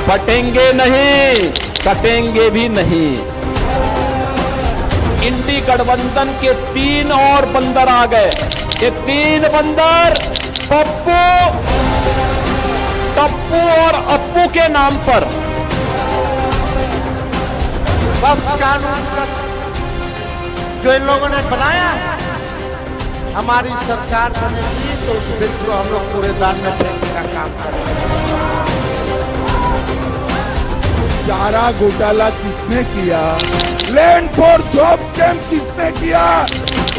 फटेंगे नहीं, कटेंगे भी नहीं। इंडी गठबंधन के 3 और बंदर आ गए। ये 3 बंदर पप्पू, टप्पू और अप्पू के नाम पर। बस कानून का जो इन लोगों ने बनाया, हमारी सरकार बनेगी तो उस बिल को हम लोग कूड़ेदान में फेंकने का काम करेंगे। चारा घोटाला किसने किया, लैंड फॉर जॉब स्कैम किसने किया,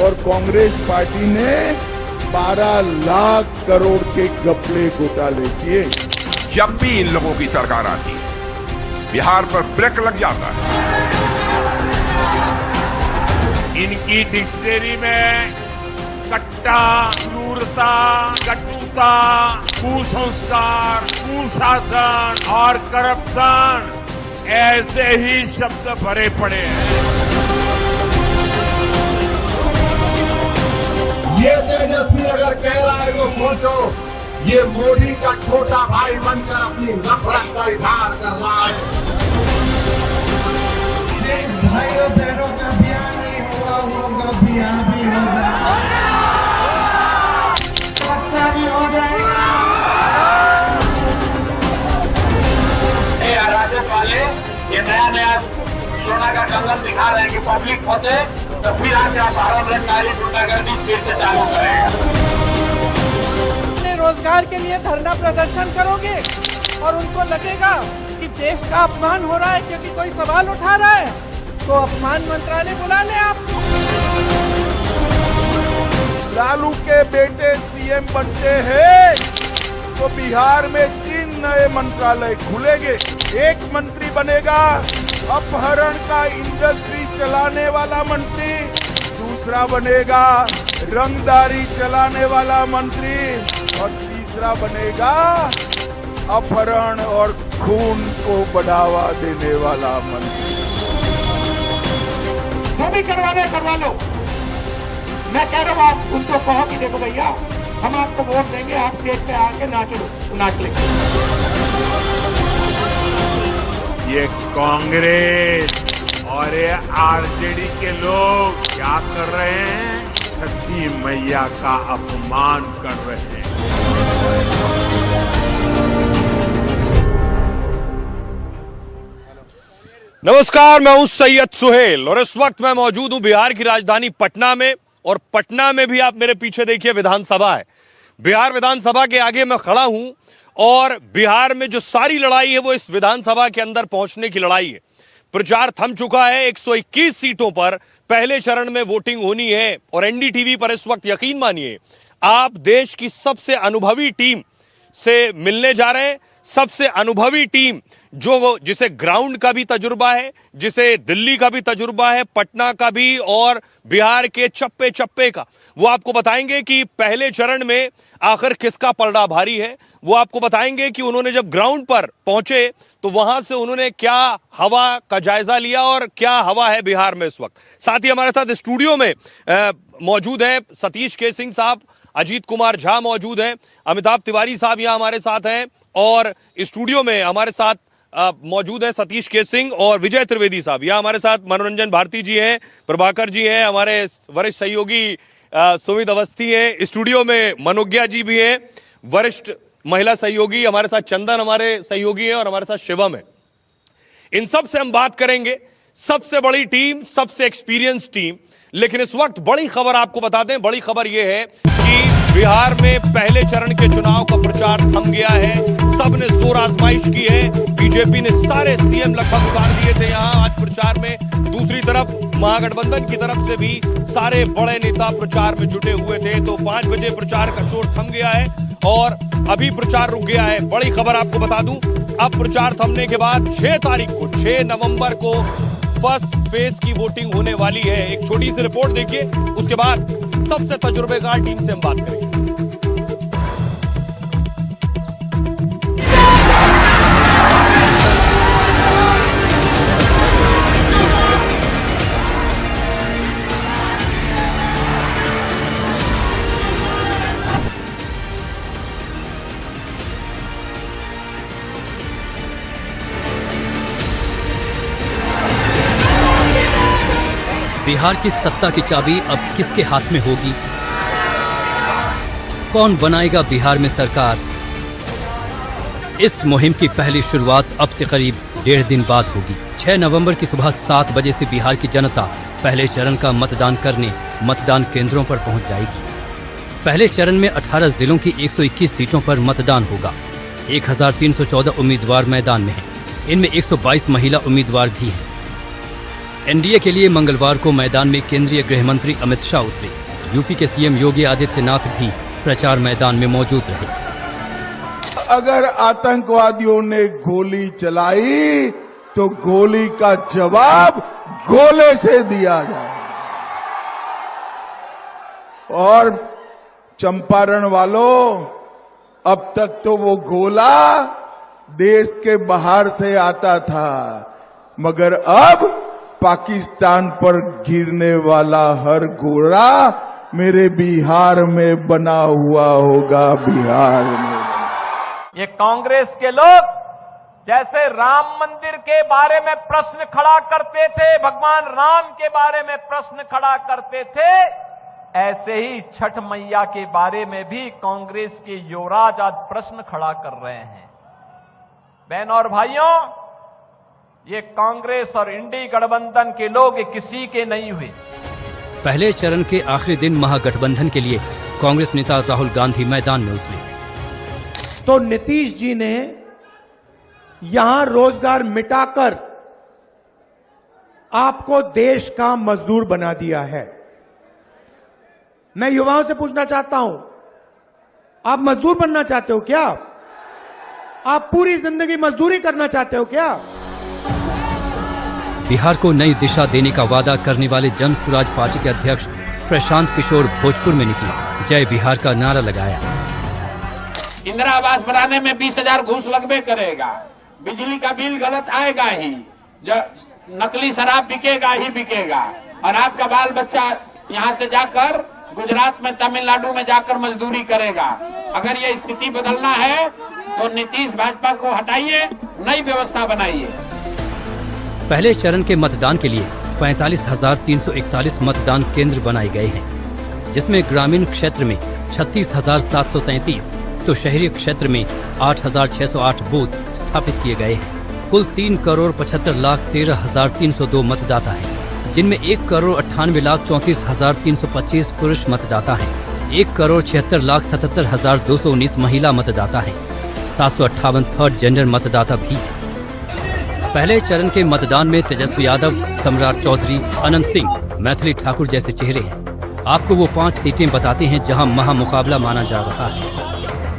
और कांग्रेस पार्टी ने 12 लाख करोड़ के घपले घोटाले किए। जब भी इन लोगों की सरकार आती है, बिहार पर ब्रेक लग जाता है। इनकी डिक्शनरी में कट्टा, क्रूरता, कटुता, कुसंस्कार, कुशासन और करप्शन ऐसे ही शब्द भरे पड़े हैं। ये तेजस्वी अगर कह रहा है तो सोचो, ये मोदी का छोटा भाई बनकर अपनी नफरत का इजहार कर रहा है। भाइयों बहनों का अभियान नहीं हुआ, होगा अभियान भी होगा, अच्छा भी हो जाएगा। ये अराजक वाले ये नया सोना का कंगन दिखा रहे हैं कि पब्लिक फंसे तो फिर आके आप रंगदारी गुंडागर्दी फिर से चालू करेगा। रोजगार के लिए धरना प्रदर्शन करोगे और उनको लगेगा कि देश का अपमान हो रहा है क्योंकि कोई सवाल उठा रहा है, तो अपमान मंत्रालय बुला ले आप। लालू के बेटे सीएम बनते हैं तो बिहार में 3 नए मंत्रालय खुलेंगे। एक मंत्री बनेगा अपहरण का इंडस्ट्री चलाने वाला मंत्री, दूसरा बनेगा रंगदारी चलाने वाला मंत्री, और तीसरा बनेगा अपहरण और खून को बढ़ावा देने वाला मंत्री। जो भी करवा लो। मैं कह रहा हूँ आप उनको कहो कि देखो भैया, हम आपको वोट देंगे, आप स्टेज पे आके नाच लेंगे। ये कांग्रेस और ये आरजेडी के लोग क्या कर रहे हैं? छठी मैया का अपमान कर रहे हैं। नमस्कार, मैं हूं सैयद सुहेल और इस वक्त मैं मौजूद हूं बिहार की राजधानी पटना में। और पटना में भी आप मेरे पीछे देखिए विधानसभा है। बिहार विधानसभा के आगे मैं खड़ा हूं और बिहार में जो सारी लड़ाई है वो इस विधानसभा के अंदर पहुंचने की लड़ाई है। प्रचार थम चुका है। 121 सीटों पर पहले चरण में वोटिंग होनी है और एनडीटीवी पर इस वक्त यकीन मानिए आप देश की सबसे अनुभवी टीम से मिलने जा रहे हैं। सबसे अनुभवी टीम जिसे ग्राउंड का भी तजुर्बा है, जिसे दिल्ली का भी तजुर्बा है, पटना का भी और बिहार के चप्पे चप्पे का, वो आपको बताएंगे कि पहले चरण में आखिर किसका पलड़ा भारी है। वो आपको बताएंगे कि उन्होंने जब ग्राउंड पर पहुंचे तो वहां से उन्होंने क्या हवा का जायजा लिया और क्या हवा है बिहार में इस वक्त। साथ ही हमारे साथ स्टूडियो में मौजूद है सतीश के सिंह साहब, अजीत कुमार झा मौजूद हैं, अमिताभ तिवारी साहब यहाँ हमारे साथ हैं और स्टूडियो में हमारे साथ मौजूद है सतीश के सिंह और विजय त्रिवेदी साहब। यहाँ हमारे साथ मनोरंजन भारती जी हैं, प्रभाकर जी हैं, हमारे वरिष्ठ सहयोगी सुमित अवस्थी हैं, स्टूडियो में मनोज्ञा जी भी हैं, वरिष्ठ महिला सहयोगी हमारे साथ चंदन हमारे सहयोगी हैं और हमारे साथ शिवम है। इन सब से हम बात करेंगे। सबसे बड़ी टीम, सबसे एक्सपीरियंस टीम। लेकिन इस वक्त बड़ी खबर आपको बता दें, बड़ी खबर यह है कि बिहार में पहले चरण के चुनाव का प्रचार थम गया है। सबने जोर आजमाइश की है। बीजेपी ने सारे सीएम लगभग उतार दिए थे यहां आज प्रचार में। दूसरी तरफ महागठबंधन की तरफ से भी सारे बड़े नेता प्रचार में जुटे हुए थे। तो 5 बजे प्रचार का शोर थम गया है और अभी प्रचार रुक गया है। बड़ी खबर आपको बता दूं, अब प्रचार थमने के बाद 6 तारीख को 6 नवंबर को फर्स्ट फेज की वोटिंग होने वाली है। एक छोटी सी रिपोर्ट देखिए, उसके बाद सबसे तजुर्बेकार टीम से हम बात करेंगे। बिहार की सत्ता की चाबी अब किसके हाथ में होगी? कौन बनाएगा बिहार में सरकार? इस मुहिम की पहली शुरुआत अब से करीब 1.5 दिन बाद होगी। 6 नवंबर की सुबह 7 बजे से बिहार की जनता पहले चरण का मतदान करने मतदान केंद्रों पर पहुंच जाएगी। पहले चरण में 18 जिलों की 121 सीटों पर मतदान होगा। 1314 उम्मीदवार मैदान में हैं। इनमें 122 महिला उम्मीदवार भी हैं। एनडीए के लिए मंगलवार को मैदान में केंद्रीय गृह मंत्री अमित शाह उतरे। यूपी के सीएम योगी आदित्यनाथ भी प्रचार मैदान में मौजूद रहे। अगर आतंकवादियों ने गोली चलाई तो गोली का जवाब गोले से दिया जाए। और चंपारण वालों, अब तक तो वो गोला देश के बाहर से आता था, मगर अब पाकिस्तान पर गिरने वाला हर गोला मेरे बिहार में बना हुआ होगा। बिहार में ये कांग्रेस के लोग जैसे राम मंदिर के बारे में प्रश्न खड़ा करते थे, भगवान राम के बारे में प्रश्न खड़ा करते थे, ऐसे ही छठ मैया के बारे में भी कांग्रेस के युवराज आज प्रश्न खड़ा कर रहे हैं। बहन और भाइयों, ये कांग्रेस और इंडी गठबंधन के लोग ये किसी के नहीं हुए। पहले चरण के आखिरी दिन महागठबंधन के लिए कांग्रेस नेता राहुल गांधी मैदान में उतरे। तो नीतीश जी ने यहां रोजगार मिटाकर आपको देश का मजदूर बना दिया है। मैं युवाओं से पूछना चाहता हूं, आप मजदूर बनना चाहते हो क्या? आप पूरी जिंदगी मजदूरी करना चाहते हो क्या? बिहार को नई दिशा देने का वादा करने वाले जन स्वराज पार्टी के अध्यक्ष प्रशांत किशोर भोजपुर में निकले। जय बिहार का नारा लगाया। इंदिरा आवास बनाने में 20,000 घूस लगबे करेगा, बिजली का बिल गलत आएगा ही, नकली शराब बिकेगा ही बिकेगा, और आपका बाल बच्चा यहाँ से जाकर गुजरात में, तमिलनाडु में जाकर मजदूरी करेगा। अगर ये स्थिति बदलना है तो नीतीश भाजपा को हटाइए, नई व्यवस्था बनाइए। पहले चरण के मतदान के लिए 45,341 मतदान केंद्र बनाए गए हैं, जिसमें ग्रामीण क्षेत्र में 36,733 तो शहरी क्षेत्र में 8,608 बूथ स्थापित किए गए हैं। कुल 3,75,13,302 मतदाता हैं, जिनमें 1,98,34,325 पुरुष मतदाता हैं, 1,76,77,219 महिला मतदाता हैं, 758 थर्ड जेंडर मतदाता भी हैं। पहले चरण के मतदान में तेजस्वी यादव, सम्राट चौधरी, अनंत सिंह, मैथिली ठाकुर जैसे चेहरे हैं। आपको वो 5 सीटें बताते हैं जहां महामुकाबला माना जा रहा है।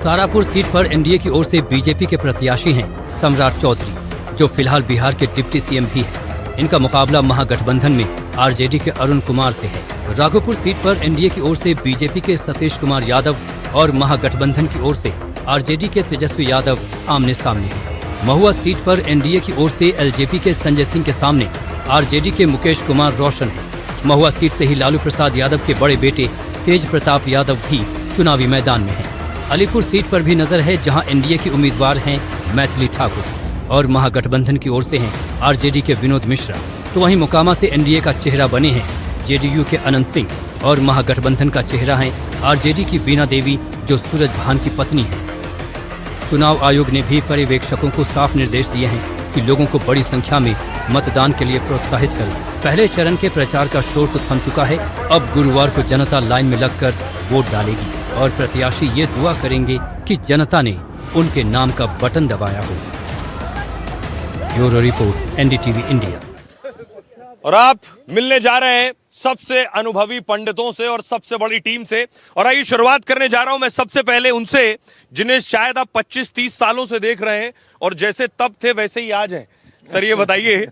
तारापुर सीट पर एनडीए की ओर से बीजेपी के प्रत्याशी हैं सम्राट चौधरी, जो फिलहाल बिहार के डिप्टी सीएम भी हैं। इनका मुकाबला महागठबंधन में आरजेडी के अरुण कुमार से है। राघोपुर सीट पर एनडीए की ओर से बीजेपी के सतीश कुमार यादव और महागठबंधन की ओर से आरजेडी के तेजस्वी यादव आमने सामने हैं। महुआ सीट पर एनडीए की ओर से एलजेपी के संजय सिंह के सामने आरजेडी के मुकेश कुमार रोशन हैं। महुआ सीट से ही लालू प्रसाद यादव के बड़े बेटे तेज प्रताप यादव भी चुनावी मैदान में हैं। अलीपुर सीट पर भी नजर है, जहां एनडीए की उम्मीदवार हैं मैथिली ठाकुर और महागठबंधन की ओर से हैं आरजेडी के विनोद मिश्रा। तो वहीं मोकामा से एनडीए का चेहरा बने हैं जेडीयू के अनंत सिंह और महागठबंधन का चेहरा है आरजेडी की वीणा देवी, जो सूरज भान की पत्नी है। चुनाव आयोग ने भी पर्यवेक्षकों को साफ निर्देश दिए हैं कि लोगों को बड़ी संख्या में मतदान के लिए प्रोत्साहित करें। पहले चरण के प्रचार का शोर तो थम चुका है। अब गुरुवार को जनता लाइन में लगकर वोट डालेगी और प्रत्याशी ये दुआ करेंगे कि जनता ने उनके नाम का बटन दबाया हो। Bureau report, NDTV India. और आप मिलने जा रहे हैं सबसे अनुभवी पंडितों से और सबसे बड़ी टीम से। और आइए शुरुआत करने जा रहा हूं मैं सबसे पहले उनसे जिन्हें शायद आप 25-30 सालों से देख रहे हैं और जैसे तब थे वैसे ही आज हैं। सर ये बताइए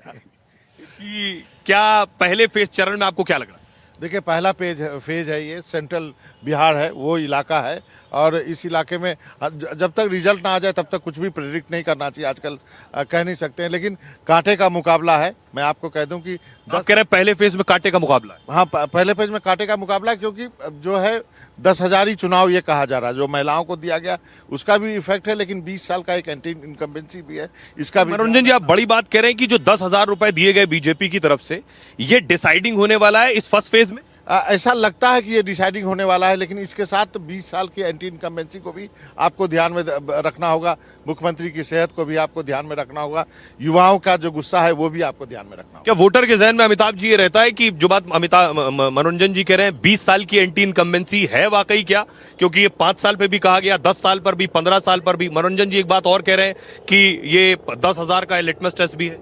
कि क्या पहले फेज चरण में आपको क्या लग रहा है? देखिए, पहला फेज है ये सेंट्रल बिहार है, वो इलाका है। और इस इलाके में जब तक रिजल्ट ना आ जाए तब तक कुछ भी प्रेडिक्ट नहीं करना चाहिए। आजकल कह नहीं सकते हैं, लेकिन कांटे का मुकाबला है। मैं आपको कह दूं कि आप कह रहे हैं पहले फेज में कांटे का मुकाबला है। हाँ, पहले फेज में कांटे का मुकाबला है, क्योंकि जो है 10,000 ही चुनाव ये कहा जा रहा है। जो महिलाओं को दिया गया उसका भी इफेक्ट है, लेकिन 20 साल का एक एंटी इनकम्बेंसी भी है, इसका भी। मनोरंजन जी, आप बड़ी बात कह रहे हैं कि जो 10,000 रुपए दिए गए बीजेपी की तरफ से, ये डिसाइडिंग होने वाला है इस फर्स्ट फेज में। ऐसा लगता है कि ये डिसाइडिंग होने वाला है, लेकिन इसके साथ 20 साल की एंटी इनकम्बेंसी को भी आपको ध्यान में रखना होगा। मुख्यमंत्री की सेहत को भी आपको ध्यान में रखना होगा। युवाओं का जो गुस्सा है वो भी आपको ध्यान में रखना होगा। क्या वोटर के जहन में अमिताभ जी ये रहता है कि जो बात मनोरंजन जी कह रहे हैं 20 साल की एंटी इनकम्बेंसी है वाकई क्या? क्योंकि ये 5 साल पे भी कहा गया, 10 साल पर भी, 15 साल पर भी। मनोरंजन जी एक बात और कह रहे हैं कि ये 10,000 का लिटमस टेस्ट भी है।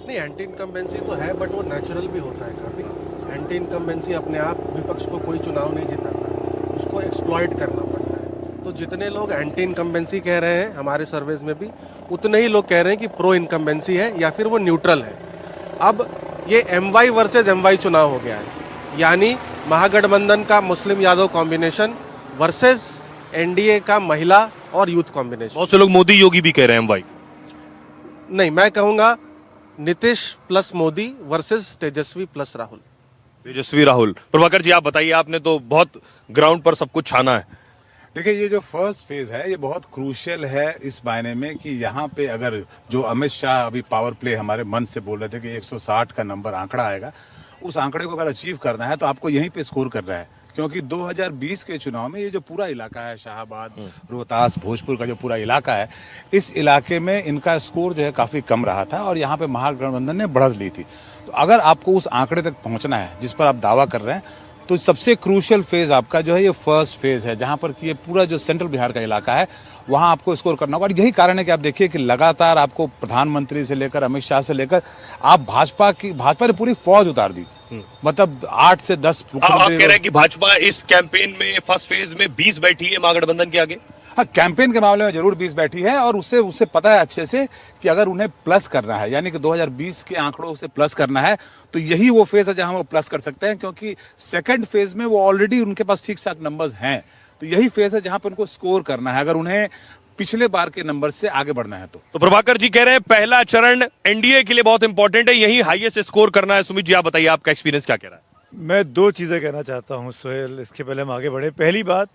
नहीं, एंटी इनकम्बेंसी तो है, बट वो नेचुरल भी होता है काफ़ी। एंटी इनकम्बेंसी अपने आप विपक्ष को कोई चुनाव नहीं जिताता, उसको एक्सप्लॉइट करना पड़ता है। तो जितने लोग एंटी इनकम्बेंसी कह रहे हैं हमारे सर्वेज में भी, उतने ही लोग कह रहे हैं कि प्रो इनकम्बेंसी है या फिर वो न्यूट्रल है। अब ये MY वर्सेस MY चुनाव हो गया है, यानी महागठबंधन का मुस्लिम यादव कॉम्बिनेशन वर्सेस NDA का महिला और यूथ कॉम्बिनेशन। बहुत से लोग मोदी योगी भी कह रहे हैं MY। नहीं, मैं कहूँगा नीतीश प्लस मोदी वर्सेस तेजस्वी प्लस राहुल। तेजस्वी राहुल। प्रभाकर जी, आप बताइए, आपने तो बहुत ग्राउंड पर सब कुछ छाना है। देखिए, ये जो फर्स्ट फेज है ये बहुत क्रूशियल है इस मायने में कि यहाँ पे अगर जो अमित शाह अभी पावर प्ले हमारे मन से बोल रहे थे कि 160 का नंबर आंकड़ा आएगा, उस आंकड़े को अगर अचीव करना है तो आपको यहीं पे स्कोर करना है। क्योंकि 2020 के चुनाव में ये जो पूरा इलाका है, शाहाबाद, रोहतास, भोजपुर का जो पूरा इलाका है, इस इलाके में इनका स्कोर जो है काफ़ी कम रहा था और यहाँ पे महागठबंधन ने बढ़त ली थी। तो अगर आपको उस आंकड़े तक पहुँचना है जिस पर आप दावा कर रहे हैं, तो सबसे क्रूशियल फेज आपका जो है ये फर्स्ट फेज है, जहाँ पर कि ये पूरा जो सेंट्रल बिहार का इलाका है वहाँ आपको स्कोर करना होगा। और यही कारण है कि आप देखिए कि लगातार आपको प्रधानमंत्री से लेकर अमित शाह से लेकर आप भाजपा ने पूरी फौज उतार दी। मतलब 8 से 10 आप कह रहे हैं कि भाजपा इस कैंपेन में फर्स्ट फेज में 20 बैठी है महागठबंधन के आगे। हाँ, कैंपेन के मामले में जरूर 20 बैठी है और उससे पता है अच्छे से कि अगर उन्हें प्लस करना है, यानी कि 2020 के आंकड़ों से प्लस करना है, तो यही वो फेज है जहां वो प्लस कर सकते हैं। क्योंकि सेकंड फेज में वो ऑलरेडी उनके पास ठीक ठाक नंबर्स हैं, तो यही फेज है जहां पर उनको स्कोर करना है अगर उन्हें पिछले बार के नंबर से आगे बढ़ना है। तो प्रभाकर जी कह रहे हैं पहला चरण एनडीए के लिए बहुत इंपॉर्टेंट है, यही हाईएस्ट स्कोर करना है। सुमित जी, आप बताइए, आपका एक्सपीरियंस क्या कह रहा है? मैं 2 चीज़ें कहना चाहता हूं सोहेल, इसके पहले हम आगे बढ़े। पहली बात,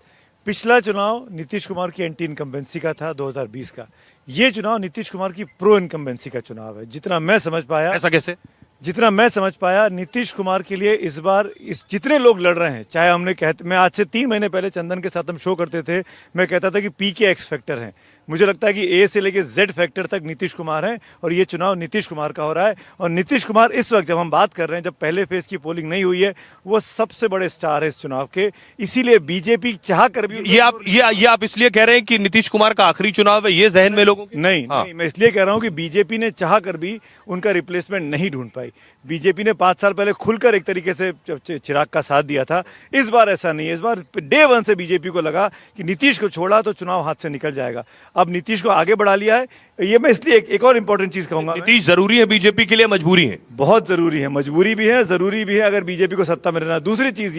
पिछला चुनाव नीतीश कुमार की एंटी इनकम्बेंसी का था 2020 का। ये चुनाव नीतीश कुमार की प्रो इनकम्बेंसी का चुनाव है। जितना मैं समझ पाया, ऐसा कैसे? जितना मैं समझ पाया, नीतीश कुमार के लिए इस बार जितने लोग लड़ रहे हैं, चाहे मैं आज से 3 महीने पहले चंदन के साथ हम शो करते थे, मैं कहता था कि पी के एक्स फैक्टर हैं। मुझे लगता है कि ए से लेके जेड फैक्टर तक नीतीश कुमार हैं और ये चुनाव नीतीश कुमार का हो रहा है। और नीतीश कुमार इस वक्त जब हम बात कर रहे हैं, जब पहले फेज की पोलिंग नहीं हुई है, वो सबसे बड़े स्टार है इस चुनाव के। इसीलिए बीजेपी चाह कर भी ये आप इसलिए कह रहे हैं कि नीतीश कुमार का आखिरी चुनाव है, ये जहन में लोगों के? नहीं, मैं इसलिए कह रहा हूं कि बीजेपी ने चाह कर भी उनका रिप्लेसमेंट नहीं ढूंढ पाई। बीजेपी ने 5 साल पहले खुलकर एक तरीके से चिराग का साथ दिया था। इस बार ऐसा नहीं है। इस बार डे 1 से बीजेपी को लगा कि नीतीश को छोड़ा तो चुनाव हाथ से निकल जाएगा। अब नीतीश को आगे बढ़ा लिया है। ये मैं इसलिए एक और इंपॉर्टेंट चीज कहूंगा, नीतीश जरूरी है बीजेपी के लिए, मजबूरी है? बहुत जरूरी है, मजबूरी भी है, जरूरी भी है अगर बीजेपी को सत्ता में रहना। दूसरी चीज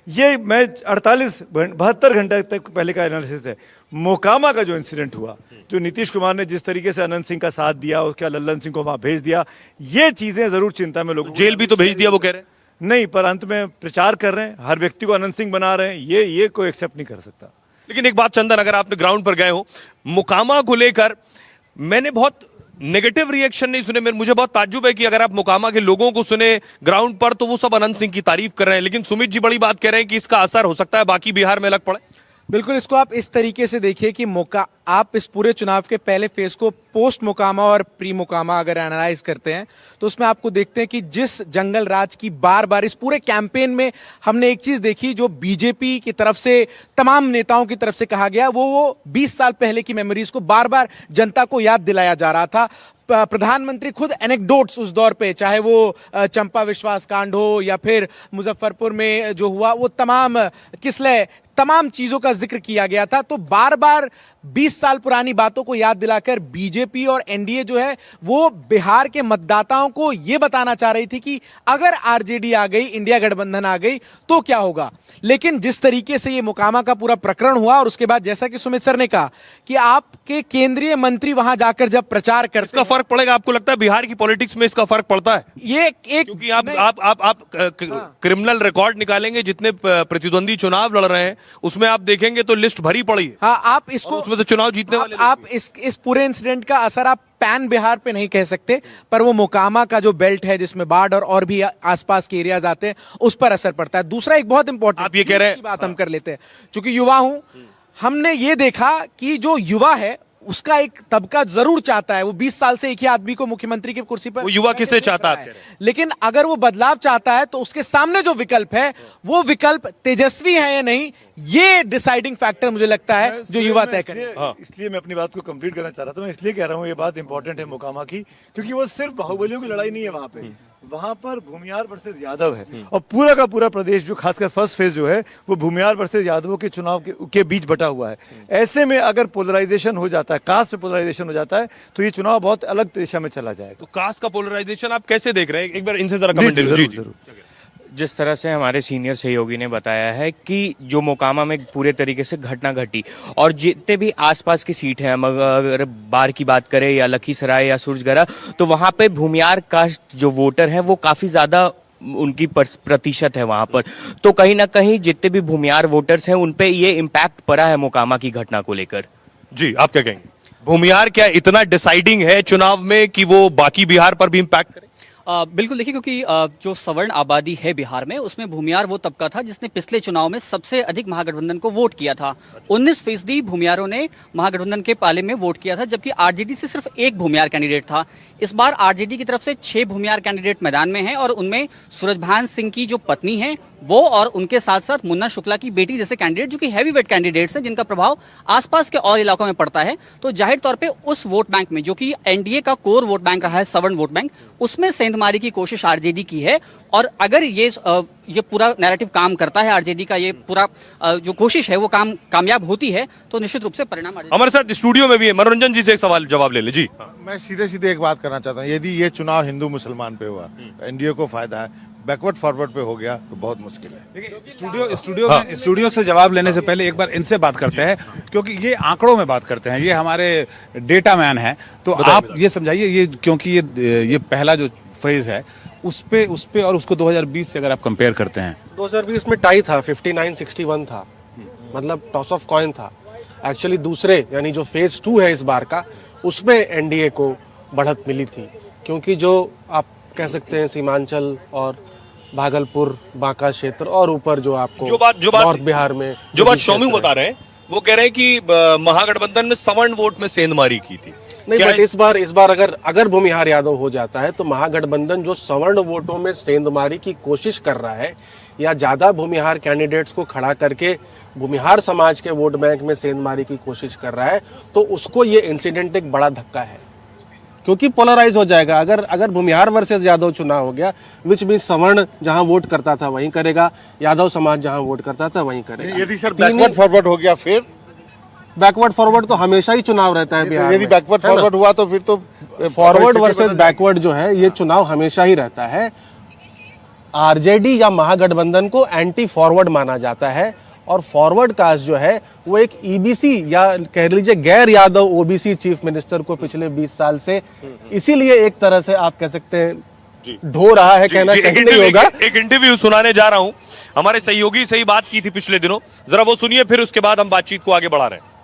ये मैं 72 घंटे तक पहले का एनालिसिस है। मोकामा का जो इंसिडेंट हुआ, जो नीतीश कुमार ने जिस तरीके से अनंत सिंह का साथ दिया, उसके लल्लन सिंह को वहां भेज दिया, ये चीजें जरूर चिंता में लोग। जेल भी तो भेज दिया वो कह रहे हैं। नहीं, पर अंत में प्रचार कर रहे हैं, हर व्यक्ति को अनंत सिंह बना रहे हैं, ये कोई एक्सेप्ट नहीं कर सकता। लेकिन एक बात चंदन, अगर आपने ग्राउंड पर गए हो, मोकामा को लेकर मैंने बहुत नेगेटिव रिएक्शन नहीं सुने। मुझे बहुत ताज्जुब है कि अगर आप मोकामा के लोगों को सुने ग्राउंड पर तो वो सब अनंत सिंह की तारीफ कर रहे हैं। लेकिन सुमित जी बड़ी बात कह रहे हैं कि इसका असर हो सकता है बाकी बिहार में लग पड़े। बिल्कुल, इसको आप इस तरीके से देखिए कि आप इस पूरे चुनाव के पहले फेज को पोस्ट मोकामा और प्री मोकामा अगर एनालाइज करते हैं तो उसमें आपको देखते हैं कि जिस जंगल राज की बार बार इस पूरे कैंपेन में हमने एक चीज देखी, जो बीजेपी की तरफ से तमाम नेताओं की तरफ से कहा गया, वो 20 साल पहले की मेमोरीज को बार बार जनता को याद दिलाया जा रहा था। प्रधानमंत्री खुद एनेक्डोट्स उस दौर पे, चाहे वो चंपा विश्वास कांड हो या फिर मुजफ्फरपुर में जो हुआ, वो तमाम किस्से तमाम चीजों का जिक्र किया गया था। तो बार बार 20 साल पुरानी बातों को याद दिलाकर बीजेपी और एनडीए जो है वो बिहार के मतदाताओं को यह बताना चाह रही थी कि अगर आरजेडी आ गई, इंडिया गठबंधन आ गई तो क्या होगा। लेकिन जिस तरीके से ये मोकामा का पूरा प्रकरण हुआ और उसके बाद जैसा कि सुमित सर ने कहा कि आपके केंद्रीय मंत्री वहां जाकर जब प्रचार करते, इसका फर्क पड़ेगा? आपको लगता है बिहार की पॉलिटिक्स में इसका फर्क पड़ता है? ये एक क्योंकि आप क्रिमिनल रिकॉर्ड निकालेंगे, जितने प्रतिद्वंदी चुनाव लड़ रहे हैं उसमें आप देखेंगे तो लिस्ट भरी पड़ी है। हाँ, आप इसको उसमें तो चुनाव जीतने वाले आप इस पूरे इंसिडेंट का असर आप पैन बिहार पे नहीं कह सकते, पर वो मोकामा का जो बेल्ट है जिसमें बाढ़ और भी आसपास के एरियाज आते हैं उस पर असर पड़ता है। दूसरा एक बहुत इंपॉर्टेंट, आप ये कह रहे हैं, बात हम कर लेते हैं, क्योंकि युवा हूं, हमने ये देखा कि जो युवा है उसका एक तबका जरूर चाहता है, वो 20 साल से एक ही आदमी को मुख्यमंत्री की कुर्सी पर, वो युवा किसे चाहता है? लेकिन अगर वो बदलाव चाहता है तो उसके सामने जो विकल्प है वो विकल्प तेजस्वी है या नहीं, ये डिसाइडिंग फैक्टर मुझे लगता है जो युवा तय करे। इसलिए मैं अपनी बात को कंप्लीट करना चाह रहा था। मैं इसलिए कह रहा हूँ ये बात इंपॉर्टेंट है मोकामा की, क्योंकि वो सिर्फ बाहुबलियों की लड़ाई नहीं है वहां पे, वहां पर भूमिहार वर्सेस यादव है और पूरा का पूरा प्रदेश जो खासकर फर्स्ट फेज जो है वो भूमिहार वर्सेस यादवों के चुनाव के बीच बटा हुआ है। ऐसे में अगर पोलराइजेशन हो जाता है, कास्ट में पोलराइजेशन हो जाता है तो ये चुनाव बहुत अलग दिशा में चला जाएगा। तो कास्ट का पोलराइजेशन आप कैसे देख रहे हैं? एक बार इनसे जरा कमेंट जरूर। जिस तरह से हमारे सीनियर सहयोगी ने बताया है कि जो मोकामा में पूरे तरीके से घटना घटी और जितने भी आसपास की सीट हैं, अगर बार की बात करें या लखीसराय या सूरजगढ़, तो वहाँ पे भूमिहार कास्ट जो वोटर हैं वो काफ़ी ज़्यादा उनकी प्रतिशत है वहाँ पर। तो कहीं ना कहीं जितने भी भूमिहार वोटर्स हैं उन पे ये इम्पैक्ट पड़ा है मोकामा की घटना को लेकर। जी, आप क्या कहेंगे? भूमिहार क्या इतना डिसाइडिंग है चुनाव में कि वो बाकी बिहार पर भी इम्पैक्ट करे? बिल्कुल, देखिए, क्योंकि जो सवर्ण आबादी है बिहार में उसमें भूमिहार वो तबका था जिसने पिछले चुनाव में सबसे अधिक महागठबंधन को वोट किया था। 19% भूमिहारों ने महागठबंधन के पाले में वोट किया था, जबकि आरजेडी से सिर्फ एक भूमिहार कैंडिडेट था। इस बार आरजेडी की तरफ से 6 भूमिहार कैंडिडेट मैदान में हैं और उनमें सूरजभान सिंह की जो पत्नी है वो और उनके साथ साथ मुन्ना शुक्ला की बेटी जैसे कैंडिडेट जो कि हैवी वेट कैंडिडेट्स हैं जिनका प्रभाव आसपास के और इलाकों में पड़ता है। तो जाहिर तौर पे उस वोट बैंक में जो कि एनडीए का कोर वोट बैंक रहा है, सवर्ण वोट बैंक, उसमें सेंधमारी की कोशिश आरजेडी की है। और अगर ये पूरा नैरेटिव काम करता है, आरजेडी का ये पूरा जो कोशिश है वो कामयाब होती है तो निश्चित रूप से परिणाम। हमारे साथ स्टूडियो में भी है मनोरंजन जी, से एक सवाल जवाब ले ले जी। मैं सीधे सीधे एक बात करना चाहता हूँ, यदि ये चुनाव हिंदू मुसलमान पे हुआ एनडीए को फायदा है, बैकवर्ड फॉरवर्ड पे हो गया तो बहुत मुश्किल है। देखिए स्टूडियो से जवाब लेने से पहले एक बार इनसे बात करते हैं, क्योंकि ये आंकड़ों में बात करते हैं, ये हमारे डेटा मैन है। तो आप ये समझाइए, ये क्योंकि ये पहला जो फेज है उस पे और उसको 2020 से अगर आप कंपेयर करते हैं, 2020 में टाई था, 59-61 था, मतलब टॉस ऑफ कॉइन था। एक्चुअली दूसरे यानी जो फेज 2 है इस बार का, उसमें एनडीए को बढ़त मिली थी, क्योंकि जो आप कह सकते हैं सीमांचल और भागलपुर बांका क्षेत्र और ऊपर जो आपको नॉर्थ बिहार में जो बात शौमी बता रहे हैं, वो कह रहे हैं कि महागठबंधन में सवर्ण वोट में सेंधमारी की थी। नहीं, बट इस बार अगर भूमिहार यादव हो जाता है तो महागठबंधन जो सवर्ण वोटों में सेंधमारी की कोशिश कर रहा है या ज्यादा भूमिहार कैंडिडेट्स को खड़ा करके भूमिहार समाज के वोट बैंक में सेंधमारी की कोशिश कर रहा है, तो उसको ये इंसिडेंट एक बड़ा धक्का है, क्योंकि पोलराइज हो जाएगा। अगर भूमिहार वर्सेस यादव चुनाव हो गया, विच मीन सवर्ण जहां वोट करता था वहीं करेगा, यादव समाज जहां वोट करता था वहीं करेगा। यदि सर बैकवर्ड फॉरवर्ड हो गया, फिर बैकवर्ड फॉरवर्ड तो हमेशा ही चुनाव रहता है बिहार में। यदि बैकवर्ड फॉरवर्ड हुआ तो फिर तो फॉरवर्ड वर्सेस बैकवर्ड जो है ये चुनाव हमेशा ही रहता है। आरजेडी या महागठबंधन को एंटी फॉरवर्ड माना जाता है और फॉरवर्ड कास्ट जो है वो एक ईबीसी या कह लीजिए गैर यादव ओबीसी चीफ मिनिस्टर को पिछले 20 साल से इसीलिए एक तरह से आप कह सकते हैं ढो रहा है, कहना सही नहीं होगा। एक इंटरव्यू सुनाने जा रहा हूं, हमारे सहयोगी से ही बात की थी पिछले दिनों, जरा वो सुनिए, फिर उसके बाद हम बातचीत को आगे बढ़ा रहे हैं।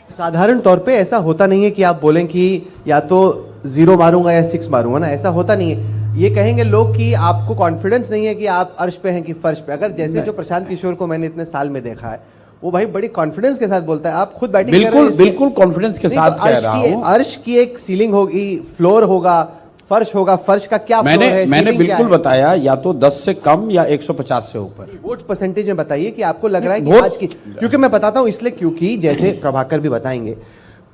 साधारण तौर पे ऐसा होता नहीं है कि आप बोलें कि या तो 0 मारूंगा या 6 मारूंगा ना, ऐसा होता नहीं है। ये कहेंगे लोग कि आपको कॉन्फिडेंस नहीं है कि आप अर्श पे हैं कि फर्श पे। अगर जैसे जो प्रशांत किशोर को मैंने इतने साल में देखा है, वो भाई बड़ी कॉन्फिडेंस के साथ बोलता है। आप खुद बैटिंग बिल्कुल कॉन्फिडेंस के साथ कह रहा हूं। अर्श की एक सीलिंग होगी, फ्लोर होगा, फर्श होगा। फर्श का क्या फ्लोर है? मैंने बिल्कुल बताया, या तो 10 से कम या 150 से ऊपर। वोट परसेंटेज में बताइए कि आपको लग रहा है कि आज की, क्योंकि मैं बताता हूं इसलिए क्योंकि जैसे प्रभाकर भी बताएंगे,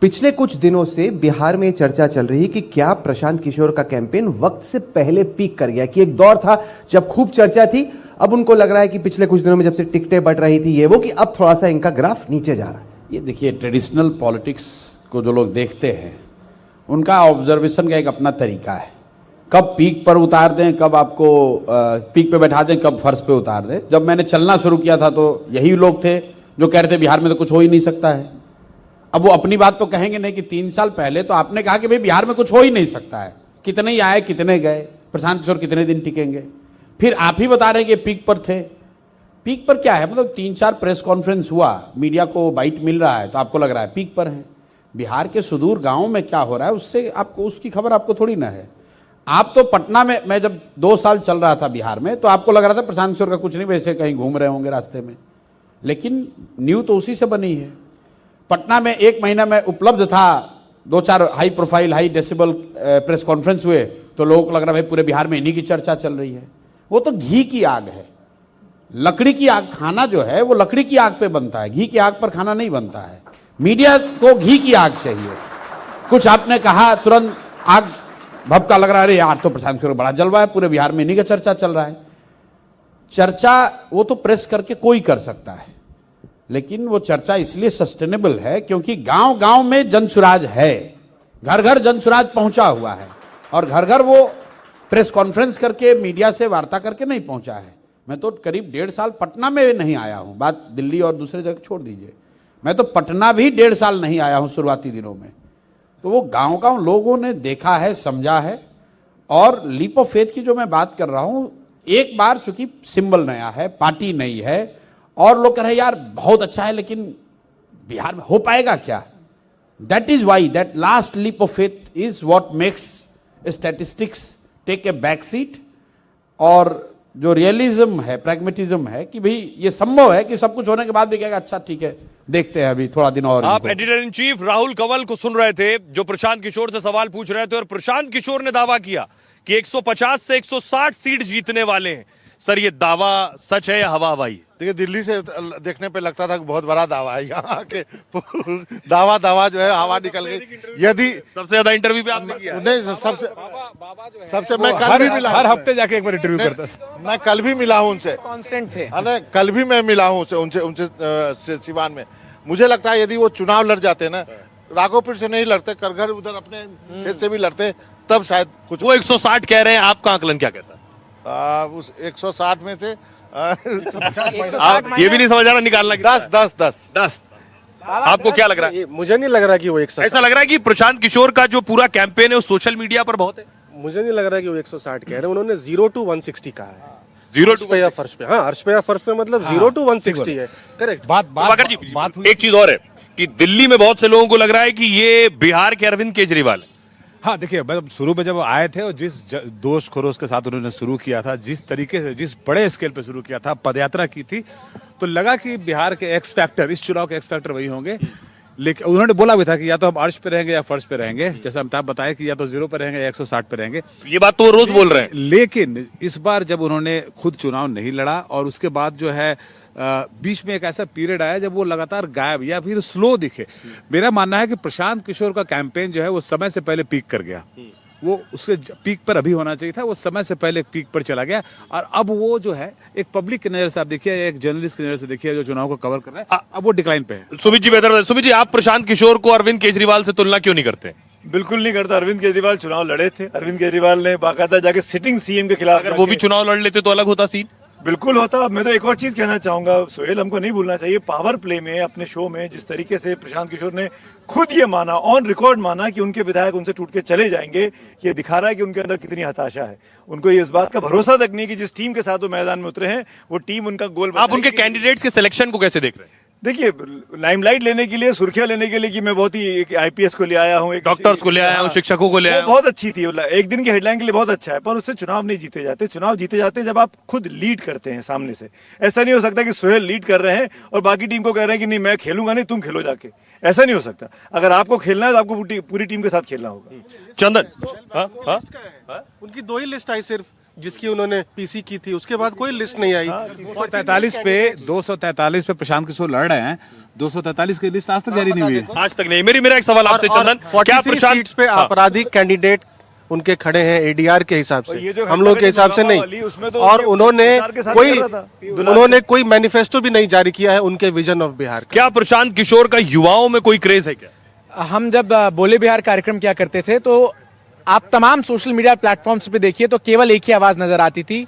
पिछले कुछ दिनों से बिहार में चर्चा चल रही है कि क्या प्रशांत किशोर का कैंपेन वक्त से पहले पीक कर गया, कि एक दौर था जब खूब चर्चा थी, अब उनको लग रहा है कि पिछले कुछ दिनों में जब से टिकटें बढ़ रही थी ये वो, कि अब थोड़ा सा इनका ग्राफ नीचे जा रहा है? ये देखिए, ट्रेडिशनल पॉलिटिक्स को जो लोग देखते हैं उनका ऑब्जर्वेशन का एक अपना तरीका है। कब पीक पर उतार दें, कब आपको पीक पे बैठा दें, कब फर्श पे उतार दें। जब मैंने चलना शुरू किया था तो यही लोग थे जो कह रहे थे बिहार में तो कुछ हो ही नहीं सकता है। अब वो अपनी बात तो कहेंगे नहीं कि 3 साल पहले तो आपने कहा कि भाई बिहार में कुछ हो ही नहीं सकता है, कितने ही आए कितने गए, प्रशांत किशोर कितने दिन टिकेंगे। फिर आप ही बता रहे हैं कि पीक पर थे। पीक पर क्या है, मतलब 3-4 प्रेस कॉन्फ्रेंस हुआ, मीडिया को बाइट मिल रहा है तो आपको लग रहा है पीक पर है। बिहार के सुदूर गाँव में क्या हो रहा है उससे आपको, उसकी खबर आपको थोड़ी ना है। आप तो पटना में, मैं जब 2 साल चल रहा था बिहार में तो आपको लग रहा था प्रशांत किशोर का कुछ नहीं, वैसे कहीं घूम रहे होंगे रास्ते में, लेकिन न्यू तो उसी से बनी है। पटना में 1 महीना में उपलब्ध था, 2-4 high profile high decibel press conference हुए तो लोगों को लग रहा है भाई पूरे बिहार में इन्हीं की चर्चा चल रही है। वो तो घी की आग है, लकड़ी की आग। खाना जो है वो लकड़ी की आग पे बनता है, घी की आग पर खाना नहीं बनता है। मीडिया को घी की आग चाहिए। कुछ आपने कहा तुरंत आग भभका लग रहा है, अरे यार तो प्रशांत किशोर बड़ा जलवा है, पूरे बिहार में इन्हीं का चर्चा चल रहा है। चर्चा वो तो प्रेस करके कोई कर सकता है, लेकिन वो चर्चा इसलिए सस्टेनेबल है क्योंकि गांव गांव में जनसुराज है, घर घर जनसुराज पहुंचा हुआ है, और घर घर वो प्रेस कॉन्फ्रेंस करके मीडिया से वार्ता करके नहीं पहुंचा है। मैं तो करीब 1.5 साल पटना में नहीं आया हूं, बात दिल्ली और दूसरे जगह छोड़ दीजिए, मैं तो पटना भी 1.5 साल नहीं आया हूं शुरुआती दिनों में। तो वो गांव गांव लोगों ने देखा है, समझा है। और लीप ऑफ फेथ की जो मैं बात कर रहा हूं, एक बार चूंकि सिंबल नया है, पार्टी नई है, और लोग कह रहे हैं यार बहुत अच्छा है लेकिन बिहार में हो पाएगा क्या? That is why that last leap of faith is what makes statistics take a back seat. और जो रियलिज्म है, प्रैग्मेटिज्म है कि भाई ये संभव है कि सब कुछ होने के बाद भी कहेगा अच्छा ठीक है देखते हैं अभी थोड़ा दिन और। आप editor in chief Rahul Kanwal को सुन रहे थे जो प्रशांत किशोर से सवाल पूछ रहे थे, और प्रशांत किशोर ने दावा किया कि 150 से 160 सीट जीतने वाले हैं। सर ये दावा सच है या हवा हवाई? देखिए, दिल्ली से देखने पे लगता था कि बहुत बड़ा दावा है, यहाँ के दावा जो है हवा निकल गई। यदि सबसे ज्यादा इंटरव्यू पे आपने किया? नहीं, सबसे मैं कल भी मिला, हर हफ्ते जाके एक बार इंटरव्यू करता था। मैं कल भी मिला हूँ उनसे, कांस्टेंट थे। कल भी मैं मिला हूँ उनसे सिवान में। मुझे लगता है यदि वो चुनाव लड़ जाते ना, राघोपुर से नहीं लड़ते, करघर उधर अपने क्षेत्र से भी लड़ते, तब शायद कुछ। वो 160 कह रहे हैं, आपका आकलन क्या कहता है? उस 160 में से आप ये भी नहीं समझ रहा निकालना? 10। आपको क्या लग रहा है? मुझे नहीं लग रहा कि वो 160। ऐसा लग रहा है कि प्रशांत किशोर का जो पूरा कैंपेन है वो सोशल मीडिया पर बहुत है। मुझे नहीं लग रहा कि वो 160 कह रहे हैं, उन्होंने 0 to 160 कहा है। 0 to पे या फर्श पे, हाँ, अर्श पे या फर्श पे, मतलब 0 to 160 है। करेक्ट। बात एक चीज और है कि दिल्ली में बहुत से लोगों को लग रहा है कि ये बिहार के अरविंद केजरीवाल है। हाँ देखिए, मतलब शुरू में जब आए थे और जिस दोष खरोश के साथ उन्होंने शुरू किया था, जिस तरीके से, जिस बड़े स्केल पे शुरू किया था, पदयात्रा की थी, तो लगा कि बिहार के एक्स फैक्टर, इस चुनाव के एक्स फैक्टर वही होंगे। लेकिन उन्होंने बोला भी था कि या तो हम अर्श पे रहेंगे या फर्श पे रहेंगे, जैसे अमिताभ बताया कि या तो 0 पे रहेंगे या 160 पे रहेंगे। ये बात तो रोज बोल रहे हैं। लेकिन इस बार जब उन्होंने खुद चुनाव नहीं लड़ा और उसके बाद जो है बीच में एक ऐसा पीरियड आया जब वो लगातार गायब या फिर स्लो दिखे। मेरा मानना है कि प्रशांत किशोर का कैंपेन जो है वो समय से पहले पीक कर गया। वो उसके पीक पर अभी होना चाहिए था, वो समय से पहले पीक पर चला गया। और अब वो जो है एक पब्लिक की नजर से आप देखिए, एक जर्नलिस्ट की नजर से देखिए जो चुनाव को कवर कर रहा है, अब वो डिक्लाइन पे है। सुमित जी बेहतर, सुमित जी आप प्रशांत किशोर को अरविंद केजरीवाल से तुलना क्यों नहीं करते? बिल्कुल नहीं करता। अरविंद केजरीवाल चुनाव लड़े थे, अरविंद केजरीवाल ने बाकायदा जाके सिटिंग सीएम के खिलाफ, अगर वो भी चुनाव लड़ लेते तो अलग होता सीन। बिल्कुल होता। मैं तो एक और चीज कहना चाहूंगा सोहेल, हमको नहीं भूलना चाहिए, पावर प्ले में अपने शो में जिस तरीके से प्रशांत किशोर ने खुद ये माना, ऑन रिकॉर्ड माना कि उनके विधायक उनसे टूट के चले जाएंगे, ये दिखा रहा है कि उनके अंदर कितनी हताशा है। उनको ये इस बात का भरोसा तक नहीं कि जिस टीम के साथ वो मैदान में उतरे हैं वो टीम उनका गोल। आप उनके कैंडिडेट्स के सिलेक्शन को कैसे देख रहे हैं? देखिए, लाइमलाइट लेने के लिए, सुर्खियां लेने के लिए कि मैं बहुत ही आईपीएस को ले आया हूं, डॉक्टर्स को ले आया हूं, शिक्षकों को ले आया हूं, बहुत अच्छी थी, एक दिन की हेडलाइन के लिए बहुत अच्छा है, पर उससे चुनाव नहीं जीते जाते। चुनाव जीते जाते हैं जब आप खुद लीड करते हैं सामने से। ऐसा नहीं हो सकता कि सोहेल लीड कर रहे हैं और बाकी टीम को कह रहे हैं कि नहीं मैं खेलूंगा नहीं, तुम खेलो जाके। ऐसा नहीं हो सकता। अगर आपको खेलना है तो आपको पूरी टीम के साथ खेलना होगा। चंदन, उनकी 2 ही लिस्ट आई सिर्फ, जिसकी उन्होंने पीसी की थी, उसके बाद कोई लिस्ट नहीं आई। 243 पे प्रशांत किशोर लड़ रहे हैं, 243 की लिस्ट आज तक जारी नहीं हुई है। आज तक नहीं। मेरा एक सवाल आपसे चंदन, क्या प्रशांत सीट्स पे आपराधिक कैंडिडेट उनके खड़े हैं एडीआर के हिसाब और ये से, जो हम लोग के हिसाब से मोकामा वाली, नहीं। उसमें तो और उनके उन्होंने विचार के साथ कर रहा था। उन्होंने कोई मैनिफेस्टो भी नहीं जारी किया है उनके विजन ऑफ बिहार का। क्या प्रशांत किशोर का युवाओं में कोई क्रेज है क्या? हम जब बोले बिहार कार्यक्रम किया करते थे तो आप तमाम सोशल मीडिया प्लेटफॉर्म्स पे देखिए तो केवल एक ही आवाज नजर आती थी,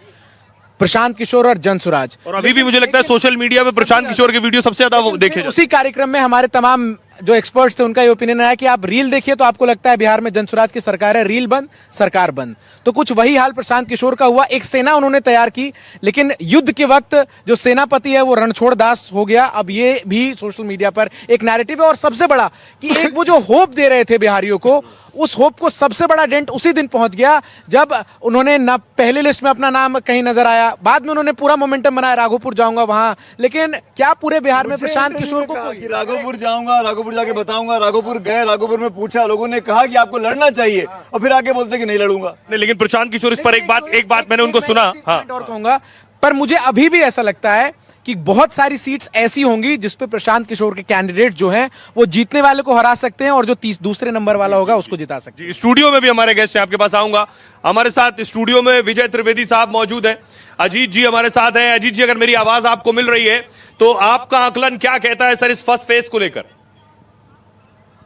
प्रशांत किशोर और जनसुराज। और अभी भी मुझे लगता है सोशल मीडिया पे प्रशांत किशोर के वीडियो सबसे ज्यादा वो देखे उसी कार्यक्रम में हमारे तमाम जो एक्सपर्ट्स थे उनका ये ओपिनियन आया कि आप रील देखिए तो आपको लगता है बिहार में जनसुराज की सरकार है, रील बंद सरकार बंद। तो कुछ वही हाल प्रशांत किशोर का हुआ। एक सेना उन्होंने तैयार की, लेकिन युद्ध के वक्त जो सेनापति है वो रणछोड़ दास हो गया। अब ये भी सोशल मीडिया पर एक नैरेटिव है। और सबसे बड़ा कि एक वो जो होप दे रहे थे बिहारियों को, उस होप को सबसे बड़ा डेंट उसी दिन पहुंच गया जब उन्होंने न पहले लिस्ट में अपना नाम कहीं नजर आया, बाद में उन्होंने पूरा मोमेंटम बनाया राघोपुर जाऊंगा वहां, लेकिन क्या पूरे बिहार में प्रशांत किशोर को कि राघोपुर जाऊंगा, राघोपुर जाके बताऊंगा। राघोपुर गए, राघोपुर में पूछा, लोगों ने कहा कि आपको लड़ना चाहिए, और फिर आगे बोलते कि नहीं लड़ूंगा। नहीं, लेकिन प्रशांत किशोर इस पर एक बात मैंने उनको सुना। हाँ, और कहूंगा, पर मुझे अभी भी ऐसा लगता है कि बहुत सारी सीट्स ऐसी होंगी जिस पे प्रशांत किशोर के कैंडिडेट जो हैं वो जीतने वाले को हरा सकते हैं और जो दूसरे नंबर वाला होगा उसको जिता सकते हैं। स्टूडियो में भी हमारे गेस्ट हैं, आपके पास आऊंगा। हमारे साथ स्टूडियो में विजय त्रिवेदी साहब मौजूद हैं, अजीत जी हमारे साथ हैं। अजीत जी, अगर मेरी आवाज आपको मिल रही है तो आपका आकलन क्या कहता है सर इस फर्स्ट फेज को लेकर?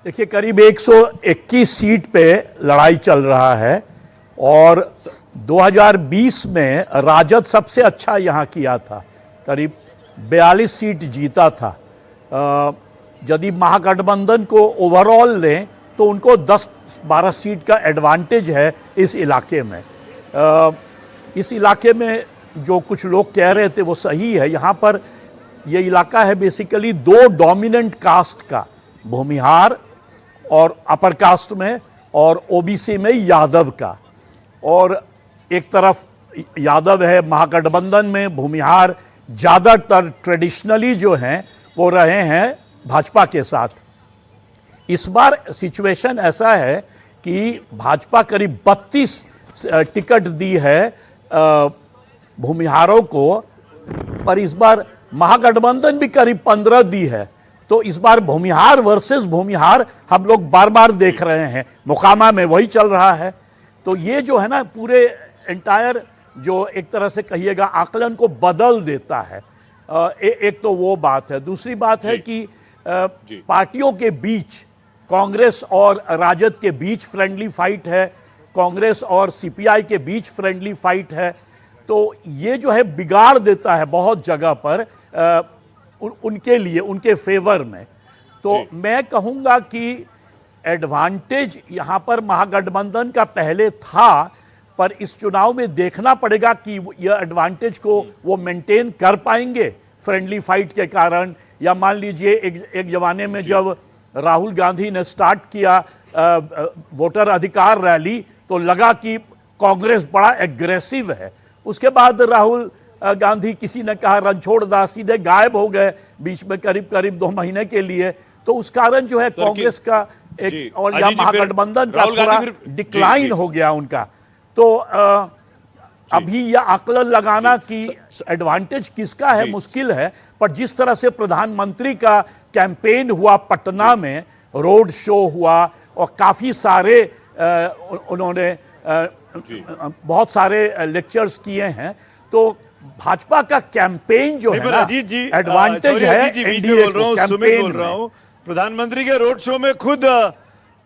देखिए, करीब 121 सीट पे लड़ाई चल रहा है और 2020 में राजद सबसे अच्छा यहां किया था, करीब 42 सीट जीता था। यदि महागठबंधन को ओवरऑल लें तो उनको 10-12 सीट का एडवांटेज है इस इलाके में। इस इलाके में जो कुछ लोग कह रहे थे वो सही है। यहाँ पर ये इलाका है बेसिकली दो डोमिनेंट कास्ट का, भूमिहार और अपर कास्ट में, और ओबीसी में यादव का। और एक तरफ यादव है महागठबंधन में, भूमिहार ज़्यादातर ट्रेडिशनली जो हैं वो रहे हैं भाजपा के साथ। इस बार सिचुएशन ऐसा है कि भाजपा करीब 32 टिकट दी है भूमिहारों को, पर इस बार महागठबंधन भी करीब 15 दी है। तो इस बार भूमिहार वर्सेस भूमिहार हम लोग बार बार देख रहे हैं, मोकामा में वही चल रहा है। तो ये जो है ना पूरे एंटायर जो एक तरह से कहिएगा आकलन को बदल देता है। एक तो वो बात है। दूसरी बात है कि पार्टियों के बीच, कांग्रेस और राजद के बीच फ्रेंडली फाइट है, कांग्रेस और सीपीआई के बीच फ्रेंडली फाइट है। तो ये जो है बिगाड़ देता है बहुत जगह पर उनके लिए, उनके फेवर में। तो मैं कहूँगा कि एडवांटेज यहाँ पर महागठबंधन का पहले था, पर इस चुनाव में देखना पड़ेगा कि यह एडवांटेज को वो मेंटेन कर पाएंगे फ्रेंडली फाइट के कारण। या मान लीजिए एक जमाने में जब राहुल गांधी ने स्टार्ट किया वोटर अधिकार रैली तो लगा कि कांग्रेस बड़ा एग्रेसिव है। उसके बाद राहुल गांधी, किसी ने कहा रणछोड़ दास, सीधे गायब हो गए बीच में करीब 2 महीने के लिए। तो उस कारण जो है कांग्रेस का एक और या महागठबंधन का थोड़ा डिक्लाइन हो गया उनका। तो अभी यह आकलन लगाना कि एडवांटेज किसका है मुश्किल है। पर जिस तरह से प्रधानमंत्री का कैंपेन हुआ पटना में, रोड शो हुआ और काफी सारे उन्होंने बहुत सारे लेक्चर्स किए हैं, तो भाजपा का कैंपेन जो है ना एडवांटेज है। एनडीए को कैंपेन बोल रहा हूं, प्रधानमंत्री के रोड शो में खुद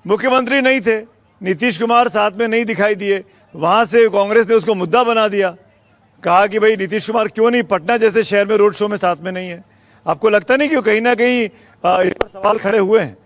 मुख्यमंत्री नहीं थे, नीतीश कुमार साथ में नहीं दिखाई दिए। वहां से कांग्रेस ने उसको मुद्दा बना दिया, कहा कि भाई नीतीश कुमार क्यों नहीं पटना जैसे शहर में रोड शो में साथ में नहीं है। आपको लगता नहीं कि कहीं ना कहीं इस पर सवाल खड़े हुए हैं?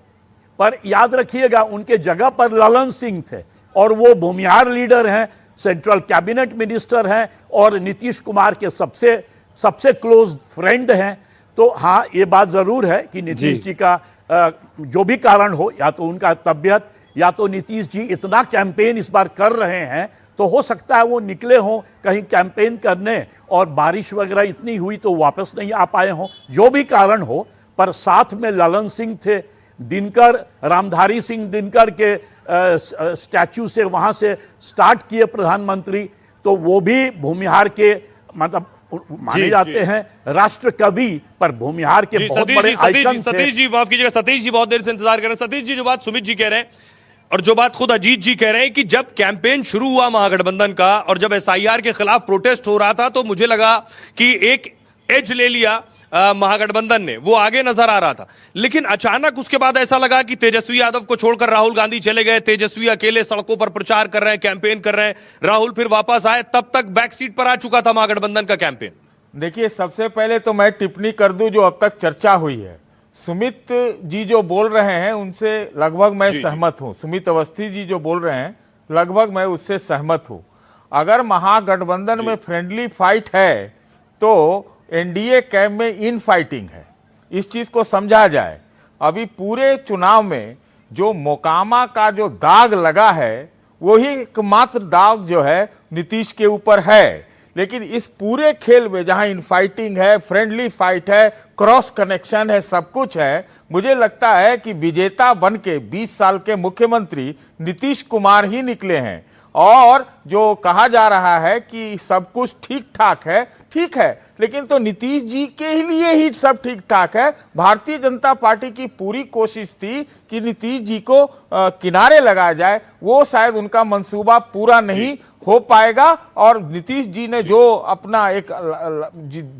पर याद रखिएगा उनके जगह पर ललन सिंह थे और वो भूमिहार लीडर हैं, सेंट्रल कैबिनेट मिनिस्टर हैं और नीतीश कुमार के सबसे क्लोज फ्रेंड हैं। तो हाँ, ये बात जरूर है कि नीतीश जी का जो भी कारण हो, या तो उनका तबियत, या तो नीतीश जी इतना कैंपेन इस बार कर रहे हैं तो हो सकता है वो निकले हों कहीं कैंपेन करने और बारिश वगैरह इतनी हुई तो वापस नहीं आ पाए हों, जो भी कारण हो। पर साथ में ललन सिंह थे, दिनकर, रामधारी सिंह दिनकर के स्टैचू से वहां से स्टार्ट किए प्रधानमंत्री, तो वो भी भूमिहार के मतलब माने जाते हैं राष्ट्र कवि, पर भूमिहार के बहुत बड़े आइकन थे। सतीश जी माफ कीजिएगा, सतीश जी बहुत देर से इंतजार कर रहे हैं। सतीश जी, जो बात सुमित जी कह रहे हैं, और जो बात खुद अजीत जी कह रहे हैं कि जब कैंपेन शुरू हुआ महागठबंधन का और जब एसआईआर के खिलाफ प्रोटेस्ट हो रहा था तो मुझे लगा कि एक एज ले लिया महागठबंधन ने, वो आगे नजर आ रहा था। लेकिन अचानक उसके बाद ऐसा लगा कि तेजस्वी यादव को छोड़कर राहुल गांधी चले गए, तेजस्वी अकेले सड़कों पर प्रचार कर रहे हैं, कैंपेन कर रहे हैं, राहुल फिर वापस आए, तब तक बैक सीट पर आ चुका था महागठबंधन का कैंपेन। देखिए, सबसे पहले तो मैं टिप्पणी कर दूं जो अब तक चर्चा हुई है। सुमित जी जो बोल रहे हैं उनसे लगभग मैं सहमत हूं। सुमित अवस्थी जी जो बोल रहे हैं लगभग मैं उससे सहमत हूं। अगर महागठबंधन में फ्रेंडली फाइट है तो एनडीए कैंप में इन फाइटिंग है, इस चीज को समझा जाए। अभी पूरे चुनाव में जो मोकामा का जो दाग लगा है वही एकमात्र दाग जो है नीतीश के ऊपर है। लेकिन इस पूरे खेल में जहां इन फाइटिंग है, फ्रेंडली फाइट है, क्रॉस कनेक्शन है, सब कुछ है, मुझे लगता है कि विजेता बन के 20 साल के मुख्यमंत्री नीतीश कुमार ही निकले हैं। और जो कहा जा रहा है कि सब कुछ ठीक ठाक है, ठीक है, लेकिन तो नीतीश जी के लिए ही सब ठीक ठाक है। भारतीय जनता पार्टी की पूरी कोशिश थी कि नीतीश जी को किनारे लगाया जाए, वो शायद उनका मंसूबा पूरा नहीं हो पाएगा। और नीतीश जी ने जो अपना एक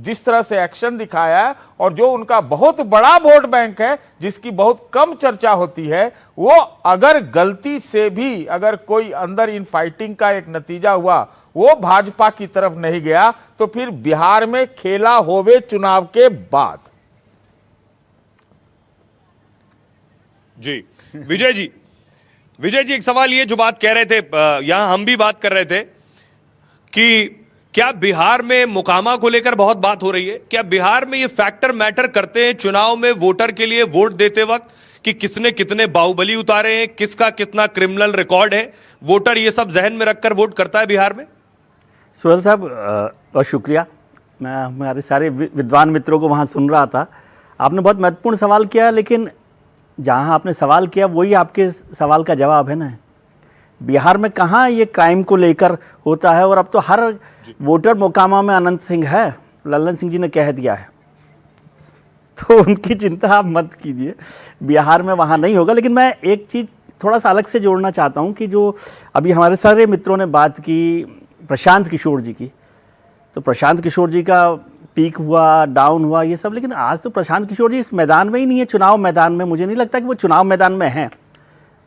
जिस तरह से एक्शन दिखाया है और जो उनका बहुत बड़ा वोट बैंक है जिसकी बहुत कम चर्चा होती है, वो अगर गलती से भी अगर कोई अंदर इन फाइटिंग का एक नतीजा हुआ वो भाजपा की तरफ नहीं गया तो फिर बिहार में खेला होवे चुनाव के बाद। जी विजय जी, एक सवाल ये जो बात कह रहे थे, यहां हम भी बात कर रहे थे कि क्या बिहार में मोकामा को लेकर बहुत बात हो रही है, क्या बिहार में ये फैक्टर मैटर करते हैं चुनाव में वोटर के लिए वोट देते वक्त कि किसने कितने बाहुबली उतारे हैं, किसका कितना क्रिमिनल रिकॉर्ड है, वोटर ये सब जहन में रखकर वोट करता है बिहार में? सुहेल साहब बहुत शुक्रिया। मैं हमारे सारे विद्वान मित्रों को वहाँ सुन रहा था। आपने बहुत महत्वपूर्ण सवाल किया, लेकिन जहाँ आपने सवाल किया वही आपके सवाल का जवाब है ना। बिहार में कहाँ ये क्राइम को लेकर होता है, और अब तो हर वोटर मोकामा में अनंत सिंह है, लल्लन सिंह जी ने कह दिया है, तो उनकी चिंता आप मत कीजिए, बिहार में वहाँ नहीं होगा। लेकिन मैं एक चीज़ थोड़ा सा अलग से जोड़ना चाहता हूँ कि जो अभी हमारे सारे मित्रों ने बात की प्रशांत किशोर जी की, तो प्रशांत किशोर जी का पीक हुआ, डाउन हुआ, ये सब, लेकिन आज तो प्रशांत किशोर जी इस मैदान में ही नहीं है, चुनाव मैदान में। मुझे नहीं लगता कि वो चुनाव मैदान में हैं।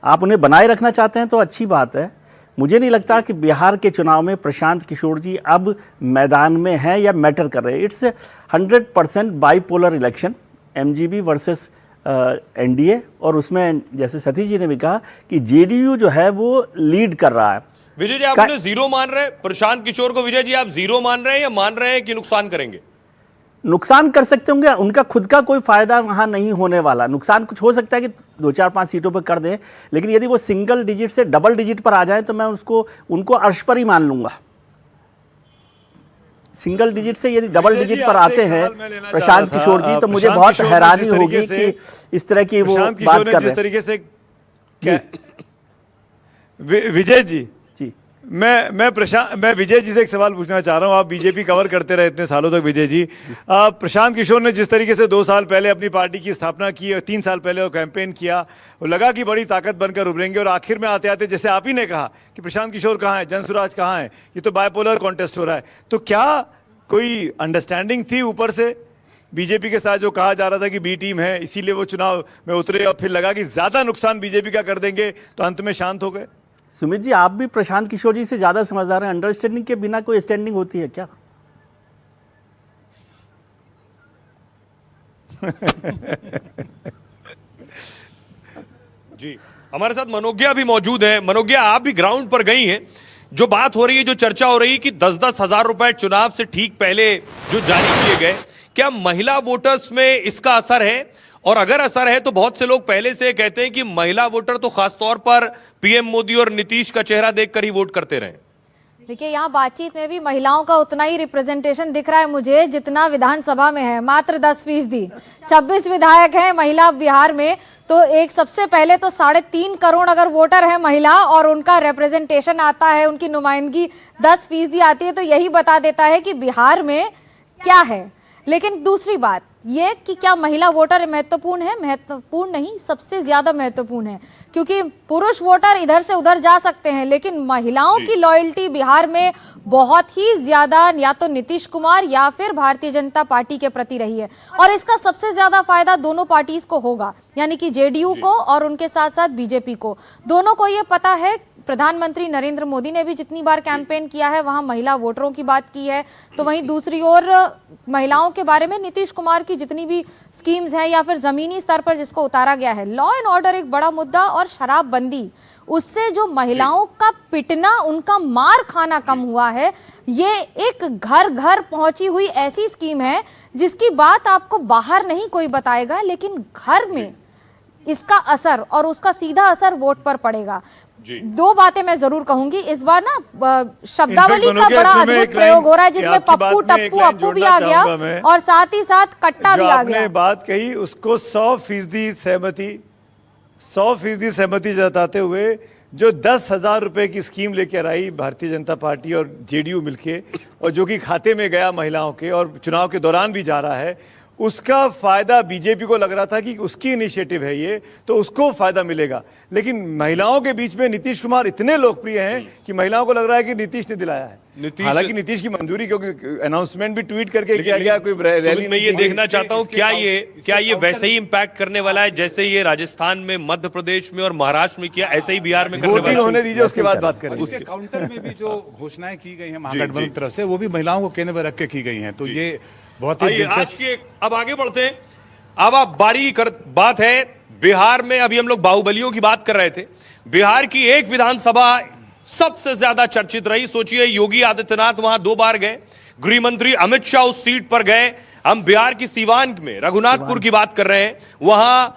आप उन्हें बनाए रखना चाहते हैं तो अच्छी बात है। मुझे नहीं लगता कि बिहार के चुनाव में प्रशांत किशोर जी अब मैदान में हैं या मैटर कर रहे हैं। It's 100% bipolar election, MGB versus NDA, और उसमें जैसे सतीश जी ने भी कहा कि जेडीयू जो है वो लीड कर रहा है। विजय जी, आप उन्हें जीरो मान रहे हैं प्रशांत किशोर को? विजय जी, आप जीरो मान रहे हैं या मान रहे हैं कि नुकसान करेंगे? नुकसान कर सकते होंगे, उनका खुद का कोई फायदा वहां नहीं होने वाला। नुकसान कुछ हो सकता है कि 2-4-5 सीटों पर कर दें, लेकिन यदि वो सिंगल डिजिट से डबल डिजिट पर आ जाए तो मैं उनको अर्श पर ही मान लूंगा। सिंगल डिजिट से यदि डबल डिजिट पर आते हैं प्रशांत किशोर जी, तो मुझे बहुत हैरानी होगी कि इस तरह की वो बात कर रहे हैं। विजय जी, मैं विजय जी से एक सवाल पूछना चाह रहा हूं। आप बीजेपी कवर करते रहे इतने सालों तक विजय जी, प्रशांत किशोर ने जिस तरीके से 2 साल पहले अपनी पार्टी की स्थापना की और 3 साल पहले वो कैंपेन किया, वो लगा कि बड़ी ताकत बनकर उभरेंगे, और आखिर में आते आते जैसे आप ही ने कहा कि प्रशांत किशोर कहाँ है, जनसुराज कहाँ है, ये तो बायपोलर कॉन्टेस्ट हो रहा है। तो क्या कोई अंडरस्टैंडिंग थी ऊपर से बीजेपी के साथ, जो कहा जा रहा था कि बी टीम है इसीलिए वो चुनाव में उतरे, और फिर लगा कि ज्यादा नुकसान बीजेपी का कर देंगे तो अंत में शांत हो गए? सुमित जी, आप भी प्रशांत किशोर जी से ज्यादा समझदार हैं। अंडरस्टैंडिंग के बिना कोई स्टैंडिंग होती है क्या? जी, हमारे साथ मनोज्ञा भी मौजूद है। मनोज्ञा, आप भी ग्राउंड पर गई हैं। जो बात हो रही है, जो चर्चा हो रही है कि 10-10 हजार रुपए चुनाव से ठीक पहले जो जारी किए गए, क्या महिला वोटर्स में इसका असर है? और अगर असर है तो बहुत से लोग पहले से कहते हैं कि महिला वोटर तो खासतौर पर पीएम मोदी और नीतीश का चेहरा देखकर ही वोट करते रहे। देखिए, यहाँ बातचीत में भी महिलाओं का उतना ही रिप्रेजेंटेशन दिख रहा है मुझे जितना विधानसभा में है, मात्र 10%। 26 विधायक हैं महिला बिहार में, तो एक सबसे पहले तो 3.5 करोड़ अगर वोटर है महिला और उनका रिप्रेजेंटेशन आता है, उनकी नुमाइंदगी 10% आती है, तो यही बता देता है कि बिहार में क्या है। लेकिन दूसरी बात ये कि क्या महिला वोटर महत्वपूर्ण है? महत्वपूर्ण नहीं, सबसे ज्यादा महत्वपूर्ण है, क्योंकि पुरुष वोटर इधर से उधर जा सकते हैं, लेकिन महिलाओं की लॉयल्टी बिहार में बहुत ही ज्यादा या तो नीतीश कुमार या फिर भारतीय जनता पार्टी के प्रति रही है। और इसका सबसे ज्यादा फायदा दोनों पार्टीज को होगा, यानी कि जेडीयू को और उनके साथ साथ बीजेपी को। दोनों को ये पता है, प्रधानमंत्री नरेंद्र मोदी ने भी जितनी बार कैंपेन किया है वहां महिला वोटरों की बात की है, तो वहीं दूसरी ओर महिलाओं के बारे में नीतीश कुमार की जितनी भी स्कीम्स हैं या फिर जमीनी स्तर पर जिसको उतारा गया है, लॉ एंड ऑर्डर एक बड़ा मुद्दा, और शराबबंदी, उससे जो महिलाओं का पिटना, उनका मार खाना कम हुआ है, ये एक घर घर पहुंची हुई ऐसी स्कीम है जिसकी बात आपको बाहर नहीं कोई बताएगा, लेकिन घर में इसका असर और उसका सीधा असर वोट पर पड़ेगा। दो बातें मैं जरूर कहूंगी, इस बार ना शब्दावली का बड़ा अद्भुत प्रयोग हो रहा है जिसमें पप्पू टप्पू अप्पू भी आ गया और साथ ही साथ कट्टा भी आ गया। बात कही उसको 100% सहमति जताते हुए जो 10,000 रुपए की स्कीम लेकर आई भारतीय जनता पार्टी और जेडीयू मिलके, और जो कि खाते में गया महिलाओं के और चुनाव के दौरान भी जा रहा है, उसका फायदा बीजेपी को लग रहा था कि उसकी इनिशिएटिव है ये, तो उसको फायदा मिलेगा। लेकिन महिलाओं के बीच में नीतीश कुमार इतने लोकप्रिय हैं कि महिलाओं को लग रहा है कि नीतीश ने दिलाया है। हालांकि नीतीश की मंजूरी, क्योंकि अनाउंसमेंट भी ट्वीट करके किया गया, कोई रैली में ये देखना चाहता हूं क्या ये वैसे ही इंपैक्ट करने वाला है जैसे ये राजस्थान में, मध्य प्रदेश में और महाराष्ट्र में किया, ऐसे ही बिहार में करने वाला है? होने दीजिए, उसके बाद बात करेंगे। उसके काउंटर में भी जो घोषणाएं की गई हैं महागठबंधन की तरफ से, वो भी महिलाओं को केंद्र में रख के की गई हैं, तो ये बहुत ही आज की अब आगे बढ़ते हैं। अब आप बात है बिहार में, अभी हम लोग बाहुबलियों की बात कर रहे थे। बिहार की एक विधानसभा सबसे ज्यादा चर्चित रही। सोचिए, योगी आदित्यनाथ वहां 2 बार गए, गृह मंत्री अमित शाह उस सीट पर गए। हम बिहार की सीवान में रघुनाथपुर की बात कर रहे हैं, वहां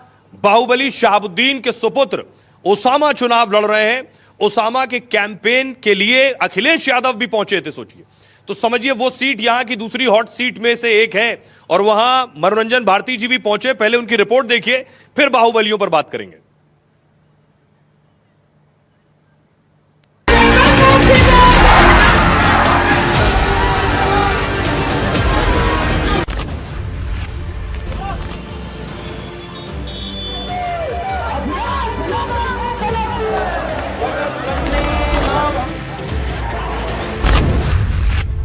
बाहुबली शहाबुद्दीन के सुपुत्र ओसामा चुनाव लड़ रहे हैं। ओसामा के कैंपेन के लिए अखिलेश यादव भी पहुंचे थे। सोचिए, तो समझिए वो सीट यहां की दूसरी हॉट सीट में से एक है, और वहां मनोरंजन भारती जी भी पहुंचे। पहले उनकी रिपोर्ट देखिए, फिर बाहुबलियों पर बात करेंगे।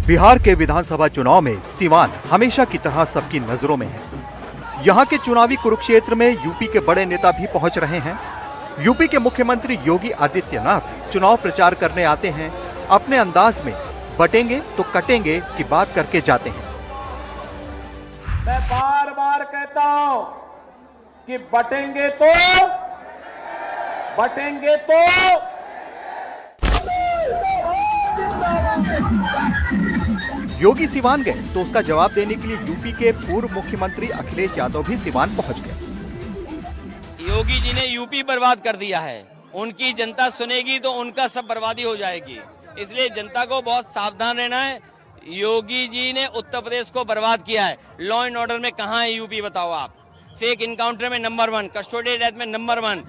बिहार के विधानसभा चुनाव में सीवान हमेशा की तरह सबकी नजरों में है। यहाँ के चुनावी कुरुक्षेत्र में यूपी के बड़े नेता भी पहुंच रहे हैं। यूपी के मुख्यमंत्री योगी आदित्यनाथ चुनाव प्रचार करने आते हैं। अपने अंदाज में बटेंगे तो कटेंगे की बात करके जाते हैं। मैं बार बार कहता हूं कि बटेंगे तो योगी सिवान गए तो उसका जवाब देने के लिए यूपी के पूर्व मुख्यमंत्री अखिलेश यादव भी सिवान पहुंच गए। योगी जी ने यूपी बर्बाद कर दिया है, उनकी जनता सुनेगी तो उनका सब बर्बादी हो जाएगी, इसलिए जनता को बहुत सावधान रहना है। योगी जी ने उत्तर प्रदेश को बर्बाद किया है। लॉ एंड ऑर्डर में कहां है यूपी, बताओ आप? फेक इनकाउंटर में नंबर 1, कस्टोडियल डेथ में नंबर 1।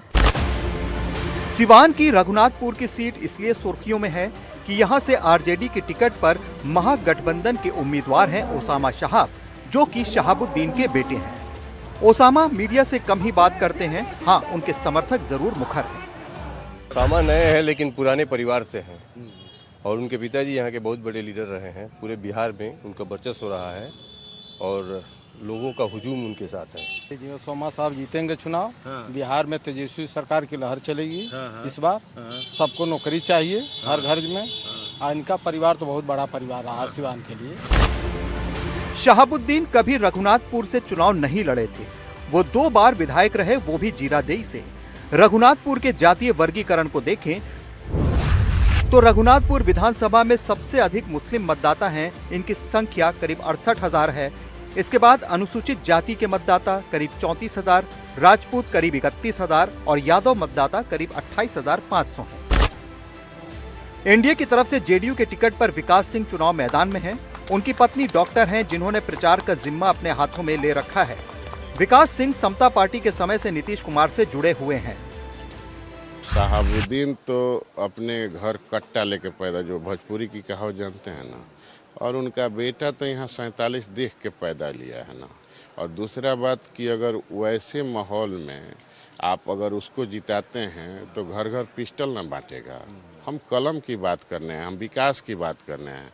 सिवान की रघुनाथपुर की सीट इसलिए सुर्खियों में है कि यहां से आरजेडी के टिकट पर महागठबंधन के उम्मीदवार हैं ओसामा शहाब, जो कि शहाबुद्दीन के बेटे हैं। ओसामा मीडिया से कम ही बात करते हैं। हाँ, उनके समर्थक जरूर मुखर हैं। ओसामा नए हैं लेकिन पुराने परिवार से हैं, और उनके पिताजी यहाँ के बहुत बड़े लीडर रहे हैं। पूरे बिहार में उनका वर्चस्व रहा है और लोगों का हुजूम उनके साथ है। जी, ओसामा साहब जीतेंगे चुनाव। बिहार में तेजस्वी सरकार की लहर चलेगी इस बार। सबको नौकरी चाहिए हर घर में, और इनका परिवार तो बहुत बड़ा परिवार रहा सिवान के लिए। शहाबुद्दीन कभी रघुनाथपुर से चुनाव नहीं लड़े थे। वो 2 बार विधायक रहे, वो भी जीरादेई से। रघुनाथपुर के जातीय वर्गीकरण को देखें तो रघुनाथपुर विधानसभा में सबसे अधिक मुस्लिम मतदाता हैं। इनकी संख्या करीब 68,000 है। इसके बाद अनुसूचित जाति के मतदाता करीब 34,000, राजपूत करीब 31,000 और यादव मतदाता करीब 28,500 हैं। एनडीए की तरफ से जेडीयू के टिकट पर विकास सिंह चुनाव मैदान में हैं। उनकी पत्नी डॉक्टर हैं, जिन्होंने प्रचार का जिम्मा अपने हाथों में ले रखा है। विकास सिंह समता पार्टी के समय से नीतीश कुमार से जुड़े हुए हैं। शहाबुद्दीन तो अपने घर कट्टा लेके पैदा, जो भोजपुरी की कहावत जानते हैं ना, और उनका बेटा तो यहाँ 47 देख के पैदा लिया है ना। और दूसरा बात कि अगर वैसे माहौल में आप अगर उसको जिताते हैं तो घर घर पिस्टल ना बांटेगा। हम कलम की बात करने हैं, हम विकास की बात करने हैं।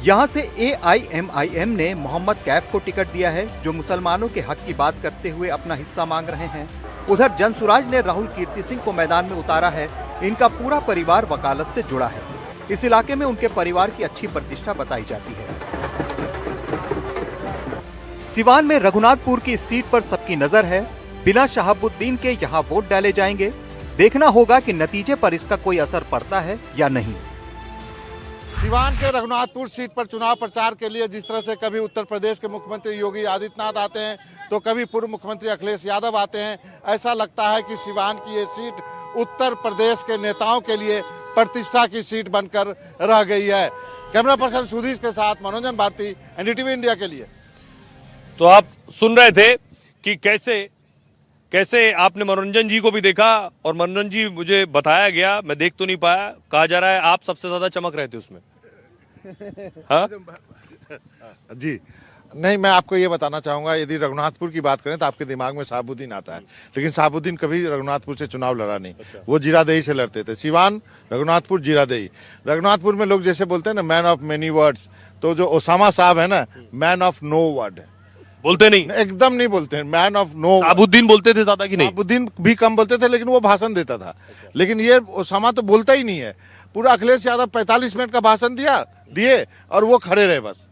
यहाँ से AIMIM ने मोहम्मद कैफ को टिकट दिया है, जो मुसलमानों के हक की बात करते हुए अपना हिस्सा मांग रहे हैं। उधर जनसुराज ने राहुल कीर्ति सिंह को मैदान में उतारा है। इनका पूरा परिवार वकालत से जुड़ा है। इस इलाके में उनके परिवार की अच्छी प्रतिष्ठा बताई जाती है। सिवान में रघुनाथपुर की इस सीट पर सबकी नजर है। बिना शहाबुद्दीन के यहाँ वोट डाले जाएंगे। देखना होगा कि नतीजे पर इसका कोई असर पड़ता है या नहीं। सिवान के रघुनाथपुर सीट पर चुनाव प्रचार के लिए जिस तरह से कभी उत्तर प्रदेश के मुख्यमंत्री योगी आदित्यनाथ आते हैं तो कभी पूर्व मुख्यमंत्री अखिलेश यादव आते हैं, ऐसा लगता है कि सिवान की ये सीट उत्तर प्रदेश के नेताओं के लिए प्रतिष्ठा की सीट बनकर रह गई है। कैमरा पर्सन सुधीश के साथ मनोरंजन भारती, NDTV इंडिया के लिए। तो आप सुन रहे थे कि कैसे आपने मनोरंजन जी को भी देखा और मनोरंजन जी मुझे बताया गया, मैं देख तो नहीं पाया, कहा जा रहा है आप सबसे ज्यादा चमक रहे थे उसमें। हाँ जी नहीं, मैं आपको ये बताना चाहूंगा, यदि रघुनाथपुर की बात करें तो आपके दिमाग में शहाबुद्दीन आता है, लेकिन शहाबुद्दीन कभी रघुनाथपुर से चुनाव लड़ा नहीं। वो जीरादेई से लड़ते थे। सिवान, रघुनाथपुर, जीरादेई। रघुनाथपुर में लोग जैसे बोलते हैं ना मैन ऑफ मेनी वर्ड्स, तो जो ओसामा साहब है ना, मैन ऑफ नो वर्ड बोलते नहीं, एकदम नहीं बोलते हैं, मैन ऑफ नो। शहाबुद्दीन बोलते थे ज्यादा कि नहीं? शहाबुद्दीन भी कम बोलते थे, लेकिन वो भाषण देता था। लेकिन ये ओसामा तो बोलता ही नहीं है। पूरा अखिलेश यादव 45 मिनट का भाषण दिए और वो खड़े रहे बस।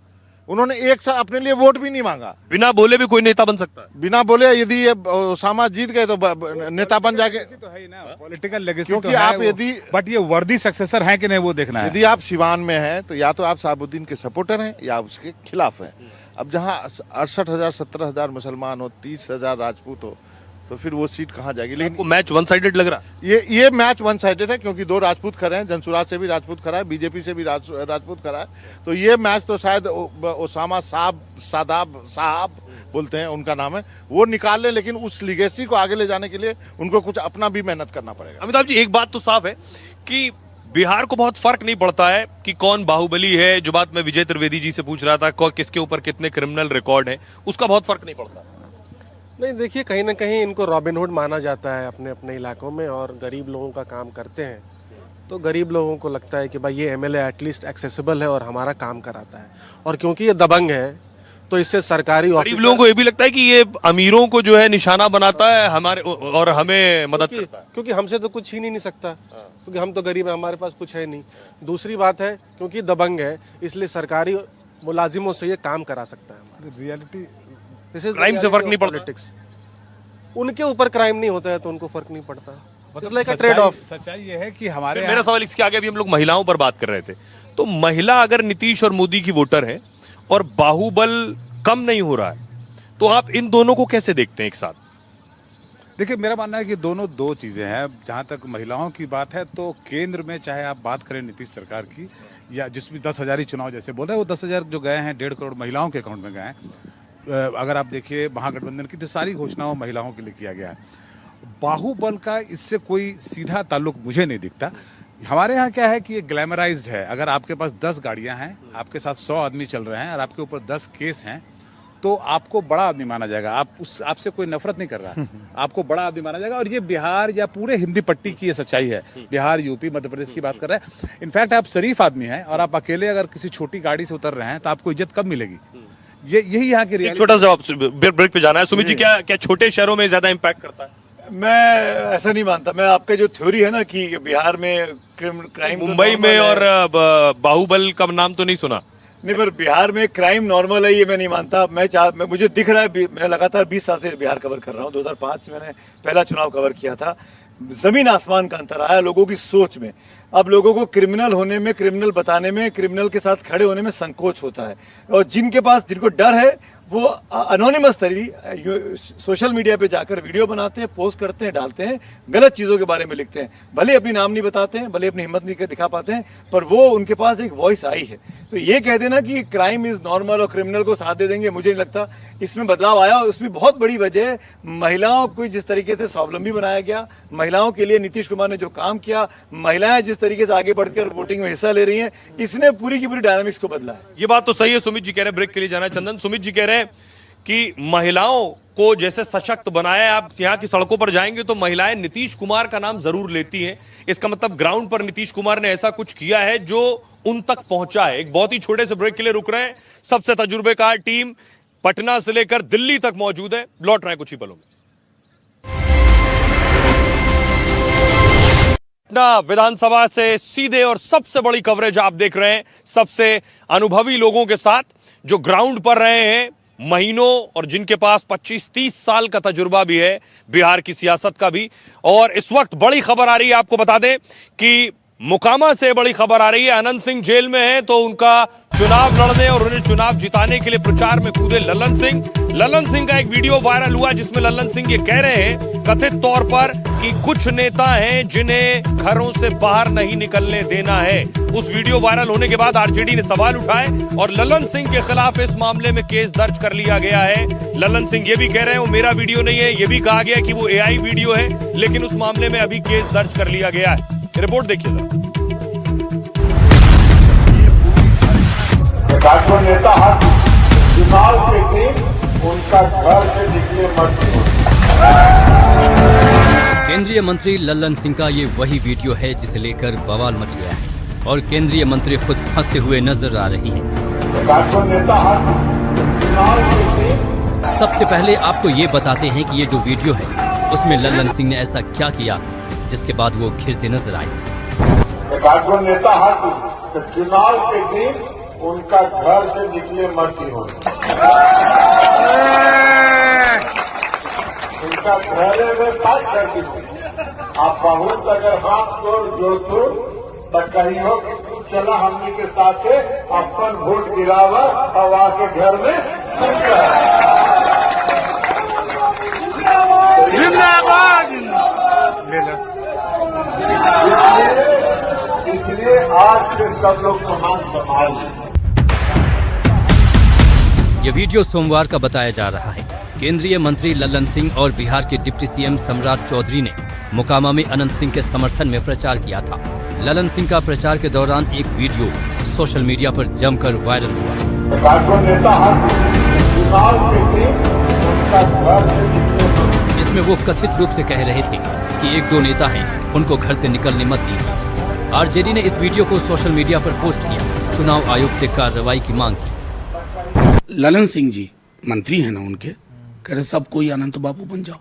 उन्होंने एक साथ अपने लिए वोट भी नहीं मांगा। बिना बोले भी कोई नेता बन सकता है। बिना बोले यदि ये ओसामा जीत गए तो नेता बन जाएंगे। तो है ही ना, पॉलिटिकल लेगेसी क्योंकि तो है आप यदि बट ये वर्दी सक्सेसर है कि नहीं वो देखना है। यदि आप सिवान में हैं तो या तो आप शहाबुद्दीन के सपोर्टर हैं या उसके खिलाफ हैं। अब जहां 68,000 17,000 मुसलमान हो, 30,000 राजपूत हो, तो फिर वो सीट कहां जाएगी। लेकिन आपको मैच वन साइडेड लग रहा है? ये मैच वन साइडेड है, क्योंकि 2 राजपूत खड़े हैं। जनसुराज से भी राजपूत खड़ा है, बीजेपी से भी राजपूत खड़ा है। तो ये मैच तो शायद ओसामा साहब बोलते हैं, उनका नाम है, वो निकाल ले। लेकिन उस लिगेसी को आगे ले जाने के लिए उनको कुछ अपना भी मेहनत करना पड़ेगा। अमिताभ जी, एक बात तो साफ है कि बिहार को बहुत फर्क नहीं पड़ता है कि कौन बाहुबली है। जो बात मैं विजय त्रिवेदी जी से पूछ रहा था, किसके ऊपर कितने क्रिमिनल रिकॉर्ड है, उसका बहुत फर्क नहीं पड़ता। नहीं, देखिए, कहीं ना कहीं इनको रॉबिनहुड माना जाता है अपने अपने इलाकों में, और गरीब लोगों का काम करते हैं। तो गरीब लोगों को लगता है कि भाई ये MLA एटलीस्ट एक्सेसिबल है और हमारा काम कराता है। और क्योंकि ये दबंग है तो इससे सरकारी गरीब लोगों को ये भी लगता है कि ये अमीरों को जो है निशाना बनाता है हमारे, और हमें मदद करता है। क्योंकि हमसे तो कुछ छीन ही नहीं सकता, क्योंकि हम तो गरीब हैं, हमारे पास कुछ है नहीं। दूसरी बात है, क्योंकि दबंग है इसलिए सरकारी मुलाजिमों से ये काम करा सकता है। रियलिटी क्राइम से फर्क नहीं पड़ता। उनके ऊपर क्राइम नहीं होता है तो उनको फर्क नहीं पड़ता। like trade off. सच्चाई ये है कि हमारे मेरा सवाल इसके आगे भी हम लोग महिलाओं पर बात कर रहे थे, तो महिला अगर नीतीश और मोदी की वोटर है और बाहुबल कम नहीं हो रहा है, तो आप इन दोनों को कैसे देखते हैं एक साथ? देखिए, मेरा मानना है कि दोनों दो चीज़ें हैं। जहाँ तक महिलाओं की बात है तो केंद्र में चाहे आप बात करें नीतीश सरकार की, या जिसमें 10,000 चुनाव जैसे बोल रहे हैं, वो 10,000 जो गए हैं 1.5 करोड़ महिलाओं के अकाउंट में गए हैं। अगर आप देखिए महागठबंधन की तो सारी घोषणाओं महिलाओं के लिए किया गया है। बाहुबल का इससे कोई सीधा ताल्लुक मुझे नहीं दिखता। हमारे यहाँ क्या है कि ये ग्लैमराइज्ड है। अगर आपके पास 10 गाड़ियाँ हैं, आपके साथ 100 आदमी चल रहे हैं और आपके ऊपर 10 केस हैं, तो आपको बड़ा आदमी माना जाएगा। आपसे कोई नफरत नहीं कर रहा है, आपको बड़ा आदमी माना जाएगा। और ये बिहार या पूरे हिंदी पट्टी की ये सच्चाई है। बिहार, यूपी, मध्य प्रदेश की बात कर रहे हैं। इनफैक्ट आप शरीफ आदमी हैं और आप अकेले अगर किसी छोटी गाड़ी से उतर रहे हैं तो आपको इज्जत कब मिलेगी? यही यहाँ की छोटा जवाब, ब्रेक पे जाना है। सुमित जी, क्या छोटे शहरों में ज्यादा इम्पैक्ट करता है? मैं ऐसा नहीं मानता। मैं आपके जो थ्योरी है ना कि बिहार में क्राइम, मुंबई में और बाहुबल का नाम तो नहीं सुना। नहीं, पर बिहार में क्राइम नॉर्मल है ये मैं नहीं मानता। मुझे दिख रहा है, मैं लगातार 20 साल से बिहार कवर कर रहा हूँ। 2005 से मैंने पहला चुनाव कवर किया था। जमीन आसमान का अंतर आया लोगों की सोच में। अब लोगों को क्रिमिनल होने में, क्रिमिनल बताने में, क्रिमिनल के साथ खड़े होने में संकोच होता है। और जिनको डर है वो अनोनिमस सोशल मीडिया पे जाकर वीडियो बनाते हैं, पोस्ट करते हैं, डालते हैं, गलत चीज़ों के बारे में लिखते हैं, भले अपनी नाम नहीं बताते हैं, भले अपनी हिम्मत नहीं दिखा पाते हैं, पर वो उनके पास एक वॉइस आई है। तो ये कह देना कि क्राइम इज़ नॉर्मल और क्रिमिनल को साथ दे देंगे, मुझे नहीं लगता इसमें बदलाव आया। और उसमें बहुत बड़ी वजह है महिलाओं को जिस तरीके से स्वावलंबी बनाया गया, महिलाओं के लिए नीतीश कुमार ने जो काम किया, महिलाएं जिस तरीके से आगे बढ़कर वोटिंग में हिस्सा ले रही हैं, इसने पूरी की पूरी डायनामिक्स को बदला है। ये बात तो सही है। सुमित जी कह रहे हैं, ब्रेक के लिए जाना है चंदन। सुमित जी कह रहे हैं कि महिलाओं को जैसे सशक्त बनाया है, आप यहाँ की सड़कों पर जाएंगे तो महिलाएं नीतीश कुमार का नाम जरूर लेती हैं। इसका मतलब ग्राउंड पर नीतीश कुमार ने ऐसा कुछ किया है जो उन तक पहुंचा है। एक बहुत ही छोटे से ब्रेक के लिए रुक रहे हैं। सबसे तजुर्बेकार टीम पटना से लेकर दिल्ली तक मौजूद है। लौट रहे हैं कुछ ही पलों में। पटना विधानसभा से सीधे और सबसे बड़ी कवरेज आप देख रहे हैं, सबसे अनुभवी लोगों के साथ जो ग्राउंड पर रहे हैं महीनों और जिनके पास 25-30 साल का तजुर्बा भी है बिहार की सियासत का भी। और इस वक्त बड़ी खबर आ रही है, आपको बता दें कि मोकामा से बड़ी खबर आ रही है। अनंत सिंह जेल में है तो उनका चुनाव लड़ने और उन्हें चुनाव जिताने के लिए प्रचार में कूदे ललन सिंह। ललन सिंह का एक वीडियो वायरल हुआ जिसमें ललन सिंह ये कह रहे हैं कथित तौर पर कि कुछ नेता हैं जिन्हें घरों से बाहर नहीं निकलने देना है। उस वीडियो वायरल होने के बाद आरजेडी ने सवाल उठाए और ललन सिंह के खिलाफ इस मामले में केस दर्ज कर लिया गया है। ललन सिंह ये भी कह रहे हैं वो मेरा वीडियो नहीं है, ये भी कहा गया कि वो AI वीडियो है, लेकिन उस मामले में अभी केस दर्ज कर लिया गया है। रिपोर्ट देखिए जरा। नेता चुनाव के दिन उनका घर से निकले मत। केंद्रीय मंत्री लल्लन सिंह का ये वही वीडियो है जिसे लेकर बवाल मच गया है और केंद्रीय मंत्री खुद फंसते हुए नजर आ रही हैं। सबसे पहले आपको ये बताते हैं कि ये जो वीडियो है उसमें लल्लन सिंह ने ऐसा क्या किया जिसके बाद वो खिंचते नजर आए। नेता चुनाव के दिन उनका घर से निकले मत हो। उनका घरे में बात कर दीजिए। आप बहुत अगर हाथ जोड़ तो कही हो कि तू चला हमनी के साथ अपन वोट गिरावा और आके घर में इसलिए आज से सब लोग को हाथ संभाल। ये वीडियो सोमवार का बताया जा रहा है। केंद्रीय मंत्री लल्लन सिंह और बिहार के डिप्टी CM सम्राट चौधरी ने मोकामा में अनंत सिंह के समर्थन में प्रचार किया था। लल्लन सिंह का प्रचार के दौरान एक वीडियो सोशल मीडिया पर जमकर वायरल हुआ। इसमें वो कथित रूप से कह रहे थे कि 1-2 नेता हैं, उनको घर से निकलने मत दीजिए। आरजेडी ने इस वीडियो को सोशल मीडिया पर पोस्ट किया, चुनाव आयोग से कार्रवाई की मांग की। ललन सिंह जी मंत्री हैं ना, उनके कह रहे सब कोई अनंत बाबू बन जाओ,